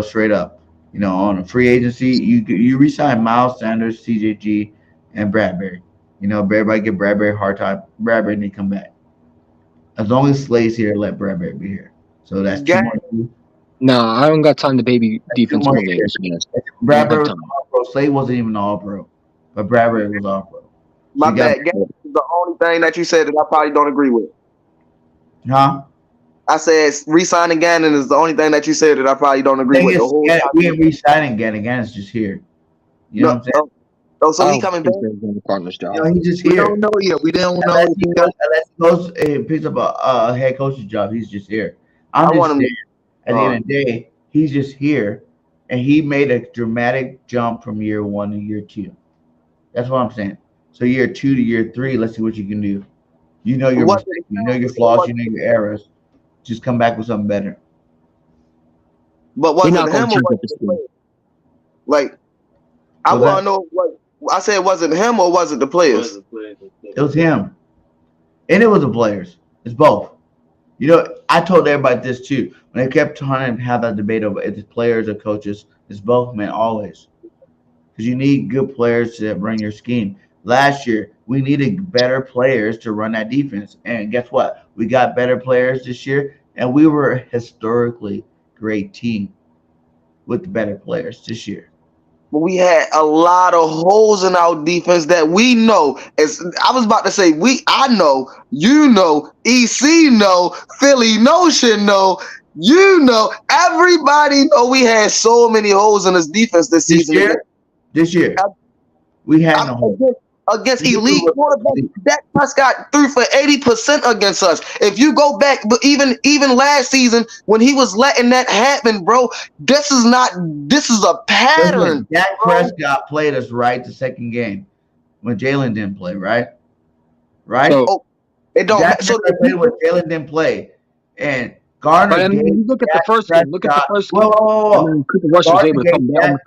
Straight up. On a free agency, you re-sign Miles Sanders, CJG, and Bradbury. Everybody give Bradbury a hard time. Bradbury need to come back. As long as Slay's here, let Bradbury be here. So that's 2 more. No, I don't got time to baby defensive games. Bradbury was all-pro. Slay wasn't even all-pro, but Bradbury was all-pro. My bad. Gannon is the only thing that you said that I probably don't agree with. Huh? I said re-signing Gannon is the only thing that you said that I probably don't agree with. We ain't re-signing Gannon. Gannon's just here. You know what I'm saying? So he coming back? He's just here. We don't know yet. We don't know. Unless he goes and picks up a head coach's job, he's just here. At the end of the day, he's just here, and he made a dramatic jump from year 1 to year 2. That's what I'm saying. So year 2 to year 3, let's see what you can do. Your mistakes, your flaws, your errors. Just come back with something better. But was it him or was it the players? Like, I want to know what I said. Was it him or was it the players? It was him, and it was the players. It's both. I told everybody this too when they kept trying to have that debate over if it's players or coaches. It's both, man, always. Because you need good players to bring your scheme. Last year, we needed better players to run that defense. And guess what? We got better players this year, and we were a historically great team with better players this year. But we had a lot of holes in our defense that we know. As I was about to say, I know, EC know, Philly Notion know, everybody know we had so many holes in this defense this season. This year, we had no holes. Against elite quarterbacks, Dak Prescott threw for 80% against us. If you go back, but even last season when he was letting that happen, bro, this is a pattern. Dak Prescott played us right the second game when Jalen didn't play, right? Right? So it don't. So played when Jalen didn't play, and Gardner. But I mean, look at the first game. Look at the first game. Cooper Rush was able to come back.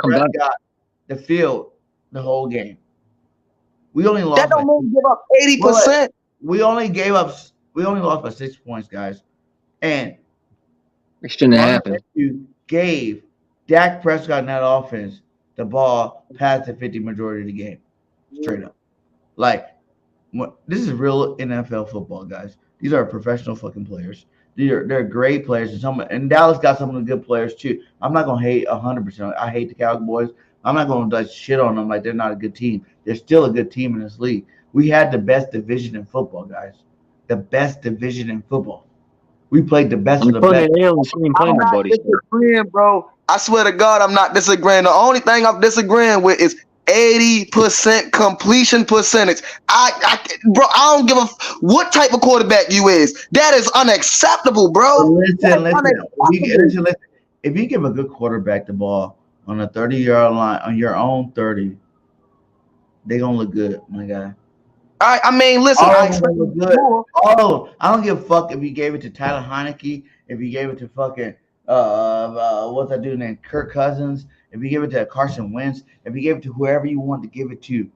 The field the whole game. We only lost. That don't mean give up 80%. We only lost by 6 points, guys. And it shouldn't happen. You gave Dak Prescott in that offense the ball past the 50 majority of the game. Straight up. Like, this is real NFL football, guys. These are professional fucking players. They're great players. And Dallas got some of the good players, too. I'm not going to hate 100%. I hate the Cowboys. I'm not going to shit on them like they're not a good team. They're still a good team in this league. We had the best division in football, guys. The best division in football. We played the best of the best. I'm not disagreeing, bro. I swear to God, I'm not disagreeing. The only thing I'm disagreeing with is 80% completion percentage. Bro, I don't give a what type of quarterback you is. That is unacceptable, bro. Listen. If you give a good quarterback the ball on a 30-yard line, on your own 30, they're going to look good, my guy. I mean, listen. I don't give a fuck if you gave it to Tyler Heineke, if you gave it to fucking, what's that dude named Kirk Cousins, if you give it to Carson Wentz, if you give it to whoever you want to give it to.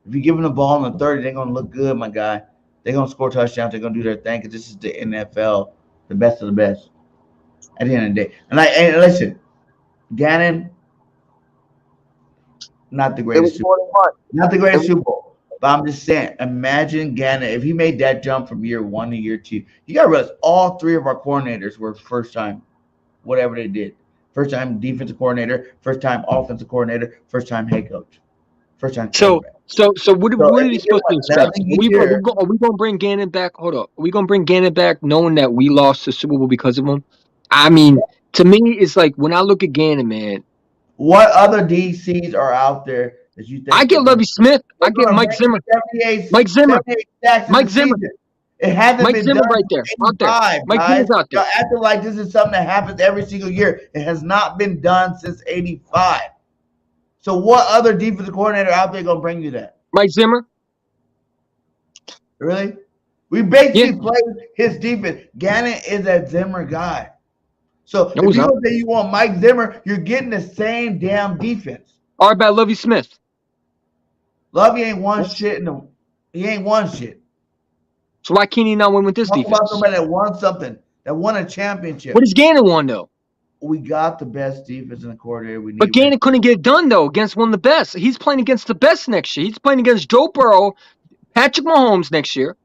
If you give them the ball on the 30, they're going to look good, my guy. They're going to score touchdowns. They're going to do their thing because this is the NFL, the best of the best at the end of the day. And listen, Gannon, not the greatest Super Bowl. Not the greatest Super Bowl. But I'm just saying, imagine Gannon if he made that jump from year 1 to year 2. You got to realize all 3 of our coordinators were first time, whatever they did. First time defensive coordinator, first time offensive coordinator, first time head coach, first time quarterback. So what are we supposed to expect? Are we year, going to bring Gannon back? Hold up. Are we going to bring Gannon back knowing that we lost the Super Bowl because of him? I mean, to me, it's like when I look at Gannon, man. What other DCs are out there that you think? I get Lovie Smith. I get Mike Zimmer. Mike Zimmer. Mike Zimmer. It hasn't Mike been Zimmer done right there. Out there. Mike guys. Zimmer's out there. Y'all acting like this is something that happens every single year. It has not been done since '85. So what other defensive coordinator out there gonna bring you that? Mike Zimmer. Really? We basically played his defense. Gannon is a Zimmer guy. So if you don't say you want Mike Zimmer, you're getting the same damn defense. All right, about Lovie Smith. Lovie ain't won shit. He ain't won shit. So why can't he not win with this defense? About somebody that won something, that won a championship. What does Gannon won though? We got the best defense in the coordinator we need. But Gannon couldn't get it done though against one of the best. He's playing against the best next year. He's playing against Joe Burrow, Patrick Mahomes next year.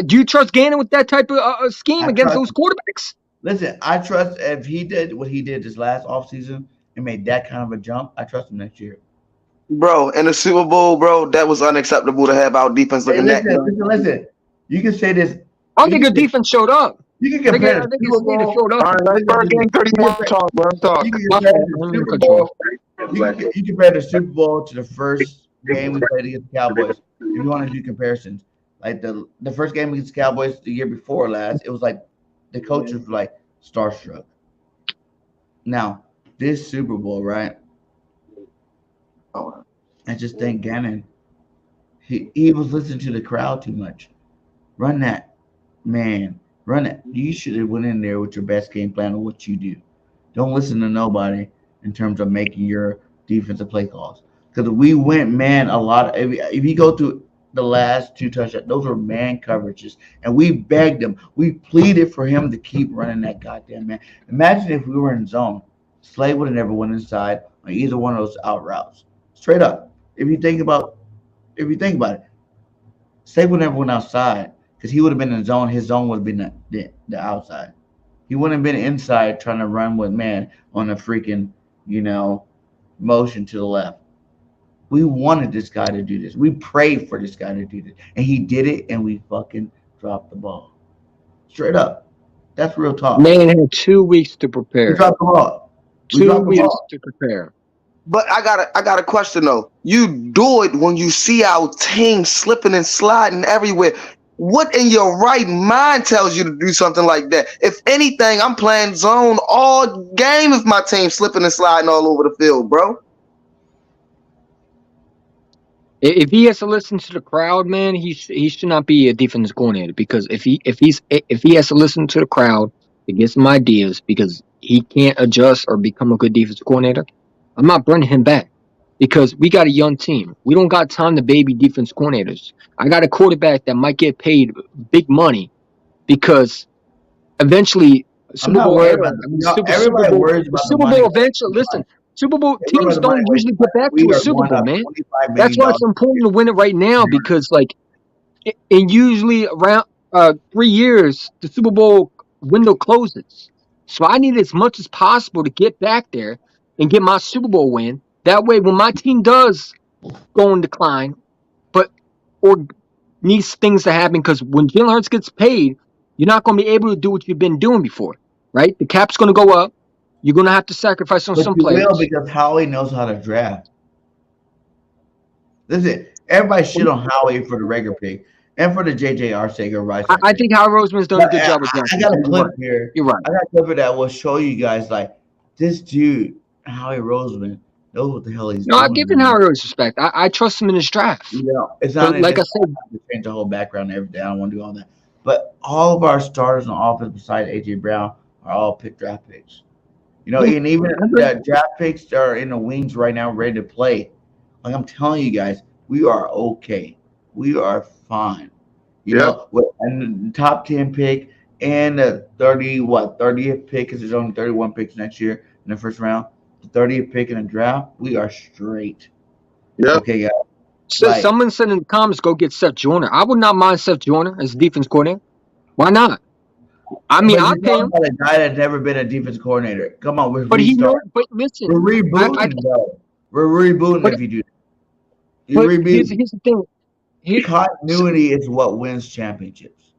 Do you trust Gannon with that type of scheme against those quarterbacks? Listen, I trust if he did what he did this last offseason and made that kind of a jump, I trust him next year. Bro, in the Super Bowl, bro, that was unacceptable to have our defense looking that good. Listen. You can say this. I don't think your defense showed up. You can compare the Super Bowl. All right, let's start getting 31 talk, bro. Talk. You compare the Super Bowl to the first game we played against the Cowboys. If you want to do comparisons, like the first game against the Cowboys the year before last, it was like the coaches were like starstruck. Now, this Super Bowl, right? I just think Gannon, he was listening to the crowd too much. Run that, man. Run it. You should have went in there with your best game plan of what you do. Don't listen to nobody in terms of making your defensive play calls. Because we went man a lot. If you go through the last 2 touchdowns, those were man coverages. And we begged him. We pleaded for him to keep running that goddamn man. Imagine if we were in zone. Slade would have never went inside on either one of those out routes. Straight up. If you think about it, Slade would never went outside because he would have been in zone. His zone would have been the outside. He wouldn't have been inside trying to run with man on a freaking, motion to the left. We wanted this guy to do this. We prayed for this guy to do this. And he did it, and we fucking dropped the ball. Straight up. That's real talk. Man had 2 weeks to prepare. We dropped the ball. 2 weeks to prepare. But I got a question though. You do it when you see our team slipping and sliding everywhere. What in your right mind tells you to do something like that? If anything, I'm playing zone all game if my team's slipping and sliding all over the field, bro. If he has to listen to the crowd, man, he should not be a defensive coordinator because if he has to listen to the crowd to get some ideas because he can't adjust or become a good defensive coordinator, I'm not bringing him back because we got a young team. We don't got time to baby defense coordinators. I got a quarterback that might get paid big money because eventually Super Bowl eventually. Listen, Super Bowl teams don't usually get back to a Super Bowl, man. That's why it's important to win it right now because, in usually around 3 years, the Super Bowl window closes. So I need as much as possible to get back there and get my Super Bowl win. That way, when my team does go in decline, or needs things to happen, because when Jalen Hurts gets paid, you're not going to be able to do what you've been doing before, right? The cap's going to go up. You're going to have to sacrifice on some players. Will because Howie knows how to draft. Listen, everybody shit on Howie for the regular pick and for the J.J. Arcega right. I think Howie Roseman's done a good job with drafting. I got a clip here. You're right. I got a clip that will show you guys this dude, Howie Roseman, knows what the hell he's doing. No, I've given Howie Rose respect. I trust him in his draft. It's not like I said, to change the whole background and everything. I don't want to do all that. But all of our starters on offense besides A.J. Brown are all draft picks. And even the draft picks that are in the wings right now, ready to play. Like I'm telling you guys, we are okay. We are fine. And the top 10 pick and the 30th pick, because there's only 31 picks next year in the first round. The 30th pick in the draft, we are straight. Yeah. Okay, guys. So someone said in the comments, go get Seth Joyner. I would not mind Seth Joyner as defense coordinator. Why not? I mean, I pay him. About a guy that's never been a defense coordinator. Come on, we're But restarting. but listen, we're rebooting, bro. We're rebooting if you do that. You but reboot. here's the thing. Continuity is what wins championships.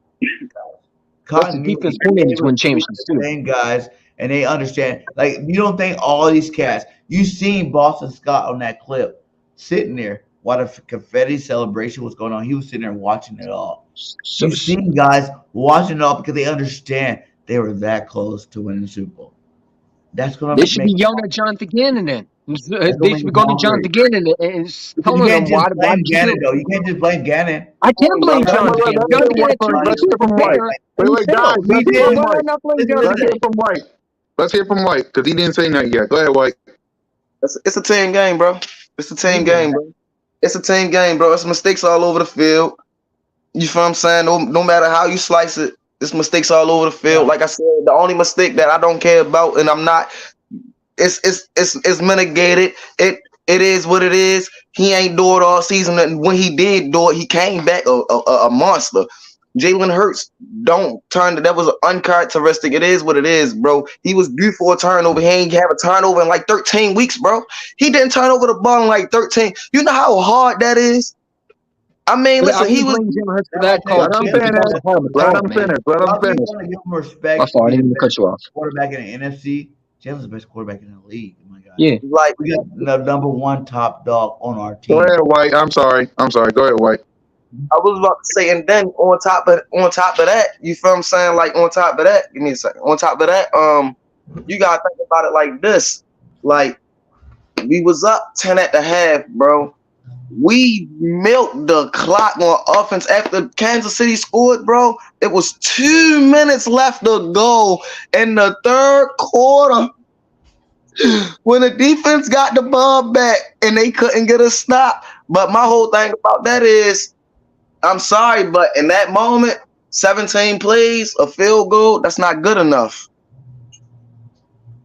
Continuity. Defense coordinators win championships too. Same guys, and they understand. Like, you don't think all these cats. You seen Boston Scott on that clip sitting there while the confetti celebration was going on. He was sitting there watching it all. You've seen guys watching it all because they understand they were that close to winning the Super Bowl. That's gonna. They should be yelling at Jonathan Gannon then. They should be going to Jonathan Gannon and telling him why. Gannon, though. You can't just blame Gannon. I can't blame Jonathan Gannon. Jonathan Gannon Let's hear from White. Wait, guys. Let's hear from White because he didn't say nothing yet. Go ahead, White. It's a team game, bro. It's a team game, bro. It's a team game, bro. It's mistakes all over the field. You feel what I'm saying? No matter how you slice it, it's mistakes all over the field. Like I said, the only mistake that I don't care about, and I'm not, it's mitigated. It is what it is. He ain't do it all season, and when he did do it, he came back a monster. Jalen Hurts don't turn. That was uncharacteristic. It is what it is, bro. He was due for a turnover. He ain't have a turnover in like 13 weeks, bro. He didn't turn over the ball in like 13. You know how hard that is? I mean, listen, he was. Let him finish. Respect. I didn't even cut you off. Quarterback in the NFC. Jalen's the best quarterback in the league. Oh my God. Yeah. Like, we got the number one top dog on our team. Go ahead, White. I'm sorry. Go ahead, White. I was about to say, and then on top of that, you feel what I'm saying? Like, on top of that, give me a second. On top of that, you gotta think about it like this. Like, we was up 10 at the half, bro. We milked the clock on offense after Kansas City scored, bro. It was 2 minutes left to go in the third quarter. When the defense got the ball back and they couldn't get a stop. But my whole thing about that is, I'm sorry, but in that moment, 17 plays, a field goal, that's not good enough.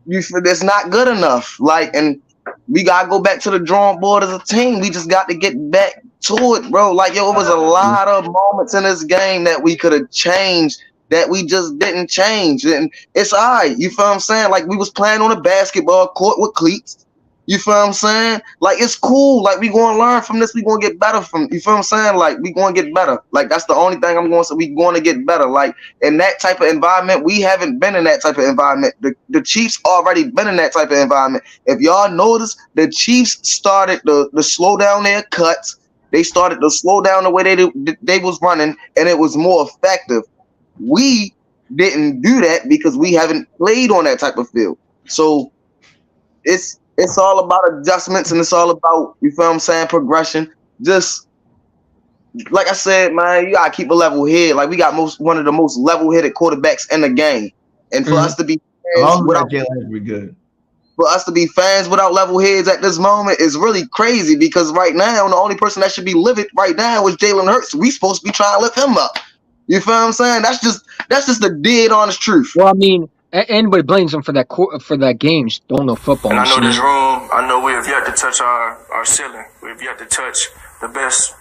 It's not good enough. Like, and we gotta go back to the drawing board as a team. We just got to get back to it, bro. Like, it was a lot of moments in this game that we could have changed that we just didn't change. And it's all right. You feel what I'm saying? Like, we was playing on a basketball court with cleats. You feel what I'm saying? Like, it's cool. Like, we going to learn from this. We going to get better from, you feel what I'm saying? Like, we going to get better. Like, that's the only thing I'm going to say. We going to get better. Like, in that type of environment, we haven't been in that type of environment. The Chiefs already been in that type of environment. If y'all notice, the Chiefs started to slow down their cuts. They started to slow down the way they was running, and it was more effective. We didn't do that because we haven't played on that type of field. So it's all about adjustments, and it's all about, you feel what I'm saying, progression. Just like I said, man, you gotta keep a level head. Like, we got one of the most level-headed quarterbacks in the game, and for us to be fans without level heads at this moment is really crazy. Because right now, the only person that should be livid right now is Jalen Hurts. We supposed to be trying to lift him up. You feel what I'm saying? That's just the dead honest truth. Well, I mean, anybody blames them for that game. Just don't know football. And I know this room. I know we have yet to touch our ceiling. We have yet to touch the best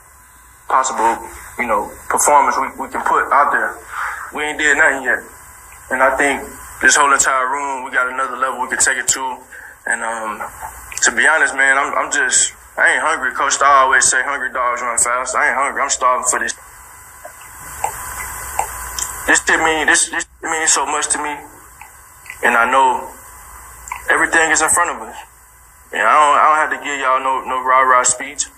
possible, performance we can put out there. We ain't did nothing yet. And I think this whole entire room, we got another level we could take it to. And to be honest, man, I ain't hungry. Coach Starr always say hungry dogs run fast. I ain't hungry. I'm starving for this. This means so much to me, and I know everything is in front of us. And I don't have to give y'all no rah-rah speech.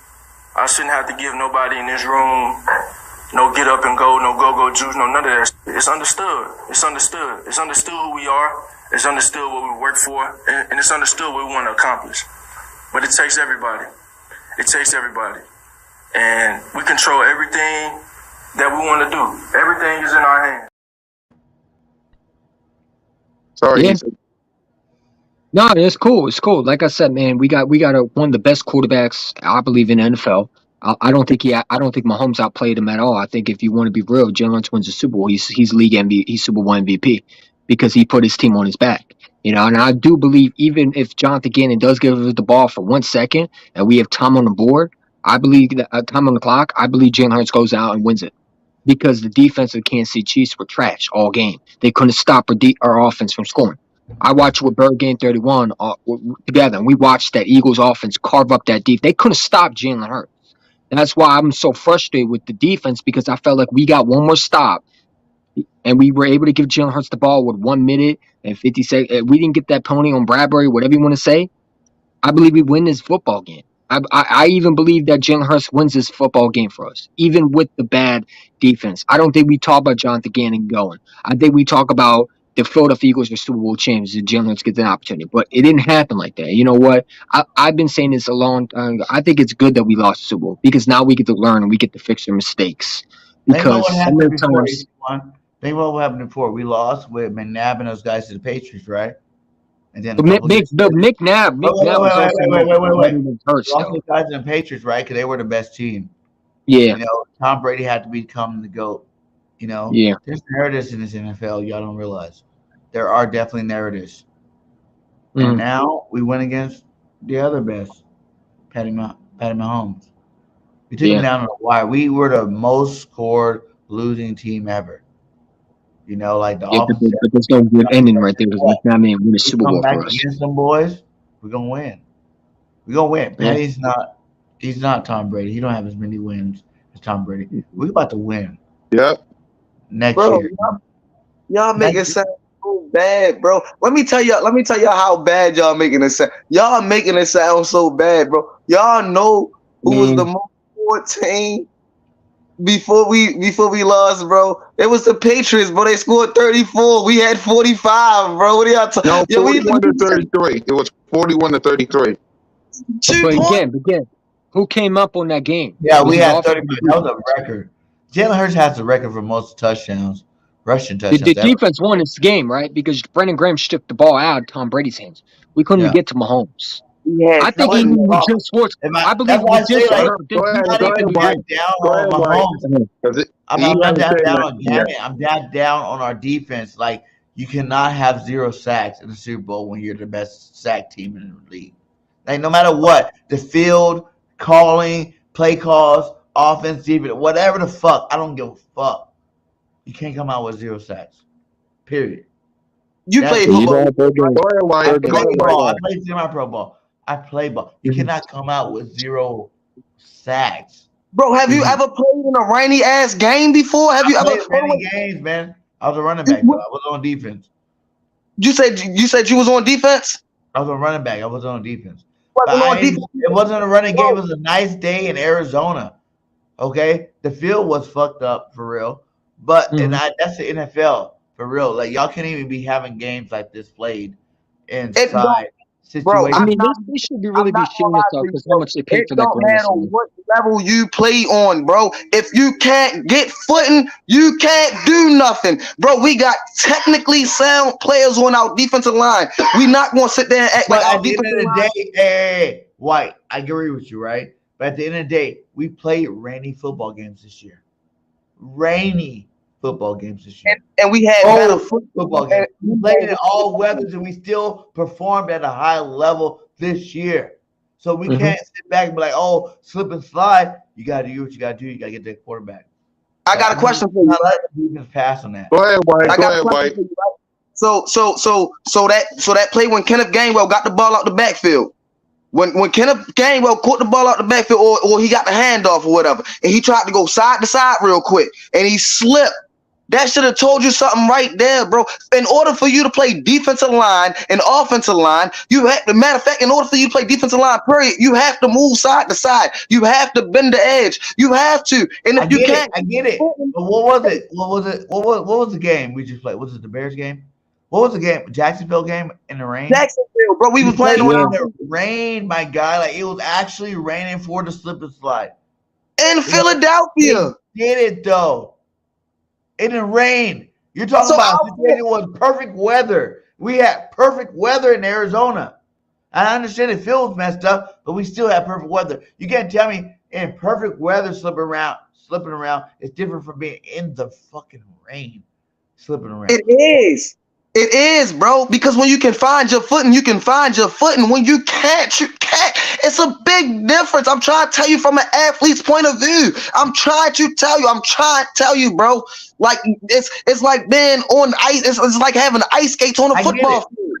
I shouldn't have to give nobody in this room no get up and go, no go-go juice, no none of that. It's understood. It's understood. It's understood who we are. It's understood what we work for, and it's understood what we want to accomplish. But it takes everybody. It takes everybody. And we control everything that we want to do. Everything is in our hands. Sorry. Yeah. No, it's cool. It's cool. Like I said, man, we got one of the best quarterbacks, I believe, in the NFL. I don't think Mahomes outplayed him at all. I think if you want to be real, Jalen wins the Super Bowl. He's league MVP. He's Super Bowl MVP because he put his team on his back. And I do believe even if Jonathan Gannon does give us the ball for 1 second and we have time on the board, I believe that at time on the clock, I believe Jalen Hurts goes out and wins it because the defense of the Kansas City Chiefs were trash all game. They couldn't stop our offense from scoring. I watched with Bird Game 31 together, and we watched that Eagles offense carve up that defense. They couldn't stop Jalen Hurts. That's why I'm so frustrated with the defense because I felt like we got one more stop, and we were able to give Jalen Hurts the ball with 1 minute and 50 seconds. We didn't get that penalty on Bradbury, whatever you want to say. I believe we win this football game. I even believe that Jalen Hurts wins this football game for us, even with the bad defense. I don't think we talk about Jonathan Gannon going. I think we talk about the Philadelphia Eagles are Super Bowl champions and Jalen Hurts gets an opportunity. But it didn't happen like that. You know what? I've been saying this a long time ago. I think it's good that we lost the Super Bowl because now we get to learn and we get to fix our mistakes. Because Think about what happened before. We lost with McNabb and those guys to the Patriots, right? And then McNabb was also Hurts, though. The guys in the Patriots, right? Because they were the best team. Yeah. You know, Tom Brady had to become the GOAT. You know, there's narratives in this NFL y'all don't realize. There are definitely narratives. And now we went against the other best, Patty Mahomes. We took him down on the wire. We were the most scored losing team ever. You know, like the offense. But there's no good ending right there because McNabb win the Super Bowl for us. Against them boys, we're gonna win. We're gonna win. Patty's he's not Tom Brady. He don't have as many wins as Tom Brady. We're about to win. Yep. Next year. Y'all make it sound so bad, bro. Let me tell y'all how bad y'all making it sound. Y'all making it sound so bad, bro. Y'all know who was the most scored team before we lost, bro? It was the Patriots, bro. They scored 34. We had 45, bro. What are y'all talking? No, 41 to 33. It was 41 to 33. But again, who came up on that game? Yeah, we had 30. That was a record. Jalen Hurts has the record for most touchdowns, rushing touchdowns. The defense won this game, right? Because Brandon Graham stripped the ball out of Tom Brady's hands. We couldn't even get to Mahomes. Yeah, I think even with Jim Schwartz, I believe with Jim Schwartz. I'm down on our defense. Like, you cannot have 0 sacks in the Super Bowl when you're the best sack team in the league. Like, no matter what, the field, calling, play calls, offense, defense, whatever the fuck, I don't give a fuck. You can't come out with 0 sacks. Period. You play football. I play semi-pro ball. I play ball. You cannot come out with 0 sacks. Bro, have you ever played in a rainy ass game before? Have you ever played rainy games, man? I was a running back, but I was on defense. You said you was on defense? I was a running back. I was on defense. It wasn't a running game. It was a nice day in Arizona. Okay? The field was fucked up for real. But that's the NFL for real. Like, y'all can't even be having games like this played inside. Bro, I mean, they should be really be shitting themselves because how much they paid for that. It don't matter what level you play on, bro. If you can't get footing, you can't do nothing. Bro, we got technically sound players on our defensive line. We not going to sit there and act like our defensive line. Hey, White, I agree with you, right? But at the end of the day, we played rainy football games this year. Rainy football games this year. And we had better football games. We played in all weathers and we still performed at a high level this year. So we can't sit back and be like, oh, slip and slide. You got to do what you got to do. You got to get that quarterback. I got a question for you. I like the defense pass on that. Go ahead, White. So that play when Kenneth Gainwell got the ball out the backfield. When Kenneth Gainwell caught the ball out the backfield or he got the handoff or whatever, and he tried to go side to side real quick, and he slipped. That should have told you something right there, bro. In order for you to play defensive line and offensive line, matter of fact, in order for you to play defensive line, period, you have to move side to side. You have to bend the edge. You have to. And if you can't, I get it. But what was it? What was the game we just played? Was it the Bears game? What was the game? Jacksonville game in the rain? Jacksonville, bro. We was playing in the rain, my guy. Like, it was actually raining for the slip and slide. In Philadelphia. They did it though. It didn't rain. You're talking about it was perfect weather. We had perfect weather in Arizona. I understand the field's messed up, but we still have perfect weather. You can't tell me in perfect weather slipping around is different from being in the fucking rain slipping around. It is. It is, bro, because when you can find your footing, you can find your footing. When you can't, you can't. It's a big difference. I'm trying to tell you from an athlete's point of view. I'm trying to tell you, bro. Like it's like being on ice. It's like having ice skates on a football field.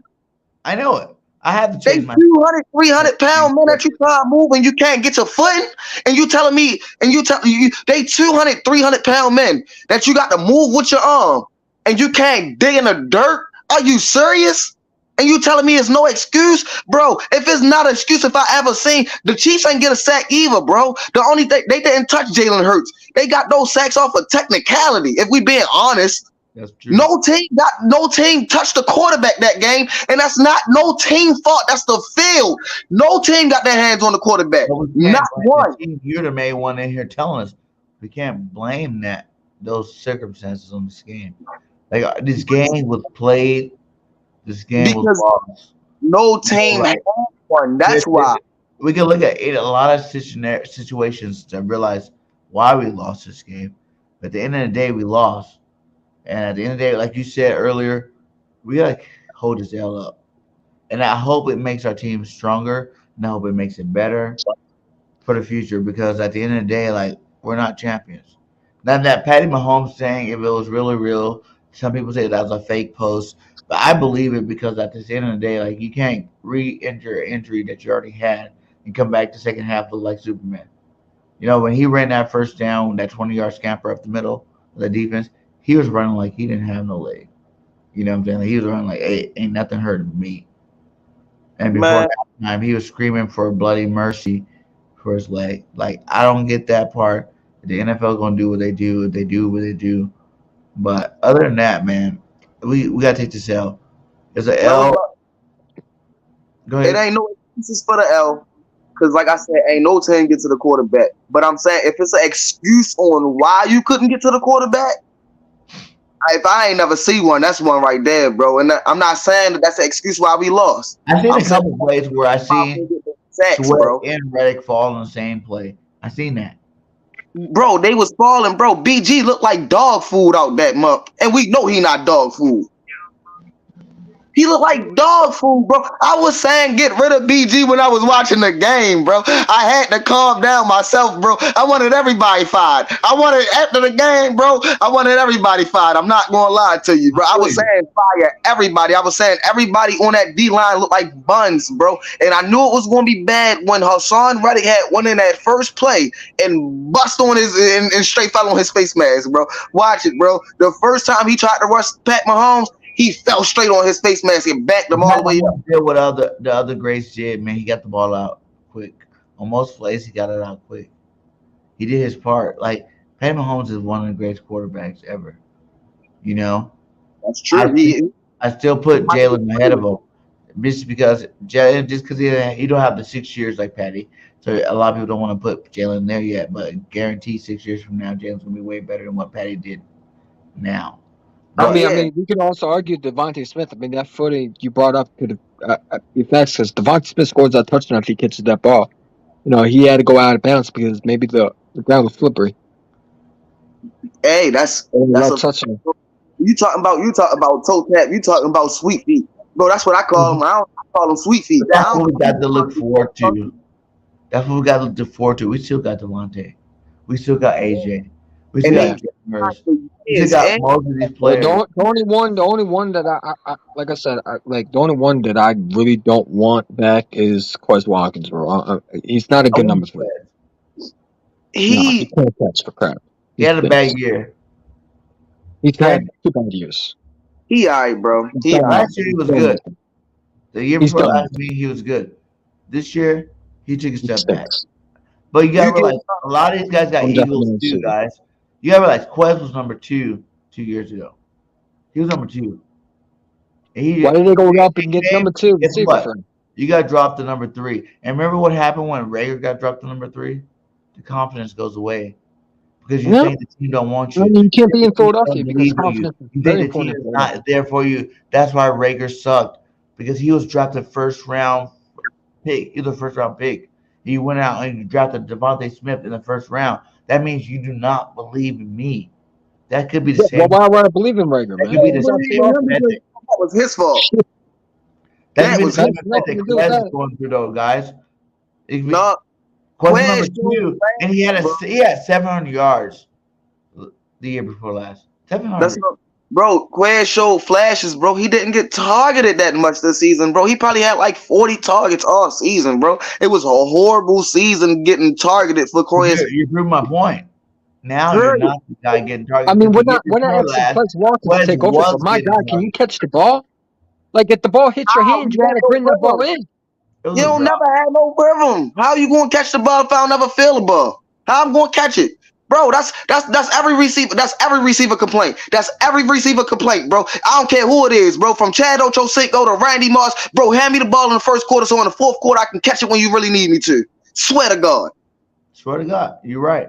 I know it. I have to They change my 200, 300-pound men that you try to move and you can't get your footing, and you telling me, and you tell you they 200, 300-pound men that you got to move with your arm, and you can't dig in the dirt. Are you serious? And you telling me it's no excuse, bro? If it's not an excuse, if I ever seen the Chiefs ain't get a sack either, bro. The only thing they didn't touch Jalen Hurts. They got those sacks off of technicality. If we being honest. That's true. No team touched the quarterback that game, and that's not no team fault. That's the field. No team got their hands on the quarterback. Not one. You're the main one in here telling us we can't blame those circumstances on this game. Like this game was played. This game was lost. No team had one. That's why. We can look at a lot of situations to realize why we lost this game. But at the end of the day, we lost. And at the end of the day, like you said earlier, we gotta hold this L up. And I hope it makes our team stronger, and I hope it makes it better for the future. Because at the end of the day, like we're not champions. Now that Patty Mahomes saying if it was really real, some people say that was a fake post, but I believe it because at the end of the day, like you can't re-injure an injury that you already had and come back the second half look like Superman. You know, when he ran that first down, that 20-yard scamper up the middle of the defense. He was running like he didn't have no leg. You know what I'm saying? Like he was running like, hey, ain't nothing hurting me. And before that time, he was screaming for bloody mercy for his leg. Like, I don't get that part. The NFL going to do what they do. They do what they do. But other than that, man, we got to take this L. It's an L. Go ahead. It ain't no excuses for the L. Because, like I said, ain't no team get to the quarterback. But I'm saying if it's an excuse on why you couldn't get to the quarterback, if I ain't never see one, that's one right there, bro. And I'm not saying that's an excuse why we lost. I've seen a couple plays where I seen Sweat and Reddick fall in the same play. I seen that. Bro, they was falling, bro. BG looked like dog food out that month. And we know he not dog food. He looked like dog food, bro. I was saying get rid of BG when I was watching the game, bro. I had to calm down myself, bro. I wanted everybody fired. After the game, bro, I wanted everybody fired. I'm not going to lie to you, bro. I was saying fire everybody. I was saying everybody on that D-line looked like buns, bro. And I knew it was going to be bad when Hassan Reddick had one in that first play and bust on his and straight fell on his face mask, bro. Watch it, bro. The first time he tried to rush Pat Mahomes, he fell straight on his face mask and backed him all the way up. Did what the other greats did, man. He got the ball out quick. On most plays, he got it out quick. He did his part. Like, Pat Mahomes is one of the greatest quarterbacks ever. You know? That's true. I still put Jalen ahead of him. Just because he don't have the 6 years like Patty. So a lot of people don't want to put Jalen there yet. But guaranteed 6 years from now, Jalen's going to be way better than what Patty did now. I mean, we can also argue Devontae Smith. I mean, that footing you brought up could be facts because Devontae Smith scores that touchdown if he catches that ball. You know, he had to go out of bounds because maybe the ground was slippery. Hey, that's a touchdown. You talking about toe tap? You talking about sweet feet, bro? That's what I call them. I call them sweet feet. That's what we got to look forward to. That's what we got to look forward to. We still got Devontae. We still got AJ. We still got Merce. We still got most of these players. The only one that I like I said, the only one that I really don't want back is Quez Watkins, bro. He's not a good number for that. He can't catch for crap. He had a bad year. He's had 2 bad years. He all right, bro. Last year he was good. The year before last year he was good. This year he took a step back. But you gotta realize a lot of these guys got Eagles too, guys. You gotta realize Quez was number 2 years ago. He was number 2. Why did they go up and get number 2? You got dropped to number 3. And remember what happened when Rager got dropped to number 3? The confidence goes away. Because you think the team don't want you. You can't be in Philadelphia because confidence is very important. The team is not there for you. That's why Rager sucked. Because he was drafted first round pick. He was a first round pick. You went out and you drafted Devontae Smith in the first round. That means you do not believe in me. That could be the same. Well, why would I believe in Rager, man? That was his fault. That was his fault. That Quez is going through, though, guys. No. Question number 2, and he had 700 yards the year before last. 700. Bro, Quez showed flashes, bro. He didn't get targeted that much this season, bro. He probably had like 40 targets all season, bro. It was a horrible season getting targeted for Quez. You proved my point. Now you're not the guy getting targeted. I mean, we're not asking Quez Walker to take over, but my God, can you catch the ball? Like, if the ball hits your hand, you gotta bring the ball in. You don't never have no rhythm. How you gonna catch the ball if I don't never feel the ball? How I'm gonna catch it? Bro, that's every receiver. That's every receiver complaint. That's every receiver complaint, bro. I don't care who it is, bro. From Chad Ochocinco to Randy Moss, bro. Hand me the ball in the first quarter, so in the fourth quarter I can catch it when you really need me to. Swear to God. Swear to God, you're right.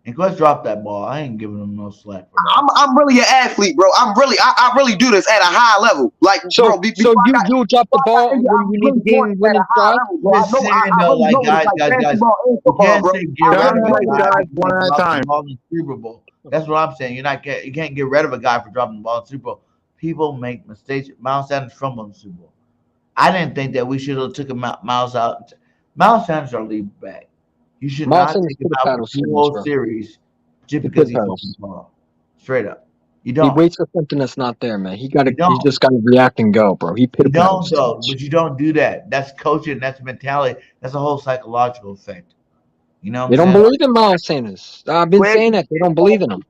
And Quez dropped that ball. I ain't giving him no slack for that. I'm really an athlete, bro. I really do this at a high level. Like, so, bro, you drop the ball when you need to game winning try. We're saying though, like guys, you can't say get rid of a guy one at a time. In the Super Bowl. That's what I'm saying. You can't get rid of a guy for dropping the ball in the Super Bowl. People make mistakes. Miles Sanders fumbled in the Super Bowl. I didn't think that we should have took Miles out. Miles Sanders our lead back. You should not take him out for the whole series just because he fumbled the ball. Straight up. You don't. He waits for something that's not there, man. He just gotta react and go, bro. You don't though, but you don't do that. That's coaching, that's mentality, that's a whole psychological effect. You know what they don't believe in Miles Sanders. I've been saying that. They don't believe in him.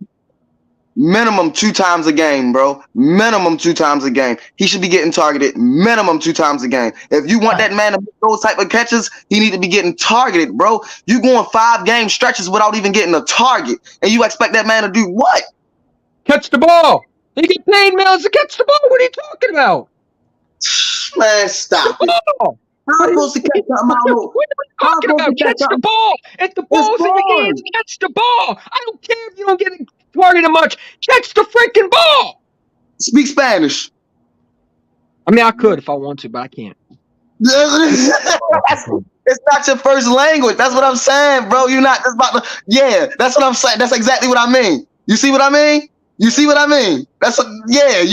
Minimum 2 times a game, bro. Minimum 2 times a game. He should be getting targeted minimum 2 times a game. If you want that man to make those type of catches, he need to be getting targeted, bro. You going 5 game stretches without even getting a target, and you expect that man to do what? Catch the ball. He get paid millions to catch the ball. What are you talking about? Man, stop it. How am I supposed to catch the ball? What are you talking about? Catch the ball. If the ball's in your hands, catch the ball. I don't care if you don't get targeted much. Catch the freaking ball. Speak Spanish. I mean, I could if I want to, but I can't. It's not your first language. That's what I'm saying, bro. You're not just about to. Yeah, that's what I'm saying. That's exactly what I mean. You see what I mean? You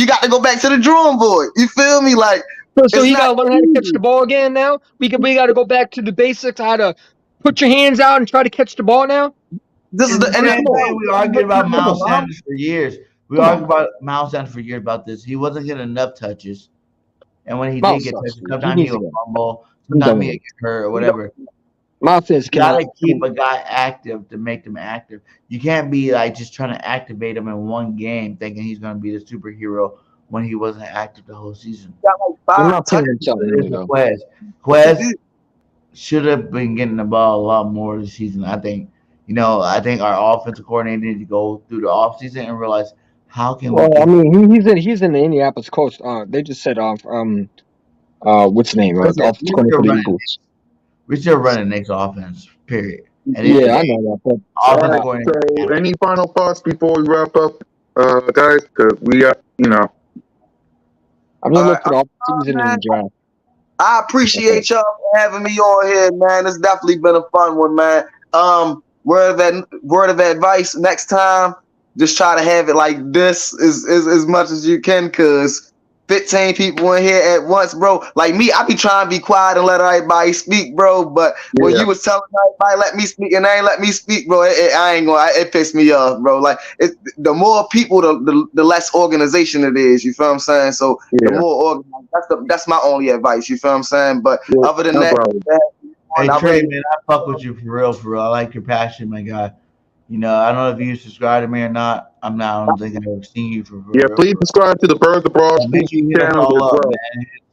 got to go back to the drawing board. You feel me? Like, so he got to learn how to catch the ball again now? We got to go back to the basics, how to put your hands out and try to catch the ball now? This is we argued about Miles Sanders for years. We argued about Miles Sanders for years about this. He wasn't getting enough touches. And when he did get touches, sometimes he would fumble, sometimes he would get hurt or whatever. You gotta keep a guy active to make them active. You can't be like just trying to activate him in one game thinking he's gonna be the superhero when he wasn't active the whole season. Quez should have been getting the ball a lot more this season. I think our offensive coordinator needed to go through the offseason and realize how can we. Well, I mean, he's in the Indianapolis coach. They just said what's the name? We're still running next offense, period. And I know that. But so any final thoughts before we wrap up, guys? Because we got, I'm gonna look for the offseason and the draft. I appreciate y'all for having me on here, man. It's definitely been a fun one, man. Word of advice: next time, just try to have it like this as much as you can, cause 15 people in here at once, bro. Like me, I be trying to be quiet and let everybody speak, bro. But when you was telling everybody let me speak and they ain't let me speak, bro, it pissed me off, bro. Like the more people, the less organization it is. You feel what I'm saying? So the more organized. That's my only advice. You feel what I'm saying? But other than that, hey Trey, man, I fuck with you for real. I like your passion, my guy. I don't know if you subscribe to me or not. I don't think I've ever seen you for real. Yeah, please subscribe to the Birds of Broad channel as well.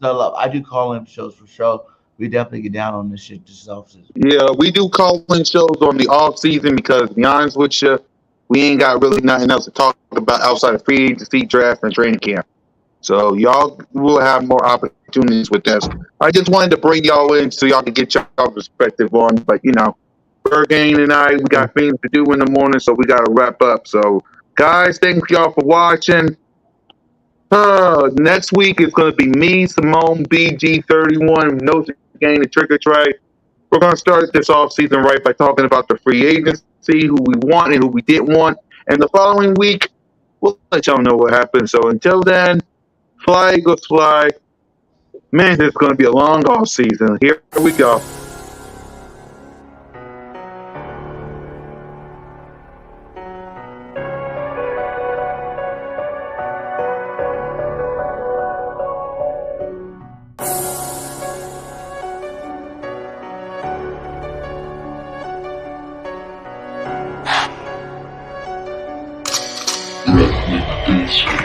Man. I do call-in shows for sure. We definitely get down on this shit this offseason. Yeah, we do call-in shows on the off-season because, to be honest with you, we ain't got really nothing else to talk about outside of free agency, draft, and training camp. So y'all will have more opportunities with this. I just wanted to bring y'all in so y'all can get y'all perspective on, but Bergane and I, we got things to do in the morning, so we got to wrap up. So, guys, thank y'all for watching. Next week is going to be me, Simone, BG31, No Game, and Trick or Tray. We're going to start this offseason right by talking about the free agency, who we want and who we didn't want. And the following week, we'll let y'all know what happens. So, until then, fly, Eagles, fly. Man, it's going to be a long offseason. Here we go. Peace.